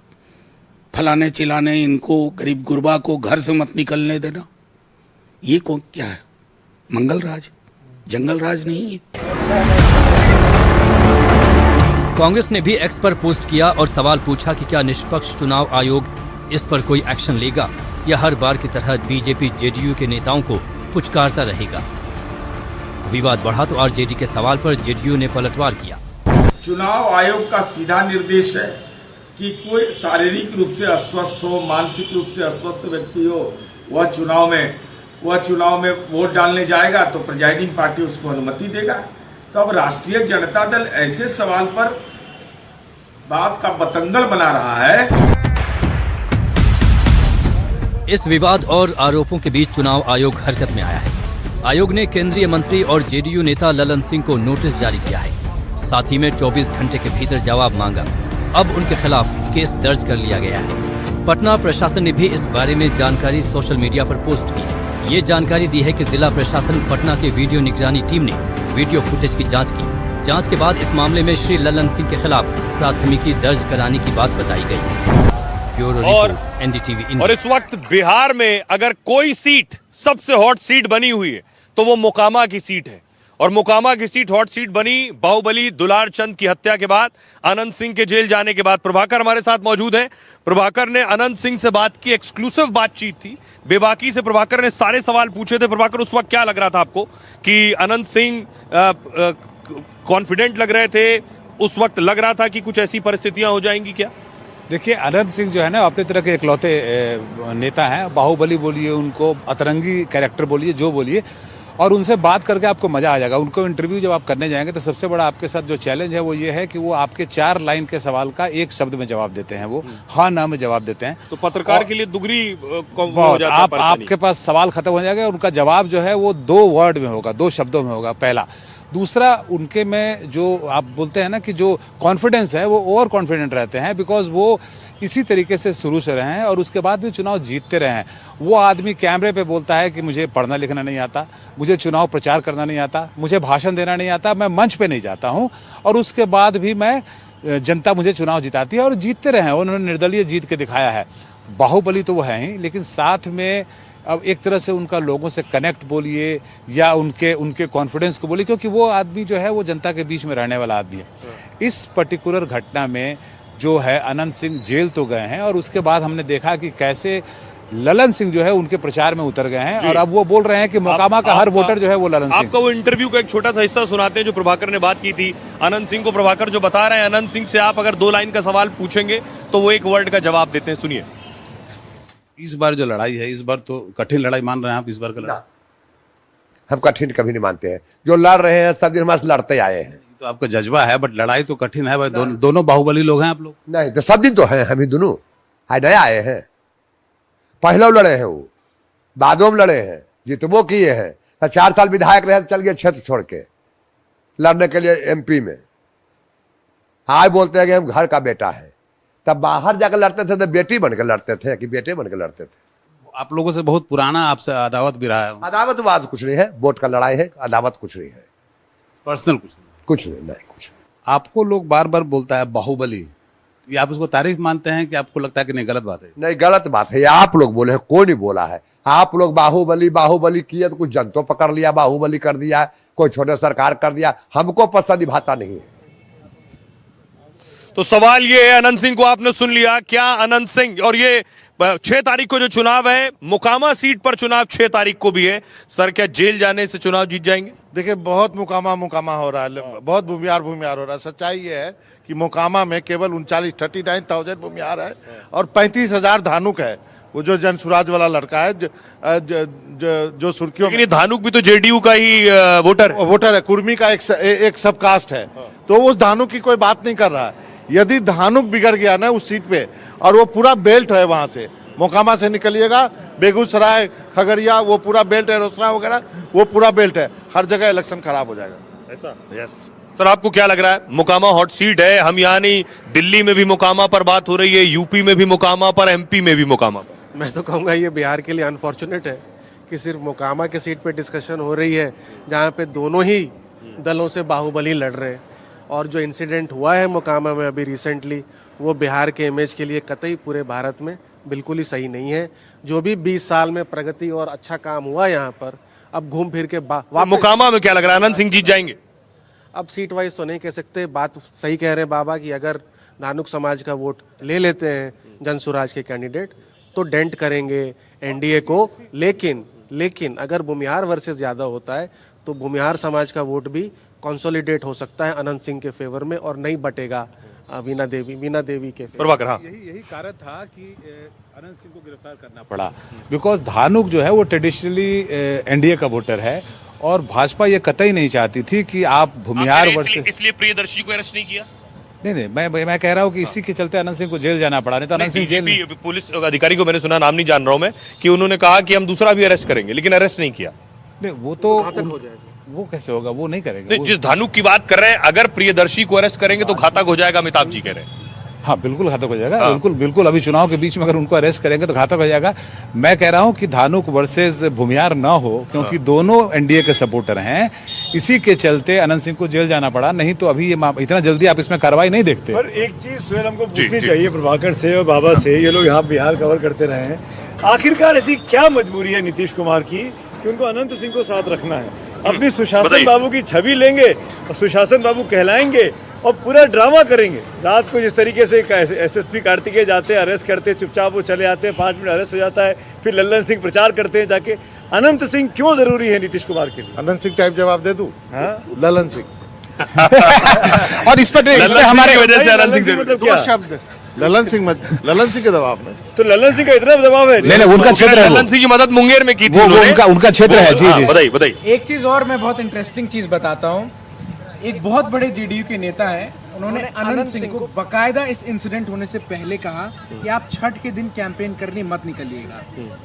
फलाने चिलाने इनको गरीब गुरबा को घर से मत निकलने देना। ये कौन क्या है? मंगल राज, जंगल राज नहीं है। कांग्रेस ने भी एक्स पर पोस्ट किया और सवाल पूछा कि क्या निष्पक्ष चुनाव आयोग इस पर कोई एक्शन लेगा या हर बार की तरह बीजेपी जेडीयू के नेताओं को पुचकारता रहेगा। विवाद बढ़ा तो आरजेडी के सवाल पर जेडीयू ने पलटवार किया। चुनाव आयोग का सीधा निर्देश है कि कोई शारीरिक रूप से अस्वस्थ हो, मानसिक रूप से अस्वस्थ व्यक्ति हो, वह चुनाव में वोट डालने जाएगा तो प्रिजाइडिंग पार्टी उसको अनुमति देगा। तो अब राष्ट्रीय जनता दल ऐसे सवाल पर बात का बतंगड़ बना रहा है। इस विवाद और आरोपों के बीच चुनाव आयोग हरकत में आया है। आयोग ने केंद्रीय मंत्री और जेडीयू नेता ललन सिंह को नोटिस जारी किया है, साथ ही में 24 घंटे के भीतर जवाब मांगा। अब उनके खिलाफ केस दर्ज कर लिया गया है। पटना प्रशासन ने भी इस बारे में जानकारी सोशल मीडिया पर पोस्ट की है। ये जानकारी दी है कि जिला प्रशासन पटना के वीडियो निगरानी टीम ने वीडियो फुटेज की जांच की। जांच के बाद इस मामले में श्री ललन सिंह के खिलाफ प्राथमिकी दर्ज कराने की बात बताई गई। और NDTV और इस वक्त बिहार में अगर कोई सीट सबसे हॉट सीट बनी हुई है तो वो मोकामा की सीट है। और मोकामा की सीट हॉट सीट बनी बाहुबली दुलार चंद की हत्या के बाद, अनंत सिंह के जेल जाने के बाद। प्रभाकर हमारे साथ मौजूद है। प्रभाकर ने अनंत सिंह से बात की, एक्सक्लूसिव बातचीत थी। बेबाकी से प्रभाकर ने सारे सवाल पूछे थे। प्रभाकर, उस वक्त क्या लग रहा था आपको कि अनंत सिंह कॉन्फिडेंट लग रहे थे, उस वक्त लग रहा था कि कुछ ऐसी परिस्थितियां हो जाएंगी क्या? देखिए, अनंत सिंह जो है ना अपने तरह के इकलौते नेता हैं। बाहुबली बोलिए, उनको अतरंगी कैरेक्टर बोलिए, जो बोलिए, और उनसे बात करके आपको मजा आ जाएगा। उनको इंटरव्यू जब आप करने जाएंगे तो सबसे बड़ा आपके साथ जो चैलेंज है वो ये है कि वो आपके 4 लाइन के सवाल का 1 शब्द में जवाब देते हैं। वो हाँ ना में जवाब देते हैं। तो पत्रकार के लिए दुगरी बहुत आपके पास सवाल खत्म हो जाएगा। उनका जवाब जो है वो 2 वर्ड में होगा, 2 शब्दों में होगा, पहला। दूसरा, उनके में जो आप बोलते हैं ना कि जो कॉन्फिडेंस है वो ओवर कॉन्फिडेंट रहते हैं, बिकॉज वो इसी तरीके से शुरू से रहे हैं और उसके बाद भी चुनाव जीतते रहे हैं। वो आदमी कैमरे पे बोलता है कि मुझे पढ़ना लिखना नहीं आता, मुझे चुनाव प्रचार करना नहीं आता, मुझे भाषण देना नहीं आता, मैं मंच पे नहीं जाता हूँ, और उसके बाद भी मैं जनता मुझे चुनाव जिताती है और जीतते रहे हैं। उन्होंने निर्दलीय जीत के दिखाया है। बाहुबली तो वो है ही, लेकिन साथ में अब एक तरह से उनका लोगों से कनेक्ट बोलिए या उनके कॉन्फिडेंस को बोलिए, क्योंकि वो आदमी जो है वो जनता के बीच में रहने वाला आदमी है। इस पर्टिकुलर घटना में जो है अनंत सिंह जेल तो गए हैं, और उसके बाद हमने देखा कि कैसे ललन सिंह जो है उनके प्रचार में उतर गए हैं, और अब वो बोल रहे हैं कि मोकामा का हर वोटर जो है वो ललन सिंह। आपका वो इंटरव्यू का एक छोटा सा हिस्सा सुनाते हैं जो प्रभाकर ने बात की थी अनंत सिंह को। प्रभाकर जो बता रहे हैं, अनंत सिंह से आप अगर 2 लाइन का सवाल पूछेंगे तो वो 1 वर्ड का जवाब देते हैं। सुनिए। इस बार जो लड़ाई है, इस बार तो कठिन लड़ाई मान रहे हैं आप? इस बार का लड़ाई हम कठिन कभी नहीं मानते हैं। जो लड़ रहे हैं सब दिन हमारे से लड़ते आए हैं। तो आपका जज्बा है, बट लड़ाई तो कठिन है भाई। दोनों बाहुबली लोग हैं आप लोग। नहीं तो सब दिन तो हैं, हम ही दोनों नया आए हैं। पहले लड़े हैं, वो बादों में लड़े हैं, जितबो किए हैं। तो 4 साल विधायक रहे, चल गए क्षेत्र छोड़ के लड़ने के लिए MP में। आज बोलते हैं कि हम घर का बेटा है। तब बाहर जाकर लड़ते थे तो बेटी बनकर लड़ते थे कि बेटे बनकर लड़ते थे। आप लोगों से बहुत पुराना आपसे अदावत भी रहा है। अदावत बात कुछ नहीं है, वोट का लड़ाई है, अदावत कुछ नहीं है, पर्सनल कुछ नहीं। आपको लोग बार बार बोलता है बाहुबली, ये आप उसको तारीफ मानते हैं कि आपको लगता है कि नहीं गलत बात है? नहीं, गलत बात है। आप लोग बोले हैं, कोई नहीं बोला है। आप लोग बाहुबली किए तो कुछ जनता पकड़ लिया, बाहुबली कर दिया, कोई छोटे सरकार कर दिया। हमको पसंद भाषा नहीं है। तो सवाल ये है, अनंत सिंह को आपने सुन लिया, क्या अनंत सिंह, और ये 6 तारीख को जो चुनाव है, मोकामा सीट पर चुनाव 6 तारीख को भी है, सर क्या जेल जाने से चुनाव जीत जाएंगे? देखिए, बहुत मुकामा हो रहा है, बहुत भूमिहार हो रहा है। सच्चाई ये है कि मोकामा में केवल 39,000 भूमिहार है और 35,000 धानुक है। वो जो जनसुराज वाला लड़का है जो सुर्खियों में, धानुक भी तो JDU का ही वोटर है, कुर्मी का एक सब कास्ट है। तो उस धानुक की कोई बात नहीं कर रहा है। यदि धानुक बिगड़ गया ना उस सीट पे, और वो पूरा बेल्ट है, वहां से मोकामा से निकलिएगा, बेगूसराय, खगड़िया, वो पूरा बेल्ट है, रोसड़ा वगैरह, वो पूरा बेल्ट है, हर जगह इलेक्शन खराब हो जाएगा। ऐसा? यस सर, आपको क्या लग रहा है? मोकामा हॉट सीट है, हम यहाँ नहीं, दिल्ली में भी मोकामा पर बात हो रही है, यूपी में भी मोकामा पर, MP में भी मोकामा पर। मैं तो कहूँगा ये बिहार के लिए अनफॉर्चुनेट है कि सिर्फ मोकामा के सीट पे डिस्कशन हो रही है, जहाँ पे दोनों ही दलों से बाहुबली लड़ रहे हैं। और जो इंसिडेंट हुआ है मोकामा में अभी रिसेंटली, वो बिहार के इमेज के लिए कतई पूरे भारत में बिल्कुल ही सही नहीं है। जो भी 20 साल में प्रगति और अच्छा काम हुआ यहाँ पर, अब घूम फिर के मोकामा में क्या लग रहा है, अनंत सिंह जीत जाएंगे? अब सीट वाइज तो नहीं कह सकते। बात सही कह रहे हैं बाबा कि अगर धानुक समाज का वोट ले लेते हैं जनसुराज के कैंडिडेट तो डेंट करेंगे NDA को। लेकिन अगर भूमिहार वर्सेस ज़्यादा होता है तो भूमिहार समाज का वोट भी कंसोलिडेट हो सकता है अनंत सिंह के फेवर में, और नहीं बटेगा वीना देवी के। यही कारण था कि अनंत सिंह को गिरफ्तार करना पड़ा, बिकॉज धानुक जो है वो ट्रेडिशनली NDA का वोटर है, और भाजपा ये कतई नहीं चाहती थी कि आप भूमिहार वर्सेस। इसलिए प्रियदर्शी को अरेस्ट नहीं किया? नहीं, मैं कह रहा हूँ कि इसी के चलते अनंत सिंह को जेल जाना पड़ा। नहीं तो अनंत सिंह जेल, पुलिस अधिकारी को मैंने सुना, नाम नहीं जान रहा हूँ मैं, कि उन्होंने कहा कि हम दूसरा भी अरेस्ट करेंगे, लेकिन अरेस्ट नहीं किया। नहीं, वो तो वो कैसे होगा, वो नहीं करेंगे। जिस धानुक की बात कर रहे हैं, अगर प्रियदर्शी को अरेस्ट करेंगे तो घातक हो जाएगा, अमिताभ जी कह रहे हैं। हाँ, बिल्कुल घातक हो जाएगा। बिल्कुल अभी चुनाव के बीच में अगर उनको अरेस्ट करेंगे तो घातक हो जाएगा। मैं कह रहा हूँ कि धानुक वर्सेस भूमिहार ना हो, क्योंकि दोनों NDA के सपोर्टर हैं। इसी के चलते अनंत सिंह को जेल जाना पड़ा, नहीं तो अभी ये इतना जल्दी आप इसमें कार्रवाई नहीं देखते। पर एक चीज स्वयं हमको पूछनी चाहिए प्रभाकर से और बाबा से, ये लोग यहाँ बिहार कवर करते रहे हैं, आखिरकार ऐसी क्या मजबूरी है नीतीश कुमार की कि उनको अनंत सिंह को साथ रखना है? अपनी सुशासन बाबू की छवि लेंगे और सुशासन बाबू कहलाएंगे और पूरा ड्रामा करेंगे। रात को जिस तरीके से SSP कार्तिकेय जाते हैं, अरेस्ट करते हैं, चुपचाप वो चले आते हैं, 5 मिनट अरेस्ट हो जाता है, फिर लल्लन सिंह प्रचार करते हैं जाके। अनंत सिंह क्यों जरूरी है नीतीश कुमार के लिए? अनंत सिंह टाइप जवाब दे दूं? हाँ, ललन सिंह और इस पर हमारे वजह से अनंत सिंह दो शब्द ललन सिंह के दबाव में, तो ललन सिंह का इतना दबाव है? नहीं, उनका क्षेत्र है। ललन सिंह की मदद मुंगेर में की थी उनका क्षेत्र है। जी जी, बताइए। एक चीज और मैं बहुत इंटरेस्टिंग चीज बताता हूँ। एक बहुत बड़े जेडीयू के नेता है, उन्होंने अनंत सिंह को बकायदा इस इंसिडेंट होने से पहले कहा कि आप छठ के दिन कैंपेन करने मत निकलिएगा।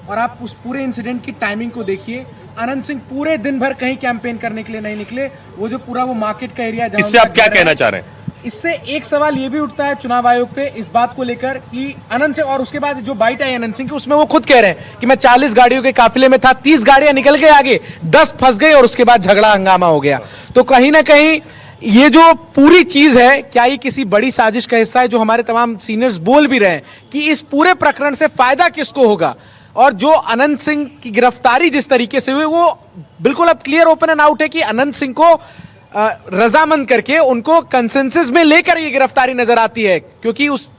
और आप उस पूरे इंसिडेंट की टाइमिंग को देखिए, अनंत सिंह पूरे दिन भर कहीं कैंपेन करने के लिए नहीं निकले। वो जो पूरा वो मार्केट का एरिया, इससे आप क्या कहना चाह रहे हैं? इससे एक सवाल ये भी उठता है चुनाव आयोग पे इस बात को लेकर कि अनंत सिंह, और उसके बाद जो बाइट आई अनंत सिंह की, उसमें वो खुद कह रहे हैं कि मैं 40 गाड़ियों के काफिले में था, 30 गाड़ियां निकल गए आगे, 10 फंस गई और उसके बाद झगड़ा हंगामा हो गया। तो कहीं ना कहीं ये जो पूरी चीज है, क्या ये किसी बड़ी साजिश का हिस्सा है? जो हमारे तमाम सीनियर्स बोल भी रहे हैं कि इस पूरे प्रकरण से फायदा किसको होगा, और जो अनंत सिंह की गिरफ्तारी जिस तरीके से हुई, वो बिल्कुल अब क्लियर ओपन एंड आउट है कि अनंत सिंह को रजामंद करके उनको कंसेंसस में लेकर ये गिरफ्तारी नजर आती है, क्योंकि उस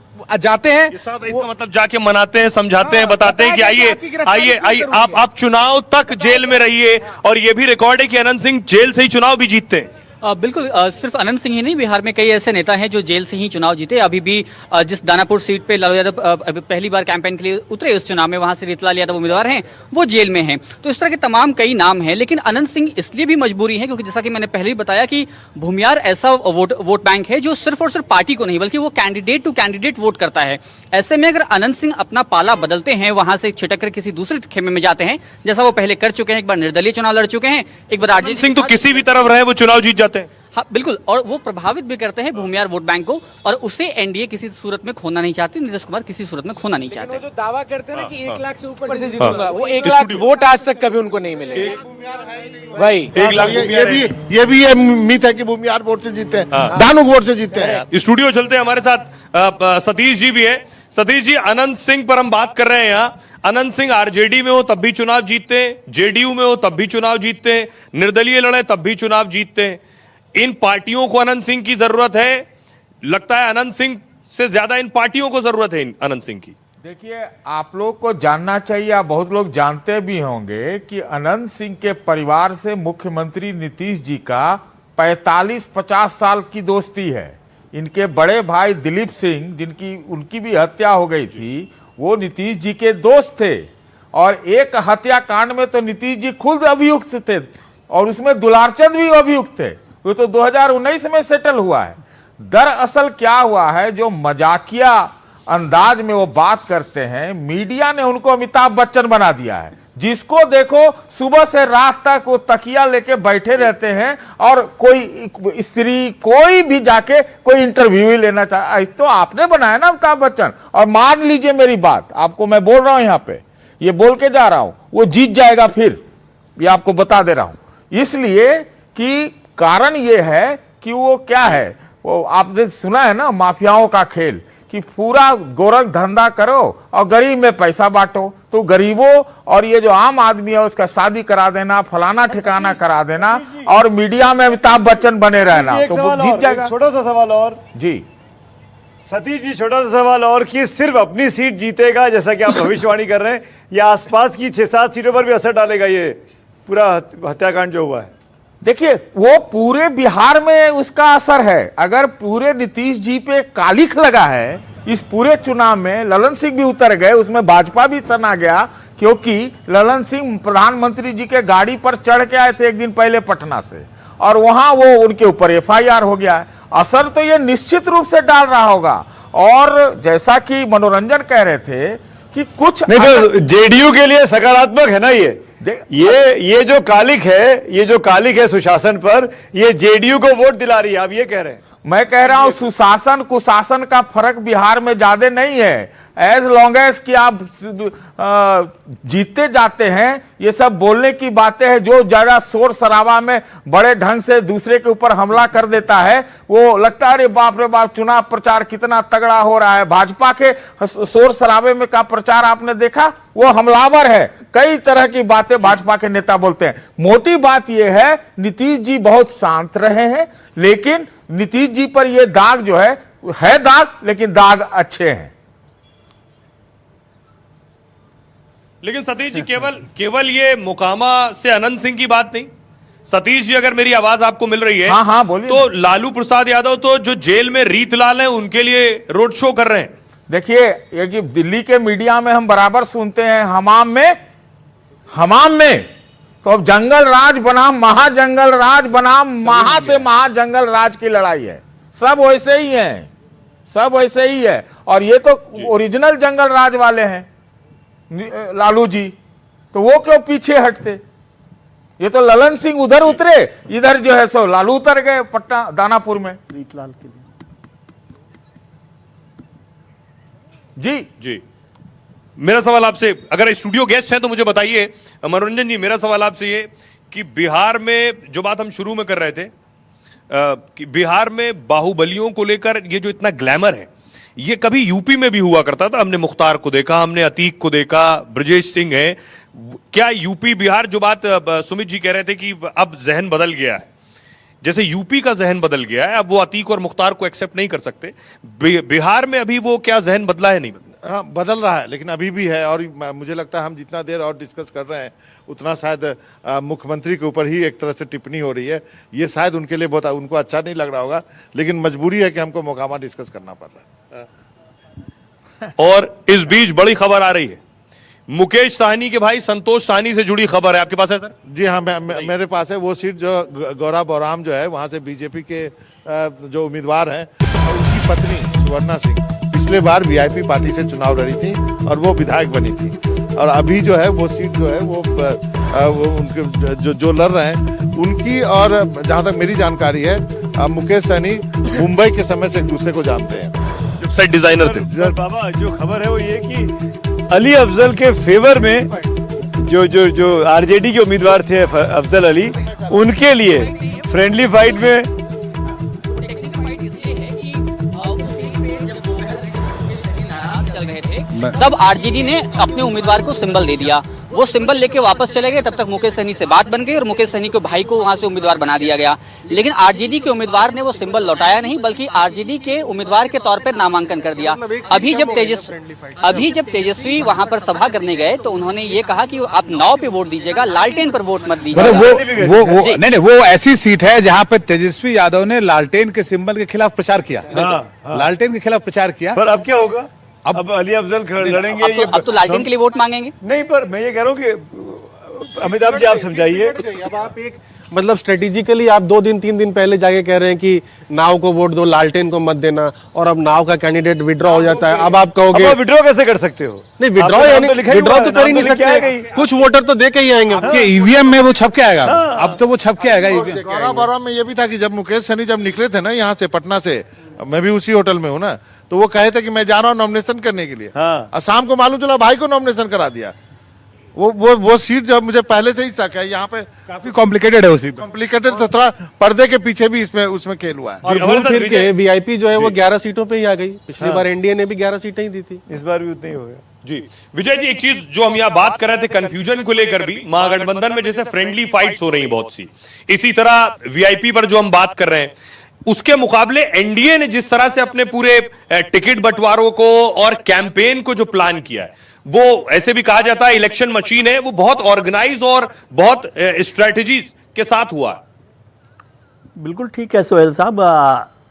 जाते हैं इसका मतलब जाके मनाते हैं, समझाते हैं, बताते हैं कि आइए आप चुनाव तक जेल में रहिए। और ये भी रिकॉर्ड है कि अनंत सिंह जेल से ही चुनाव भी जीतते हैं। बिल्कुल, सिर्फ अनंत सिंह ही नहीं, बिहार में कई ऐसे नेता हैं जो जेल से ही चुनाव जीते। अभी भी जिस दानापुर सीट पे लालू यादव पहली बार कैंपेन के लिए उतरे इस चुनाव में, वहां से रीतलाल यादव उम्मीदवार हैं, वो जेल में हैं। तो इस तरह के तमाम कई नाम हैं। लेकिन अनंत सिंह इसलिए भी मजबूरी है क्योंकि जैसा कि मैंने पहले ही बताया कि भूमियार ऐसा वोट बैंक है जो सिर्फ और सिर्फ पार्टी को नहीं बल्कि वो कैंडिडेट टू कैंडिडेट वोट करता है। ऐसे में अगर अनंत सिंह अपना पाला बदलते हैं, वहां से छिटक कर किसी दूसरे खेमे में जाते हैं, जैसा वो पहले कर चुके हैं, एक बार निर्दलीय चुनाव लड़ चुके हैं, एक बार अनंत सिंह तो किसी भी तरफ रहे वो चुनाव जीत जाते हैं। हाँ बिल्कुल, और वो प्रभावित भी करते हैं भूमियार वोट बैंक को, और उसे एनडीए किसी सूरत में खोना नहीं चाहती, नीतीश कुमार किसी सूरत में खोना नहीं चाहते। जो दावा करते हैं ना कि 1 लाख से ऊपर से जीतूंगा, वो 1 लाख वोट आज तक कभी उनको नहीं मिले भाई। 1 लाख ये भी मिथ है कि भूमियार वोट से जीते हैं, दानुक वोट से जीते हैं। स्टूडियो चलते हैं, हमारे साथ सतीश जी भी है। सतीश जी, अनंत सिंह पर हम बात कर रहे हैं यहाँ। अनंत सिंह आरजेडी में हो तब भी चुनाव जीतते हैं, जेडीयू में हो तब भी चुनाव जीतते हैं, निर्दलीय लड़े तब भी चुनाव जीतते हैं। इन पार्टियों को अनंत सिंह की जरूरत है? लगता है अनंत सिंह से ज्यादा इन पार्टियों को जरूरत है अनंत सिंह की। देखिए, आप लोग को जानना चाहिए, आप बहुत लोग जानते भी होंगे कि अनंत सिंह के परिवार से मुख्यमंत्री नीतीश जी का 45-50 साल की दोस्ती है। इनके बड़े भाई दिलीप सिंह, उनकी भी हत्या हो गई थी, वो नीतीश जी के दोस्त थे। और एक हत्याकांड में तो नीतीश जी खुद अभियुक्त थे और उसमें दुलारचंद भी अभियुक्त थे। वो तो 2019 में सेटल हुआ है। दरअसल क्या हुआ है, जो मजाकिया अंदाज में वो बात करते हैं, मीडिया ने उनको अमिताभ बच्चन बना दिया है। जिसको देखो सुबह से रात तक वो तकिया लेके बैठे रहते हैं और कोई स्त्री कोई भी जाके कोई इंटरव्यू ही लेना चाहे। तो आपने बनाया ना अमिताभ बच्चन। और मान लीजिए मेरी बात, आपको मैं बोल रहा हूं यहाँ पे, ये बोल के जा रहा हूं, वो जीत जाएगा फिर, ये आपको बता दे रहा हूं। इसलिए कि कारण ये है कि वो क्या है, वो आपने सुना है ना माफियाओं का खेल, कि पूरा गोरख धंधा करो और गरीब में पैसा बांटो। तो गरीबों और ये जो आम आदमी है उसका शादी करा देना, फलाना ठिकाना करा देना और मीडिया में अमिताभ बच्चन बने रहना, तो वो जीत जाएगा। छोटा सा सवाल और जी सतीश जी, छोटा सा सवाल और कि सिर्फ अपनी सीट जीतेगा जैसा कि आप भविष्यवाणी कर रहे हैं, या आसपास की 6-7 सीटों पर भी असर डालेगा ये पूरा हत्याकांड जो हुआ है? देखिए, वो पूरे बिहार में उसका असर है। अगर पूरे नीतीश जी पे कालिख लगा है इस पूरे चुनाव में, ललन सिंह भी उतर गए, उसमें भाजपा भी सना गया, क्योंकि ललन सिंह प्रधानमंत्री जी के गाड़ी पर चढ़ के आए थे एक दिन पहले पटना से, और वहां वो उनके ऊपर FIR हो गया है। असर तो ये निश्चित रूप से डाल रहा होगा। और जैसा कि मनोरंजन कह रहे थे कि कुछ नहीं, तो जेडीयू के लिए सकारात्मक है ना ये जो कालिक है सुशासन पर, ये जेडीयू को वोट दिला रही है, आप ये कह रहे हैं? मैं कह रहा हूं सुशासन कुशासन का फर्क बिहार में ज्यादा नहीं है। एज लॉन्ग एज कि आप जीतते जाते हैं, ये सब बोलने की बातें हैं। जो ज्यादा शोर शराबा में बड़े ढंग से दूसरे के ऊपर हमला कर देता है, वो लगता है अरे बाप रे बाप चुनाव प्रचार कितना तगड़ा हो रहा है। भाजपा के शोर शराबे में का प्रचार आपने देखा, वो हमलावर है। कई तरह की बातें भाजपा के नेता बोलते हैं। मोटी बात यह है, नीतीश जी बहुत शांत रहे हैं, लेकिन नीतीश जी पर यह दाग जो है दाग, लेकिन दाग अच्छे हैं। लेकिन सतीश जी, केवल ये मोकामा से अनंत सिंह की बात नहीं, सतीश जी, अगर मेरी आवाज आपको मिल रही है, हाँ हाँ बोलिए। तो लालू प्रसाद यादव तो जो जेल में रीतलाल है उनके लिए रोड शो कर रहे हैं। देखिए, ये कि दिल्ली के मीडिया में हम बराबर सुनते हैं हमाम में तो अब जंगल राज बनाम महाजंगल राज बनाम महा से महाजंगल राज की लड़ाई है। सब वैसे ही है, सब वैसे ही है। और ये तो ओरिजिनल जंगल राज वाले हैं लालू जी, तो वो क्यों पीछे हटते? ये तो ललन सिंह उधर उतरे, इधर जो है सो लालू उतर गए पटना दानापुर में रीतलाल के लिए। जी, मेरा सवाल आपसे, अगर स्टूडियो गेस्ट हैं तो मुझे बताइए मनोरंजन जी, मेरा सवाल आपसे ये कि बिहार में जो बात हम शुरू में कर रहे थे कि बिहार में बाहुबलियों को लेकर ये जो इतना ग्लैमर है, ये कभी यूपी में भी हुआ करता था। हमने मुख्तार को देखा, हमने अतीक को देखा, ब्रजेश सिंह है। क्या यूपी बिहार, जो बात सुमित जी कह रहे थे कि अब जहन बदल गया है, जैसे यूपी का जहन बदल गया है, अब वो अतीक और मुख्तार को एक्सेप्ट नहीं कर सकते, बिहार में अभी वो क्या जहन बदला है? नहीं बदला? हाँ, बदल रहा है, लेकिन अभी भी है। और मुझे लगता है हम जितना देर और डिस्कस कर रहे हैं उतना शायद मुख्यमंत्री के ऊपर ही एक तरह से टिप्पणी हो रही है। ये शायद उनके लिए बहुत, उनको अच्छा नहीं लग रहा होगा, लेकिन मजबूरी है कि हमको मोकामा डिस्कस करना पड़ रहा है। और इस बीच बड़ी खबर आ रही है, मुकेश साहनी के भाई संतोष साहनी से जुड़ी खबर है, आपके पास है सर? जी हाँ, मेरे पास है। वो सीट जो गौरा बौराम जो है, वहाँ से बीजेपी के जो उम्मीदवार हैं, और उनकी पत्नी सुवर्णा सिंह पिछले बार वीआईपी पार्टी से चुनाव लड़ी थी और वो विधायक बनी थी। और अभी जो है वो सीट जो है वो उनके जो लड़ रहे हैं उनकी, और जहाँ तक मेरी जानकारी है मुकेश सहनी मुंबई के समय से एक दूसरे को जानते हैं, वेबसाइट डिजाइनर थे। बाबा, जो खबर है वो ये कि अली अफजल के फेवर में जो आरजेडी के उम्मीदवार थे अफजल अली, उनके लिए फ्रेंडली फाइट में तब आरजेडी ने अपने उम्मीदवार को सिंबल दे दिया, वो सिंबल लेके वापस चले गए। तब तक मुकेश सहनी से बात बन गई और मुकेश सहनी के भाई को वहां से उम्मीदवार बना दिया गया। लेकिन आरजेडी के उम्मीदवार ने वो सिंबल लौटाया नहीं, बल्कि आरजेडी के उम्मीदवार के तौर पर नामांकन कर दिया। अभी जब तेजस्वी वहां पर सभा करने गए तो उन्होंने ये कहा कि आप नाव पे वोट दीजिएगा, लालटेन पर वोट मत दीजिएगा। नहीं, वो ऐसी सीट है जहाँ पे तेजस्वी यादव ने लालटेन के सिंबल के खिलाफ प्रचार किया, लालटेन के खिलाफ प्रचार किया। पर अब क्या होगा? अब अली अफजल लड़ेंगे, अब तो लालटेन के लिए वोट मांगेंगे। नहीं, पर मैं ये कह रहा हूँ कि अमिताभ जी आप समझाइए। अब आप एक मतलब स्ट्रेटेजिकली आप 2 दिन 3 दिन पहले जाके कह रहे हैं कि नाव को वोट दो, लालटेन को मत देना, और अब नाव का कैंडिडेट विड्रॉ हो जाता है। अब आप कहोगे विड्रॉ कैसे कर सकते हो? नहीं, विड्रॉ यानी विड्रॉ तो कर ही नहीं सकते, कुछ वोटर तो दे के ही आएंगे। आपके ईवीएम में वो छप के आएगा, अब तो वो छप के आएगा ईवीएम। गौरा बौराम में ये भी था कि जब मुकेश सहनी जब निकले थे ना यहाँ से, पटना से, मैं भी उसी होटल में हूँ ना, तो वो कहे थे कि मैं जा रहा हूँ नॉमिनेशन करने के लिए। शाम को मालूम चला भाई को नॉमिनेशन करा दिया। वो सीट जब मुझे पहले से ही शक है, यहाँ पे काफी कॉम्प्लिकेटेड है वो सीट। कॉम्प्लिकेटेड तो थोड़ा पर्दे के पीछे भी उसमें खेल हुआ है। और घूम फिर के वीआईपी जो है वो 11 सीटों पे ही आ गई। पिछली बार एनडीए ने भी 11 सीटें ही दी थी, इस बार भी उतना ही हो गया। जी विजय जी, एक चीज जो हम यहाँ बात कर रहे थे कंफ्यूजन को लेकर भी, महागठबंधन में जैसे फ्रेंडली फाइट्स हो रही बहुत सी, इसी तरह वीआईपी पर जो हम बात कर रहे हैं, उसके मुकाबले एनडीए ने जिस तरह से अपने पूरे टिकट बंटवारों को और कैंपेन को जो प्लान किया है, वो ऐसे भी कहा जाता है इलेक्शन मशीन है, वो बहुत ऑर्गेनाइज और बहुत स्ट्रेटजीज के साथ हुआ। बिल्कुल ठीक है सोहेल साहब,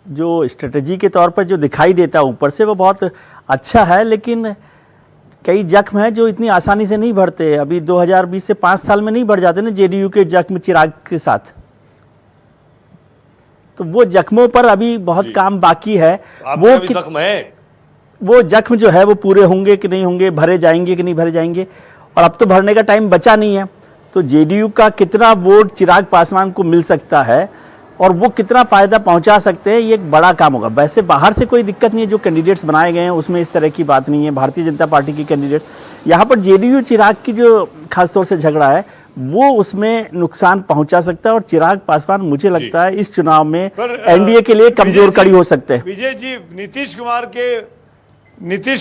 जो स्ट्रेटजी के तौर पर जो दिखाई देता है ऊपर से वो बहुत अच्छा है, लेकिन कई जख्म हैं जो इतनी आसानी से नहीं भरते। अभी 2020 से 5 साल में नहीं भर जाते ना जेडीयू के जख्म चिराग के साथ, तो वो जख्मों पर अभी बहुत काम बाकी है। वो जख्म है, वो जख्म जो है वो पूरे होंगे कि नहीं होंगे, भरे जाएंगे कि नहीं भरे जाएंगे, और अब तो भरने का टाइम बचा नहीं है। तो जेडीयू का कितना वोट चिराग पासवान को मिल सकता है और वो कितना फायदा पहुंचा सकते हैं, ये एक बड़ा काम होगा। वैसे बाहर से कोई दिक्कत नहीं है, जो कैंडिडेट्स बनाए गए हैं उसमें इस तरह की बात नहीं है। भारतीय जनता पार्टी की कैंडिडेट, यहाँ पर जेडीयू चिराग की जो खासतौर से झगड़ा है वो उसमें नुकसान पहुंचा सकता है, और चिराग पासवान मुझे लगता है इस चुनाव में एनडीए के लिए कमजोर कड़ी हो सकते हैं। विजय जी, नीतीश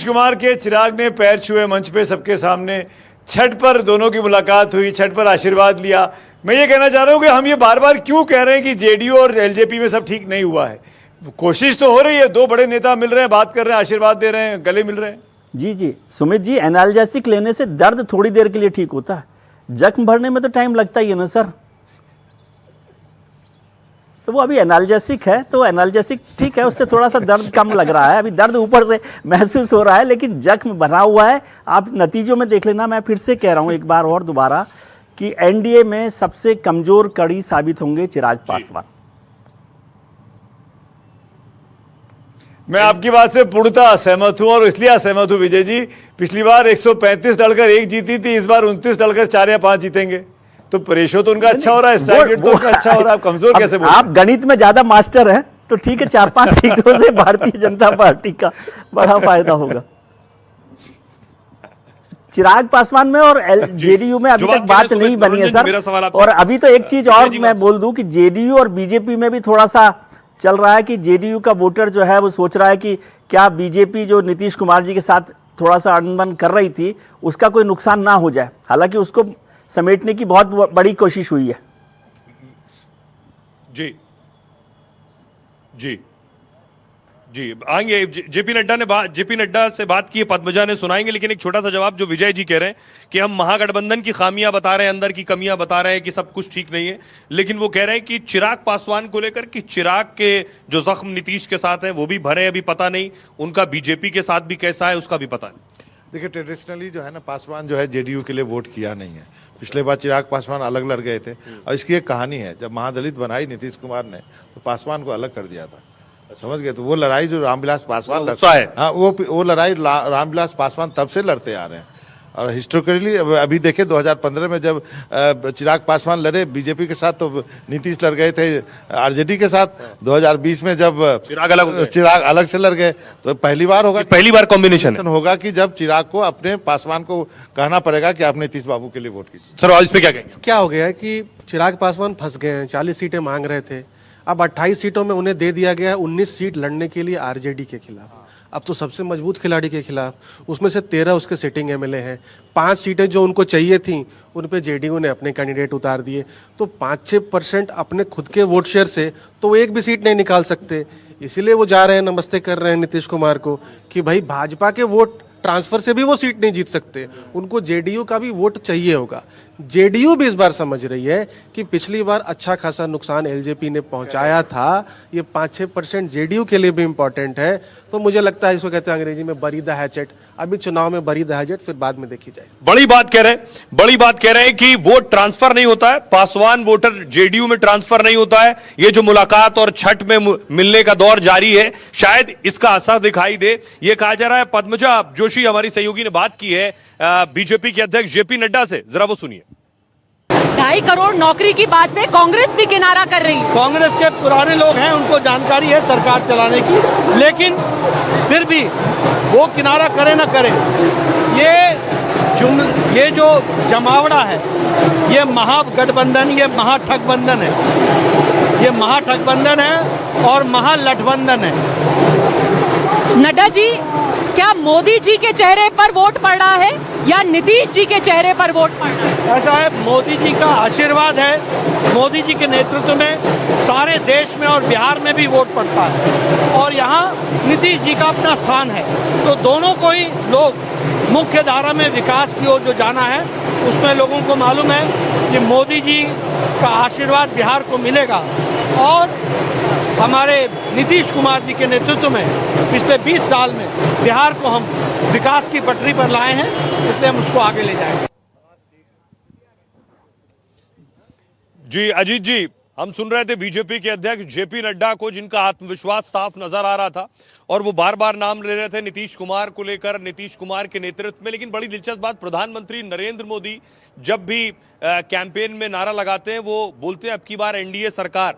कुमार के चिराग ने पैर छुए मंच पे सबके सामने, छठ पर दोनों की मुलाकात हुई, छठ पर आशीर्वाद लिया। मैं ये कहना चाह रहा हूँ कि हम ये बार बार क्यों कह रहे हैं कि जेडीयू और एलजेपी में सब ठीक नहीं हुआ है? कोशिश तो हो रही है, 2 बड़े नेता मिल रहे हैं, बात कर रहे हैं, आशीर्वाद दे रहे हैं, गले मिल रहे हैं। जी सुमित जी, एनाल्जेसिक लेने से दर्द थोड़ी देर के लिए ठीक होता है, जख्म भरने में तो टाइम लगता ही है ना सर। तो वो अभी एनाल्जेसिक है, तो एनाल्जेसिक ठीक है, उससे थोड़ा सा दर्द कम लग रहा है, अभी दर्द ऊपर से महसूस हो रहा है, लेकिन जख्म बना हुआ है। आप नतीजों में देख लेना। मैं फिर से कह रहा हूँ एक बार और दोबारा कि एनडीए में सबसे कमजोर कड़ी साबित होंगे चिराग पासवान। मैं आपकी बात से पूर्णतः असहमत हूं, और इसलिए असहमत हूं विजय जी, पिछली बार 135 डलकर 1 जीती थी, इस बार 29 डलकर 4 या 5 जीतेंगे, तो रेशो तो उनका अच्छा हो रहा है, स्ट्राइक रेट तो उनका अच्छा हो रहा है। आप कमजोर कैसे बोल रहे हैं? आप गणित में ज्यादा मास्टर हैं, तो ठीक है, 4-5 सीटों से भारतीय जनता पार्टी का बड़ा फायदा होगा। चिराग पासवान में और जेडीयू में अभी तक बात नहीं बनी है सर। और अभी तो एक चीज और मैं बोल दूं कि जेडीयू और बीजेपी में भी थोड़ा सा चल रहा है कि जेडीयू का वोटर जो है वो सोच रहा है कि क्या बीजेपी जो नीतीश कुमार जी के साथ थोड़ा सा अनबन कर रही थी उसका कोई नुकसान ना हो जाए। हालांकि उसको समेटने की बहुत बड़ी कोशिश हुई है। जी जी जी आएंगे। जेपी नड्डा से बात की, पद्मजा ने सुनाएंगे, लेकिन एक छोटा सा जवाब जो विजय जी कह रहे हैं कि हम महागठबंधन की खामियां बता रहे हैं, अंदर की कमियां बता रहे हैं कि सब कुछ ठीक नहीं है, लेकिन वो कह रहे हैं कि चिराग पासवान को लेकर कि चिराग के जो जख्म नीतीश के साथ है वो भी भरे, अभी पता नहीं उनका बीजेपी के साथ भी कैसा है उसका भी पता नहीं। देखिए, ट्रेडिशनली जो है ना, पासवान जो है जेडीयू के लिए वोट किया नहीं है। पिछले बार चिराग पासवान अलग लड़ गए थे, और इसकी एक कहानी है, जब महादलित बनाई नीतीश कुमार ने तो पासवान को अलग कर दिया था, समझ गए। तो वो लड़ाई जो रामविलास पासवान लड़ता है, हाँ, वो लड़ाई रामविलास पासवान तब से लड़ते आ रहे हैं। और हिस्टोरिकली अभी देखे 2015 में जब चिराग पासवान लड़े बीजेपी के साथ तो नीतीश लड़ गए थे आरजेडी के साथ। 2020 में जब चिराग अलग से लड़ गए, तो पहली बार होगा, पहली बार कॉम्बिनेशन होगा कि जब चिराग को अपने पासवान को कहना पड़ेगा कि आप नीतीश बाबू के लिए वोट कीजिए। सर, और इस पे क्या कहेंगे? क्या हो गया है कि चिराग पासवान फंस गए हैं, 40 सीटें मांग रहे थे, अब 28 सीटों में उन्हें दे दिया गया है 19 सीट लड़ने के लिए आरजेडी के खिलाफ। अब तो सबसे मजबूत खिलाड़ी के खिलाफ, उसमें से 13 उसके सिटिंग एमएलए हैं। 5 सीटें जो उनको चाहिए थी उन पे जेडीयू ने अपने कैंडिडेट उतार दिए, तो 5-6% अपने खुद के वोट शेयर से तो वो एक भी सीट नहीं निकाल सकते। इसीलिए वो जा रहे हैं, नमस्ते कर रहे हैं नीतीश कुमार को कि भाई भाजपा के वोट ट्रांसफर से भी वो सीट नहीं जीत सकते, उनको जेडीयू का भी वोट चाहिए होगा। जेडीयू भी इस बार समझ रही है कि पिछली बार अच्छा खासा नुकसान एलजेपी ने पहुंचाया था, ये 5-6% जेडीयू के लिए भी इंपॉर्टेंट है। तो मुझे लगता है, इसको कहते हैं अंग्रेजी में बरी द हैचेट, अभी चुनाव में बरी द हैचेट, फिर बाद में देखी जाए। बड़ी बात कह रहे हैं कि वोट ट्रांसफर नहीं होता है, पासवान वोटर जेडीयू में ट्रांसफर नहीं होता है। ये जो मुलाकात और छठ में मिलने का दौर जारी है, शायद इसका असर दिखाई दे, ये कहा जा रहा है। पद्मजा जोशी हमारी सहयोगी ने बात की है बीजेपी के अध्यक्ष जेपी नड्डा से, जरा वो सुनिए। 2.5 करोड़ नौकरी की बात से कांग्रेस भी किनारा कर रही है। कांग्रेस के पुराने लोग हैं, उनको जानकारी है सरकार चलाने की, लेकिन फिर भी वो किनारा करे ना करे, ये जो जमावड़ा है, ये महागठबंधन, ये महाठगबंधन है, ये महाठगबंधन है और महालठबंधन है। नड्डा जी, क्या मोदी जी के चेहरे पर वोट पड़ रहा है या नीतीश जी के चेहरे पर वोट पड़ रहा है? ऐसा है, मोदी जी का आशीर्वाद है, मोदी जी के नेतृत्व में सारे देश में और बिहार में भी वोट पड़ता है, और यहाँ नीतीश जी का अपना स्थान है। तो दोनों को ही लोग मुख्य धारा में विकास की ओर जो जाना है, उसमें लोगों को मालूम है कि मोदी जी का आशीर्वाद बिहार को मिलेगा, और हमारे नीतीश कुमार जी के नेतृत्व में पिछले 20 साल में बिहार को हम विकास की पटरी पर लाए हैं, इसलिए हम उसको आगे ले जाएंगे। जी अजीत जी, हम सुन रहे थे बीजेपी के अध्यक्ष जेपी नड्डा को, जिनका आत्मविश्वास साफ नजर आ रहा था और वो बार बार नाम ले रहे थे नीतीश कुमार को लेकर, नीतीश कुमार के नेतृत्व में। लेकिन बड़ी दिलचस्प बात, प्रधानमंत्री नरेंद्र मोदी जब भी कैंपेन में नारा लगाते हैं वो बोलते हैं अब की बार एनडीए सरकार,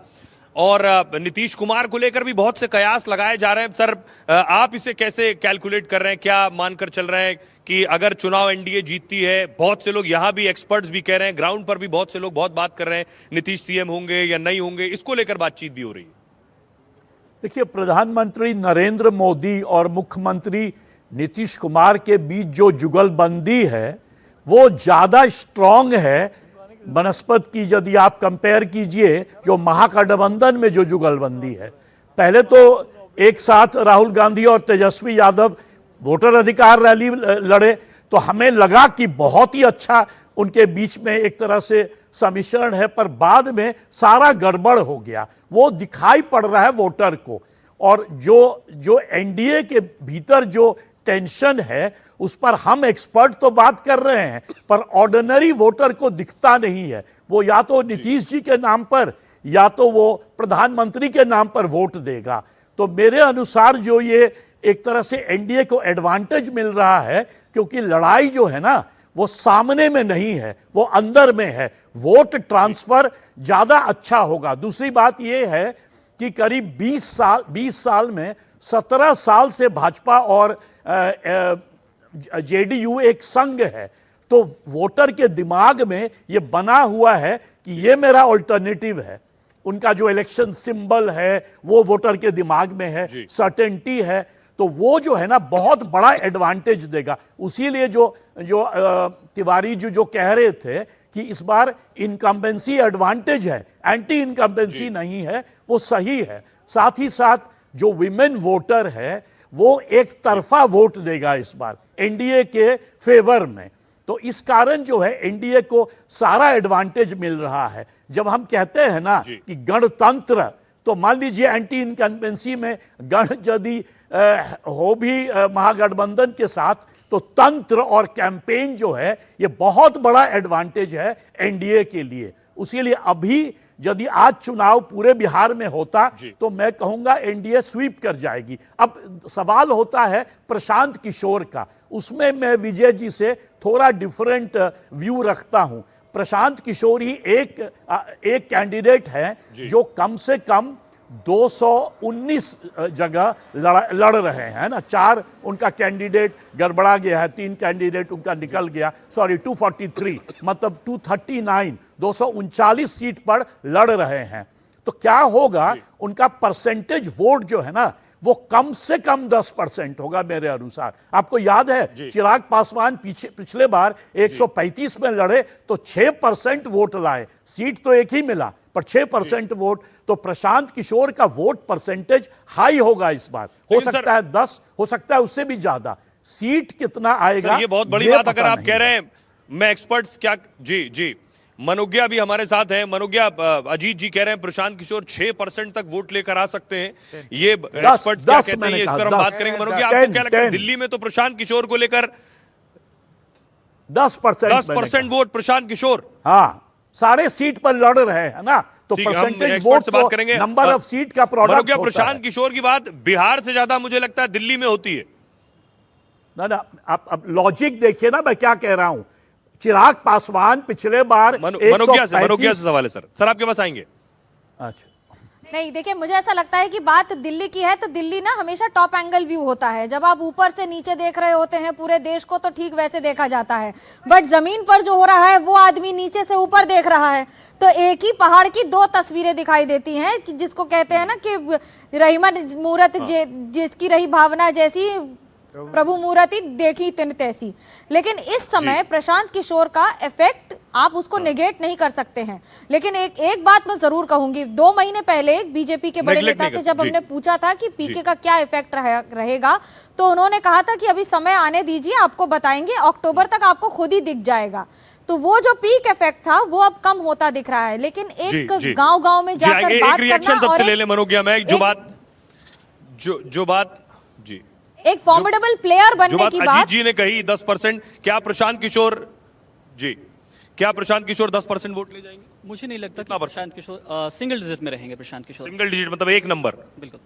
और नीतीश कुमार को लेकर भी बहुत से कयास लगाए जा रहे हैं। सर, आप इसे कैसे कैलकुलेट कर रहे हैं, क्या मानकर चल रहे हैं कि अगर चुनाव एनडीए जीतती है, बहुत से लोग यहाँ भी एक्सपर्ट्स भी कह रहे हैं, ग्राउंड पर भी बहुत से लोग बहुत बात कर रहे हैं, नीतीश सीएम होंगे या नहीं होंगे, इसको लेकर बातचीत भी हो रही है। देखिए, प्रधानमंत्री नरेंद्र मोदी और मुख्यमंत्री नीतीश कुमार के बीच जो जुगलबंदी है वो ज्यादा स्ट्रांग है बनस्पत की, यदि आप कंपेयर कीजिए जो महागठबंधन में जो जुगलबंदी है। पहले तो एक साथ राहुल गांधी और तेजस्वी यादव वोटर अधिकार रैली लड़े, तो हमें लगा कि बहुत ही अच्छा उनके बीच में एक तरह से समीकरण है, पर बाद में सारा गड़बड़ हो गया, वो दिखाई पड़ रहा है वोटर को। और जो एनडीए के भीतर जो टेंशन है उस पर हम एक्सपर्ट तो बात कर रहे हैं, पर ऑर्डिनरी वोटर को दिखता नहीं है। वो या तो नीतीश जी के नाम पर या तो वो प्रधानमंत्री के नाम पर वोट देगा। तो मेरे अनुसार जो ये एक तरह से एनडीए को एडवांटेज मिल रहा है, क्योंकि लड़ाई जो है ना वो सामने में नहीं है, वो अंदर में है। वोट ट्रांसफर ज्यादा अच्छा होगा। दूसरी बात ये है कि करीब 20 साल में 17 साल से भाजपा और जेडीयू एक संघ है, तो वोटर के दिमाग में ये बना हुआ है कि ये मेरा ऑल्टरनेटिव है। उनका जो इलेक्शन सिंबल है वो वोटर के दिमाग में है, सर्टेनिटी है, तो वो जो है ना बहुत बड़ा एडवांटेज देगा। उसीलिए जो तिवारी जी जो कह रहे थे कि इस बार इनकम्बेंसी एडवांटेज है, एंटी इनकम्बेंसी नहीं है, वो सही है। साथ ही साथ जो विमेन वोटर है वो एक तरफा वोट देगा इस बार एनडीए के फेवर में। तो इस कारण जो है एनडीए को सारा एडवांटेज मिल रहा है। जब हम कहते हैं ना कि गणतंत्र, तो मान लीजिए एंटी इनकम्बेंसी में गण यदि हो भी महागठबंधन के साथ, तो तंत्र और कैंपेन जो है ये बहुत बड़ा एडवांटेज है एनडीए के लिए। उसीलिए अभी यदि आज चुनाव पूरे बिहार में होता तो मैं कहूंगा एनडीए स्वीप कर जाएगी। अब सवाल होता है प्रशांत किशोर का, उसमें मैं विजय जी से थोड़ा डिफरेंट व्यू रखता हूं। प्रशांत किशोर ही एक कैंडिडेट है जो कम से कम 219 जगह लड़ रहे हैं ना। 4 उनका कैंडिडेट गड़बड़ा गया है, 3 कैंडिडेट उनका निकल गया, सॉरी 243 मतलब 239 239 सीट पर लड़ रहे हैं। तो क्या होगा, उनका परसेंटेज वोट जो है ना वो कम से कम 10% होगा मेरे अनुसार। आपको याद है चिराग पासवान पिछले बार 135 में लड़े तो 6% वोट लाए, सीट तो एक ही मिला पर 6% वोट। तो प्रशांत किशोर का वोट परसेंटेज हाई होगा इस बार, हो सकता है 10, हो सकता है उससे भी ज्यादा। सीट कितना आएगा ये बहुत बड़ी बात अगर आप कह रहे हैं। मैं एक्सपर्ट्स क्या जी मनोज्ञा भी हमारे साथ है। मनोज्ञा, अजीत जी कह रहे हैं प्रशांत किशोर 6% तक वोट लेकर आ सकते हैं। ये एक्सपर्ट्स क्या कहते हैं, इस पर हम बात करेंगे। मनोज्ञा, आपको क्या लगता है दिल्ली में तो प्रशांत किशोर को लेकर 10% वोट प्रशांत किशोर, हाँ सारे सीट पर लड़ रहे हैं ना, तो परसेंटेज वोट से बात करेंगे, नंबर ऑफ सीट का प्रोडक्ट होता है। प्रशांत किशोर की बात बिहार से ज्यादा मुझे लगता है दिल्ली में होती है ना। आप लॉजिक देखिए ना, मैं क्या कह रहा हूं। चिराग पासवान पिछले बार मनोज्ञा से सवाल है सर आपके पास आएंगे। अच्छा नहीं, देखिए मुझे ऐसा लगता है कि बात दिल्ली की है तो दिल्ली ना हमेशा टॉप एंगल व्यू होता है। जब आप ऊपर से नीचे देख रहे होते हैं पूरे देश को तो ठीक वैसे देखा जाता है, बट जमीन पर जो हो रहा है वो आदमी नीचे से ऊपर देख रहा है तो एक ही पहाड़ की 2 तस्वीरें दिखाई देती हैं, कि जिसको कहते हैं ना कि रहीमन मूरत जिसकी रही भावना जैसी प्रभु मूर्ति देखी तिन तैसी। लेकिन इस समय प्रशांत किशोर का इफेक्ट आप उसको नेगेट नहीं कर सकते हैं। लेकिन एक बात मैं जरूर कहूंगी, 2 महीने पहले बीजेपी के बड़े नेता से जब हमने पूछा था कि पीके का क्या इफेक्ट रहेगा, तो उन्होंने कहा था कि अभी समय आने दीजिए, आपको बताएंगे, अक्टूबर तक आपको खुद ही दिख जाएगा। तो वो जो पीक इफेक्ट था वो अब कम होता दिख रहा है। लेकिन एक गांव में जाकर बात करना और ले ले मनोज्ञा में जो बात जी एक फॉर्मिडेबल प्लेयर बनने की बात अजीत जी ने कही 10%, क्या प्रशांत किशोर 10% वोट ले जाएंगे? मुझे नहीं लगता कि प्रशांत किशोर सिंगल डिजिट में रहेंगे। प्रशांत किशोर सिंगल डिजिट मतलब 1 नंबर, बिल्कुल।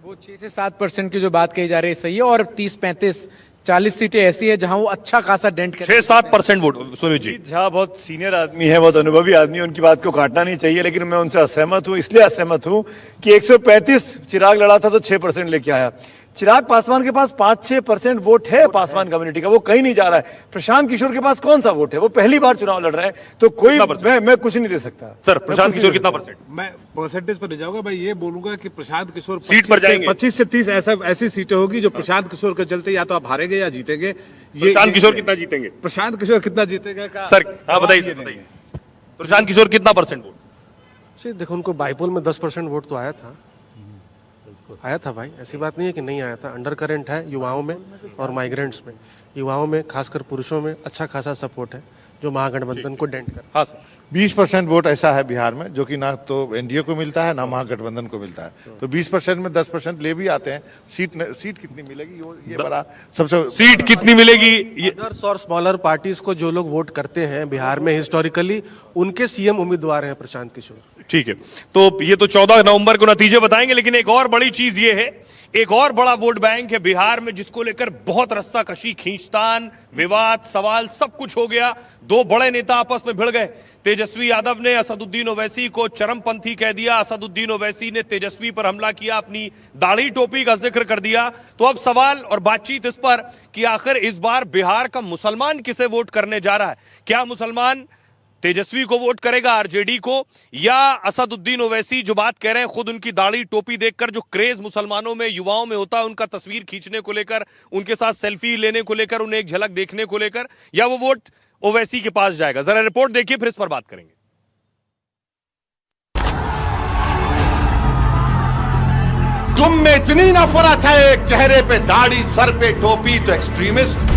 वो 6 से 7% की जो बात कही जा रही है सही है, और 30-35-40 सीटें ऐसी है जहां वो अच्छा खासा डेंट 6-7% वोट। सुमित जी झा बहुत सीनियर आदमी है, बहुत अनुभवी आदमी है, उनकी बात को काटना नहीं चाहिए, लेकिन मैं उनसे असहमत हूं। इसलिए असहमत हूं कि 135 चिराग लड़ा था तो 6% लेके आया। चिराग पासवान के पास 5-6% वोट है पासवान कम्युनिटी का, वो कहीं नहीं जा रहा है। प्रशांत किशोर के पास कौन सा वोट है? वो पहली बार चुनाव लड़ रहे हैं, तो कोई मैं कुछ नहीं दे सकता। सर प्रशांत किशोर कितना परसेंट? मैं परसेंटेज पर ले जाऊंगा भाई, ये बोलूंगा कि प्रशांत किशोर सीट पर जाएंगे 25 से 30 ऐसी सीटें होगी जो प्रशांत किशोर के चलते या तो आप हारेंगे या जीतेंगे। प्रशांत किशोर कितना जीतेंगे? प्रशांत किशोर कितना जीतेगा सर आप बताइए, प्रशांत किशोर कितना परसेंट वोट? देखो उनको बाइपोल में 10% वोट तो आया था भाई, ऐसी बात नहीं है कि नहीं आया था। अंडर करंट है युवाओं में और माइग्रेंट्स में। युवाओं में खासकर पुरुषों में अच्छा खासा सपोर्ट है जो महागठबंधन को डेंट कर। हाँ सर 20% वोट ऐसा है बिहार में जो कि ना तो एनडीए को मिलता है ना महागठबंधन को मिलता है। तो 20% में 10% ले भी आते हैं। सीट कितनी मिलेगी ये बड़ा सबसे सीट कितनी मिलेगी अदर्स और स्मॉलर पार्टीज को जो लोग वोट करते हैं बिहार में हिस्टोरिकली उनके सीएम उम्मीदवार हैं प्रशांत किशोर। ठीक है, तो ये तो 14 नवंबर को नतीजे बताएंगे, लेकिन एक और बड़ी चीज ये है, एक और बड़ा वोट बैंक है बिहार में जिसको लेकर बहुत रस्साकशी, खींचतान, विवाद, सवाल सब कुछ हो गया। दो बड़े नेता आपस में भिड़ गए। तेजस्वी यादव ने असदुद्दीन ओवैसी को चरमपंथी कह दिया, असदुद्दीन ओवैसी ने तेजस्वी पर हमला किया, अपनी दाढ़ी टोपी का जिक्र कर दिया। तो अब सवाल और बातचीत इस पर कि आखिर इस बार बिहार का मुसलमान किसे वोट करने जा रहा है। क्या मुसलमान तेजस्वी को वोट करेगा, आरजेडी को, या असदुद्दीन ओवैसी जो बात कह रहे हैं, खुद उनकी दाढ़ी टोपी देखकर जो क्रेज मुसलमानों में, युवाओं में होता है, उनका तस्वीर खींचने को लेकर, उनके साथ सेल्फी लेने को लेकर, उन्हें एक झलक देखने को लेकर, या वो वोट ओवैसी के पास जाएगा। जरा रिपोर्ट देखिए, फिर इस पर बात करेंगे। तुम में इतनी नफरत है, एक चेहरे पे दाढ़ी, सर पे टोपी, तो एक्सट्रीमिस्ट।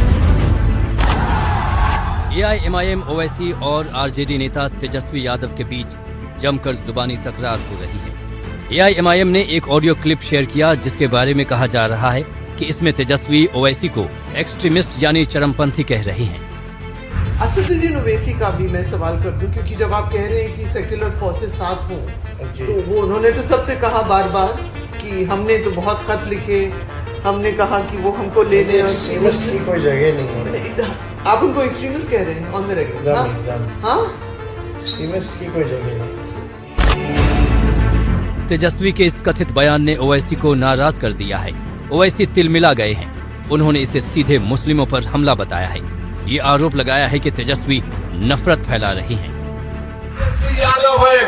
एआईएमआईएम ओवैसी और आरजेडी नेता तेजस्वी यादव के बीच जमकर जुबानी तकरार हो रही है। एआईएमआईएम ने एक ऑडियो क्लिप शेयर किया जिसके बारे में कहा जा रहा है कि इसमें तेजस्वी ओवैसी को एक्सट्रीमिस्ट यानी चरमपंथी कह रहे हैं। असदुद्दीन ओवैसी का भी मैं सवाल कर दूं, क्योंकि जब आप कह रहे हैं कि सेक्युलर फोर्सेस साथ हों, तो वो उन्होंने तो सबसे कहा बार बार कि हमने तो बहुत खत लिखे, हमने कहा कि वो हमको ले दें। एक्सट्रीमिस्ट की कोई जगह नहीं है। आप उनको एक्सट्रीमिस्ट कह रहे हैं ऑन द रेकॉर्ड? हाँ, एक्सट्रीमिस्ट की कोई जगह नहीं। तेजस्वी के इस कथित बयान ने ओवैसी को नाराज कर दिया है। ओवैसी तिलमिला गए हैं। उन्होंने इसे सीधे मुस्लिमों पर हमला बताया है। ये आरोप लगाया है कि तेजस्वी नफरत फैला रही हैं। यादव है,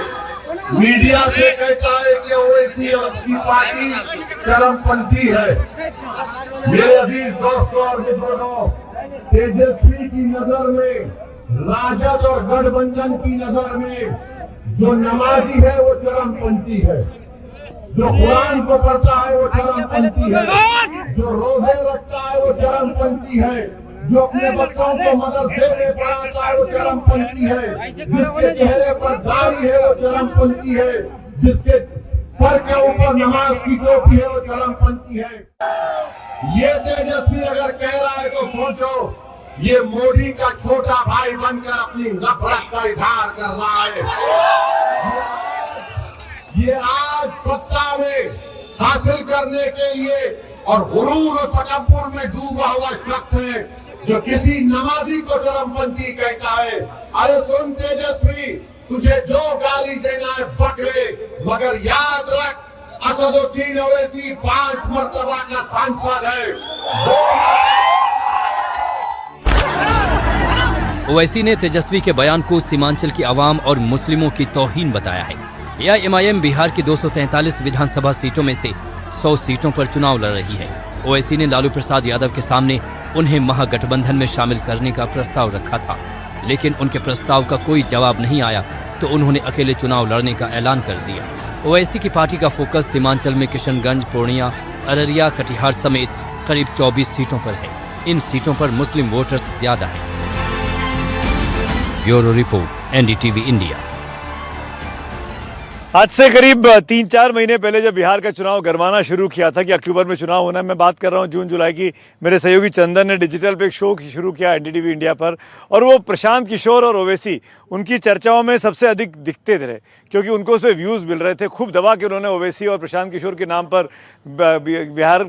मीडिया से कहता है कि ओवैसी और उसकी पार्टी चरमपंथी है। मेरे अजीज दोस्तों और बुजुर्गों, तेजस्वी की नजर में, राजद और गठबंधन की नजर में जो नमाजी है वो चरमपंथी है, जो कुरान को पढ़ता है वो चरमपंथी है, जो रोजे रखता है वो चरमपंथी है, जो अपने बच्चों को मदरसे में पढ़ाता है वो चरमपंथी है, जिसके चेहरे पर दाढ़ी है वो चरमपंथी है, जिसके सर के ऊपर नमाज की टोपी है वो चरमपंथी है। ये तेजस्वी अगर कह रहा है तो सोचो, ये मोदी का छोटा भाई बनकर अपनी नफरत का इजहार कर रहा है। ये आज सत्ता में हासिल करने के लिए और गुरूर और तकब्बुर में डूबा हुआ शख्स है जो किसी नमाजी को चरमपंथी कहता है। अरे सुन तेजस्वी, तुझे जो गाली देना है बक ले, मगर याद रख असदुद्दीन ओवैसी 5 मर्तबा का सांसद है। ओवैसी ने तेजस्वी के बयान को सीमांचल की आवाम और मुस्लिमों की तौहीन बताया है। एआईएमआईएम बिहार की 243 विधानसभा सीटों में से 100 सीटों पर चुनाव लड़ रही है। ओवैसी ने लालू प्रसाद यादव के सामने उन्हें महागठबंधन में शामिल करने का प्रस्ताव रखा था, लेकिन उनके प्रस्ताव का कोई जवाब नहीं आया तो उन्होंने अकेले चुनाव लड़ने का ऐलान कर दिया। ओवैसी की पार्टी का फोकस सीमांचल में किशनगंज, पूर्णिया, अररिया, कटिहार समेत करीब 24 सीटों पर है। इन सीटों पर मुस्लिम वोटर्स ज्यादा हैं। Bureau report, NDTV India. आज से करीब 3-4 महीने पहले जब बिहार का चुनाव गरमाना शुरू किया था कि अक्टूबर में चुनाव होना है, मैं बात कर रहा हूं जून जुलाई की, मेरे सहयोगी चंदन ने डिजिटल पे एक शो शुरू किया एनडीटीवी इंडिया पर, और वो प्रशांत किशोर और ओवैसी उनकी चर्चाओं में सबसे अधिक दिखते थे, क्योंकि उनको उस पर व्यूज़ मिल रहे थे। खूब दबा के उन्होंने ओवैसी और प्रशांत किशोर के नाम पर बिहार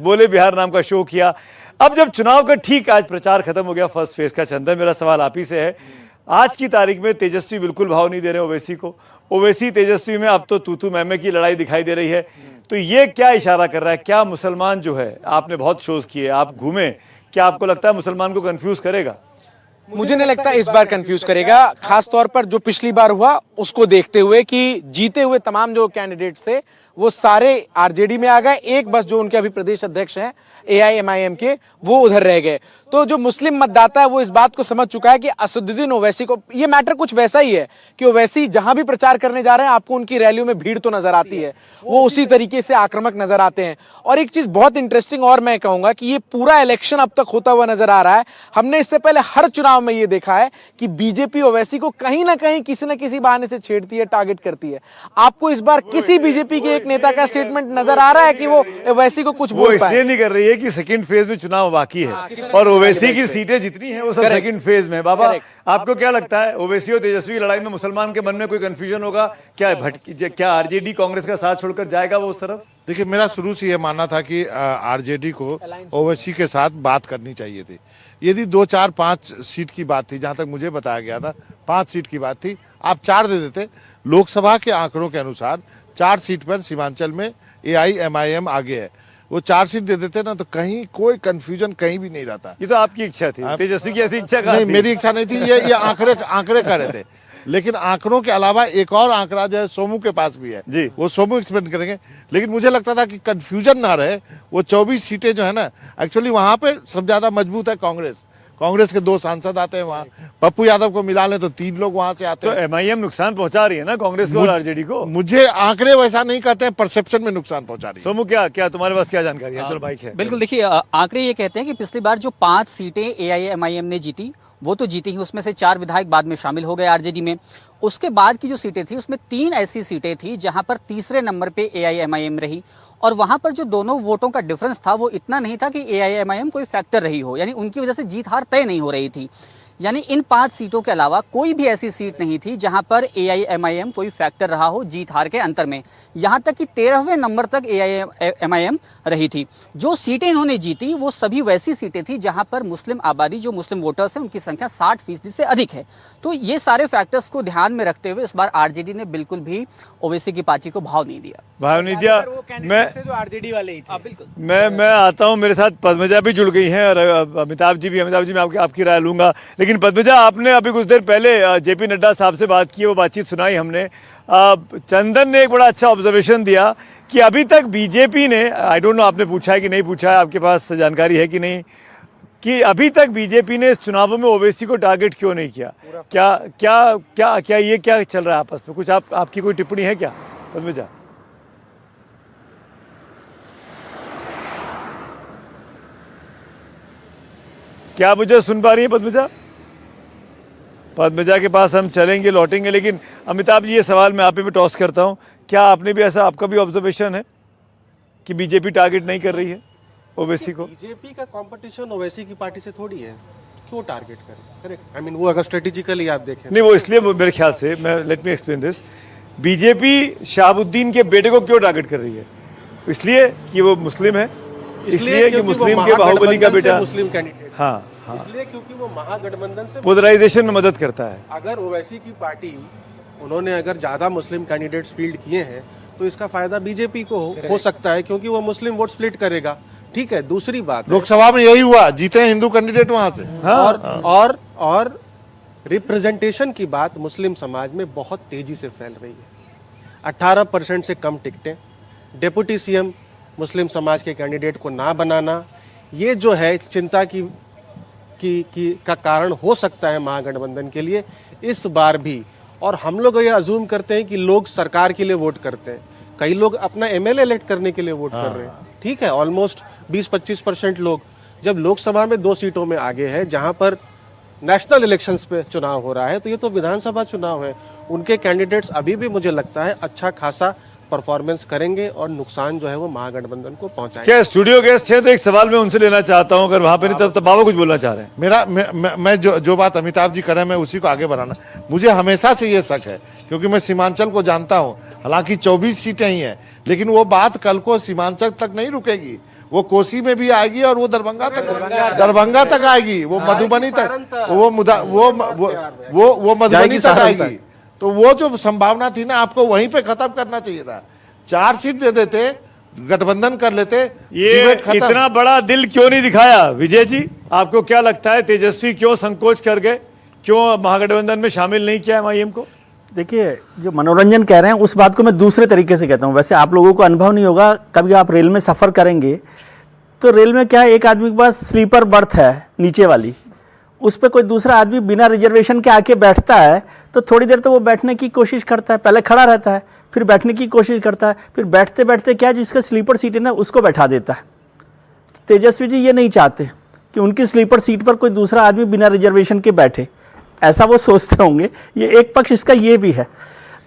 बोले बिहार नाम का शो किया। अब जब चुनाव का ठीक आज प्रचार खत्म हो गया फर्स्ट फेज का, चंदन मेरा सवाल आप ही से है, आज की तारीख में तेजस्वी बिल्कुल भाव नहीं दे रहे ओवैसी को, ओवैसी तेजस्वी में अब तो तू मैमे की लड़ाई दिखाई दे रही है, तो ये क्या इशारा कर रहा है? क्या मुसलमान जो है, आपने बहुत शोज किए, आप घूमे, क्या आपको लगता है मुसलमान को कंफ्यूज करेगा? मुझे नहीं लगता इस बार कंफ्यूज करेगा, खास तौर पर जो पिछली बार हुआ उसको देखते हुए कि जीते हुए तमाम जो कैंडिडेट्स थे वो सारे आरजेडी में आ गए, एक बस जो उनके अभी प्रदेश अध्यक्ष हैं एआईएमआईएम के वो उधर रह गए। तो जो मुस्लिम मतदाता है वो इस बात को समझ चुका है कि असदुद्दीन ओवैसी को, ये मैटर कुछ वैसा ही है कि ओवैसी जहां भी प्रचार करने जा रहे हैं आपको उनकी रैलियों में भीड़ तो नजर आती है, वो उसी तरीके से आक्रामक नजर आते हैं। और एक चीज बहुत इंटरेस्टिंग और मैं कहूंगा कि ये पूरा इलेक्शन अब तक होता हुआ नजर आ रहा है, हमने इससे पहले हर चुनाव चुनाव में ये देखा है कि बीजेपी ओवैसी को कहीं ना कहीं किसी न किसी बहाने से छेड़ती है, टारगेट करती है। आपको इस बार किसी बीजेपी के एक नेता का स्टेटमेंट नजर आ रहा है कि वो ओवैसी को कुछ बोल पाए? इसलिए नहीं कर रही है कि सेकंड फेज में चुनाव बाकी है और ओवैसी की सीटें जितनी हैं वो सब सेकंड फेज में। बाबा आपको क्या लगता है, ओवैसी और तेजस्वी की लड़ाई में मुसलमान के मन में कोई कंफ्यूजन होगा क्या आरजेडी कांग्रेस का साथ छोड़कर जाएगा वो उस तरफ? देखिए, मेरा शुरू से ये मानना था कि आरजेडी को ओवैसी के साथ बात करनी चाहिए थी। यदि 2, 4, 5 सीट की बात थी, जहां तक मुझे बताया गया था 5 सीट की बात थी, आप 4 दे देते। लोकसभा के आंकड़ों के अनुसार 4 सीट पर सीमांचल में AIMIM आगे है, वो 4 सीट दे देते ना तो कहीं कोई कंफ्यूजन कहीं भी नहीं रहता। ये तो आपकी इच्छा थी, तेजस्वी की ऐसी इच्छा नहीं, मेरी इच्छा नहीं थी। ये आंकड़े कर रहे थे, लेकिन आंकड़ों के अलावा एक और आंकड़ा जो है सोमू के पास भी है जी, वो सोमू एक्सप्लेन करेंगे। लेकिन मुझे लगता था कि कंफ्यूजन ना रहे। वो 24 सीटें जो है ना, एक्चुअली वहां पे सब ज्यादा मजबूत है कांग्रेस के 2 सांसद आते हैं वहाँ। पप्पू यादव को मिला लें तो 3 लोग वहां से आते हैं। तो MIM नुकसान पहुंचा रही है ना कांग्रेस को और आरजेडी को? मुझे आंकड़े वैसा नहीं कहते हैं, परसेप्शन में नुकसान पहुंचा रही है। सोमू क्या तुम्हारे पास क्या जानकारी है? चलो बाइक है। बिल्कुल, देखिए आंकड़े ये कहते हैं कि पिछली बार जो 5 सीटें AIMIM ने जीती वो तो जीती ही, उसमें से 4 विधायक बाद में शामिल हो गए आरजेडी में। उसके बाद की जो सीटें थी उसमें 3 ऐसी सीटें थी जहां पर तीसरे नंबर पे AIMIM रही, और वहां पर जो दोनों वोटों का डिफरेंस था वो इतना नहीं था कि AIMIM कोई फैक्टर रही हो, यानी उनकी वजह से जीत हार तय नहीं हो रही थी। यानी इन 5 सीटों के अलावा कोई भी ऐसी सीट नहीं थी जहां पर AIMIM कोई फैक्टर रहा हो जीत हार के अंतर में। यहां तक कि 13वें नंबर तक AIMIM रही थी। जो सीटें इन्होंने जीती वो सभी वैसी सीटें थी जहां पर मुस्लिम आबादी, जो मुस्लिम वोटर्स हैं, उनकी संख्या 60% से अधिक है। तो ये सारे फैक्टर्स को ध्यान में रखते हुए इस बार आरजेडी ने बिल्कुल भी ओवैसी की पार्टी को भाव नहीं दिया। जो आरजेडी वाले ही थे। मैं आता हूं, मेरे साथ पद्मजा भी जुड़ गई हैं और अमिताभ जी भी। मैं आपकी राय लूंगा, लेकिन पद्मजा आपने अभी कुछ देर पहले JP नड्डा साहब से बात की, वो बातचीत सुनाई हमने। चंदन ने एक बड़ा अच्छा ऑब्जर्वेशन दिया कि अभी तक बीजेपी ने, आई डोंट नो आपने पूछा है कि नहीं पूछा है, आपके पास जानकारी है कि नहीं, कि अभी तक बीजेपी ने इस चुनावों में ओवैसी को टारगेट क्यों नहीं किया? क्या ये क्या चल रहा है आपस में? कुछ आपकी कोई टिप्पणी है क्या पद्मजा? क्या मुझे सुन पा रही है पद्मजा? पद्मजा के पास हम चलेंगे, लौटेंगे, लेकिन अमिताभ जी ये सवाल मैं आप ही पे टॉस करता हूं, क्या आपने भी ऐसा, आपका भी ऑब्जर्वेशन है कि बीजेपी टारगेट नहीं कर रही है ओवैसी को? बीजेपी का कंपटीशन ओवैसी की पार्टी से थोड़ी है, क्यों टारगेट करे? करेक्ट, आई मीन वो अगर स्ट्रेटेजिकली आप देखें नहीं, वो इसलिए मेरे ख्याल से, मैं let me explain this, BJP Shahabuddin के बेटे को क्यों टारगेट कर रही है? इसलिए कि वो मुस्लिम है, इसलिए कि मुस्लिम के बाहुबली का बेटा मुस्लिम कैंडिडेट, हाँ, इसलिए क्योंकि वो महागठबंधन से पोलराइजेशन में मदद करता है। अगर ओवैसी की पार्टी, उन्होंने अगर ज्यादा मुस्लिम कैंडिडेट्स फील्ड किए हैं तो इसका फायदा बीजेपी को हो सकता है, क्योंकि वो मुस्लिम वोट स्प्लिट करेगा। ठीक है, दूसरी बात, लोकसभा में यही हुआ, जीते हिंदू कैंडिडेट वहां से। और रिप्रेजेंटेशन की बात मुस्लिम समाज में बहुत तेजी से फैल रही है। 18% से कम टिकटें, डेप्यूटी CM मुस्लिम समाज के कैंडिडेट को ना बनाना, ये जो है चिंता का कारण हो सकता है महागठबंधन के लिए इस बार भी। और हम लोग ये अज्यूम करते हैं कि लोग सरकार के लिए वोट करते हैं, कई लोग अपना MLA इलेक्ट करने के लिए वोट कर रहे हैं। ठीक है, ऑलमोस्ट 20-25% लोग। जब लोकसभा में 2 सीटों में आगे है, जहां पर नेशनल इलेक्शंस पे चुनाव हो रहा है, तो ये तो विधानसभा चुनाव है। उनके कैंडिडेट्स अभी भी मुझे लगता है अच्छा खासा परफॉर्मेंस करेंगे और नुकसान जो है वो महागठबंधन को पहुंचाएंगे। क्या स्टूडियो गेस्ट है तो एक सवाल मैं उनसे लेना चाहता हूं, अगर वहां पे नहीं तब बाबा कुछ बोलना चाह रहे हैं। मैं जो बात अमिताभ जी कर रहे हैं मैं उसी को आगे बढ़ाना। मुझे हमेशा से ये शक है, क्योंकि मैं सीमांचल को जानता हूं, हालांकि 24 सीटें ही हैं, लेकिन वो बात कल को सीमांचल तक नहीं रुकेगी, वो कोसी में भी आएगी और वो दरभंगा तक आएगी, वो मधुबनी तक, वो मधुबनी तक आएगी। तो वो जो संभावना थी ना, आपको वहीं पे खत्म करना चाहिए था। 4 सीट दे देते, गठबंधन कर लेते। ये इतना बड़ा दिल क्यों नहीं दिखाया विजय जी? आपको क्या लगता है तेजस्वी क्यों संकोच कर गए, क्यों महागठबंधन में शामिल नहीं किया MIM को? देखिए, जो मनोरंजन कह रहे हैं उस बात को मैं दूसरे तरीके से कहता हूँ। वैसे आप लोगों को अनुभव नहीं होगा, कभी आप रेल में सफ़र करेंगे तो रेल में क्या है, एक आदमी के पास स्लीपर बर्थ है नीचे वाली, उस पर कोई दूसरा आदमी बिना रिजर्वेशन के आके बैठता है तो थोड़ी देर तो वो बैठने की कोशिश करता है, पहले खड़ा रहता है, फिर बैठने की कोशिश करता है, फिर बैठते बैठते क्या जिसका स्लीपर सीट है ना उसको बैठा देता है। तेजस्वी जी ये नहीं चाहते, कि उनकी स्लीपर सीट पर कोई दूसरा आदमी बिना रिजर्वेशन के बैठे, ऐसा वो सोचते होंगे। ये एक पक्ष इसका ये भी है।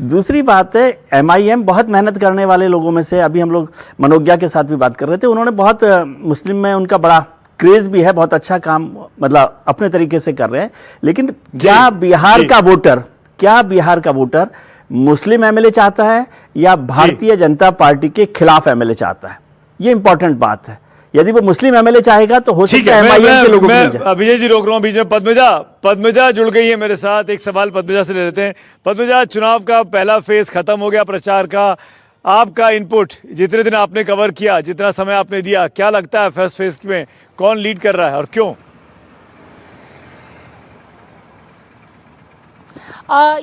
दूसरी बात है, MIM बहुत मेहनत करने वाले लोगों में से, अभी हम लोग मनोज्ञा के साथ भी बात कर रहे थे, उन्होंने बहुत मुस्लिम में उनका बड़ा क्रेज भी है, बहुत अच्छा काम मतलब अपने तरीके से कर रहे हैं। लेकिन क्या बिहार का वोटर मुस्लिम MLA चाहता है या भारतीय जनता पार्टी के खिलाफ MLA चाहता है? ये इंपॉर्टेंट बात है। यदि वो मुस्लिम MLA चाहेगा तो हो सकता है MIM के लोगों को। विजय जी रोक रहा हूँ बीच में। पद्मजा जुड़ गई है मेरे साथ। एक सवाल पद्मजा से ले लेते हैं। पद्मजा, चुनाव का पहला फेज खत्म हो गया प्रचार का, आपका इनपुट, जितने दिन आपने कवर किया, जितना समय आपने दिया, क्या लगता है फर्स्ट फेज में कौन लीड कर रहा है और क्यों?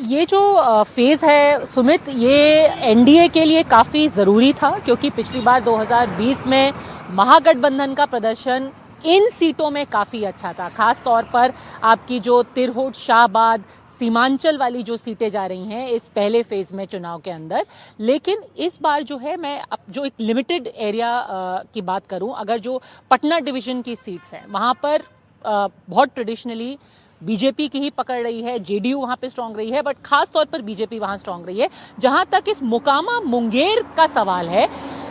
ये जो फेज़ है सुमित, ये NDA के लिए काफ़ी ज़रूरी था, क्योंकि पिछली बार 2020 में महागठबंधन का प्रदर्शन इन सीटों में काफ़ी अच्छा था। ख़ास तौर पर आपकी जो तिरहुत, शाहबाद, सीमांचल वाली जो सीटें जा रही हैं इस पहले फेज़ में चुनाव के अंदर। लेकिन इस बार जो है, मैं अब जो एक लिमिटेड एरिया की बात करूं, अगर जो पटना डिवीज़न की सीट्स हैं वहाँ पर बहुत ट्रेडिशनली बीजेपी की ही पकड़ रही है, JDU वहाँ पे स्ट्रांग रही है, बट खास तौर पर बीजेपी वहाँ स्ट्रांग रही है। जहाँ तक इस मोकामा मुंगेर का सवाल है,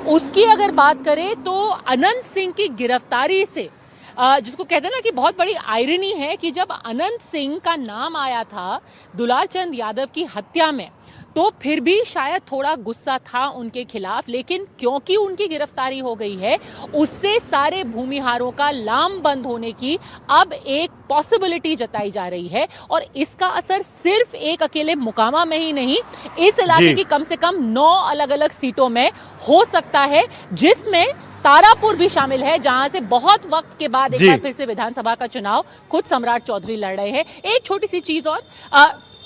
उसकी अगर बात करें तो अनंत सिंह की गिरफ्तारी से, जिसको कहते हैं ना कि बहुत बड़ी आयरनी है कि जब अनंत सिंह का नाम आया था दुलार चंद यादव की हत्या में, तो फिर भी शायद थोड़ा गुस्सा था उनके खिलाफ, लेकिन क्योंकि उनकी गिरफ्तारी हो गई है, उससे सारे भूमिहारों का लाम बंद होने की अब एक पॉसिबिलिटी जताई जा रही है। और इसका असर सिर्फ एक अकेले मुकामा में ही नहीं, इस इलाके की कम से कम 9 अलग अलग सीटों में हो सकता है, जिसमें तारापुर भी शामिल है, जहां से बहुत वक्त के बाद एक बार फिर से विधानसभा का चुनाव खुद सम्राट चौधरी लड़ रहे हैं। एक छोटी सी चीज और,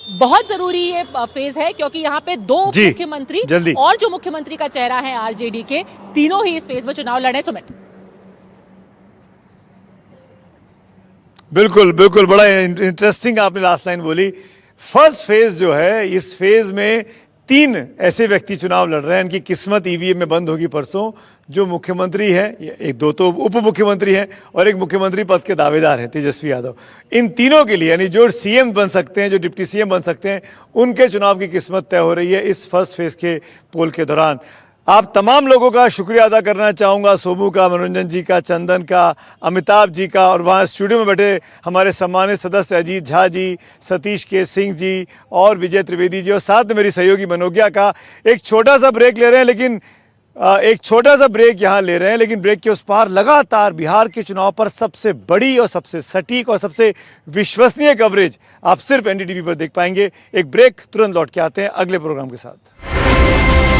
बहुत जरूरी ये फेज है, क्योंकि यहाँ पे 2 मुख्यमंत्री और जो मुख्यमंत्री का चेहरा है RJD के, तीनों ही इस फेज में चुनाव लड़े। सुमित, बिल्कुल बिल्कुल, बड़ा इंटरेस्टिंग आपने लास्ट लाइन बोली। फर्स्ट फेज जो है, इस फेज में 3 ऐसे व्यक्ति चुनाव लड़ रहे हैं, इनकी किस्मत EVM में बंद होगी परसों। जो मुख्यमंत्री है, एक 2 तो उप मुख्यमंत्री हैं और एक मुख्यमंत्री पद के दावेदार हैं, तेजस्वी यादव। इन तीनों के लिए, यानी जो CM बन सकते हैं, जो डिप्टी CM बन सकते हैं, उनके चुनाव की किस्मत तय हो रही है इस फर्स्ट फेज के पोल के दौरान। आप तमाम लोगों का शुक्रिया अदा करना चाहूँगा, सोमू का, मनोरंजन जी का, चंदन का, अमिताभ जी का, और वहाँ स्टूडियो में बैठे हमारे सम्मानित सदस्य अजीत झा जी, सतीश के सिंह जी और विजय त्रिवेदी जी, और साथ में मेरी सहयोगी मनोज्ञा का। एक छोटा सा ब्रेक ले रहे हैं, लेकिन यहाँ ले रहे हैं, लेकिन ब्रेक के उस पार लगातार बिहार के चुनाव पर सबसे बड़ी और सबसे सटीक और सबसे विश्वसनीय कवरेज आप सिर्फ NDTV पर देख पाएंगे। एक ब्रेक, तुरंत लौट के आते हैं अगले प्रोग्राम के साथ।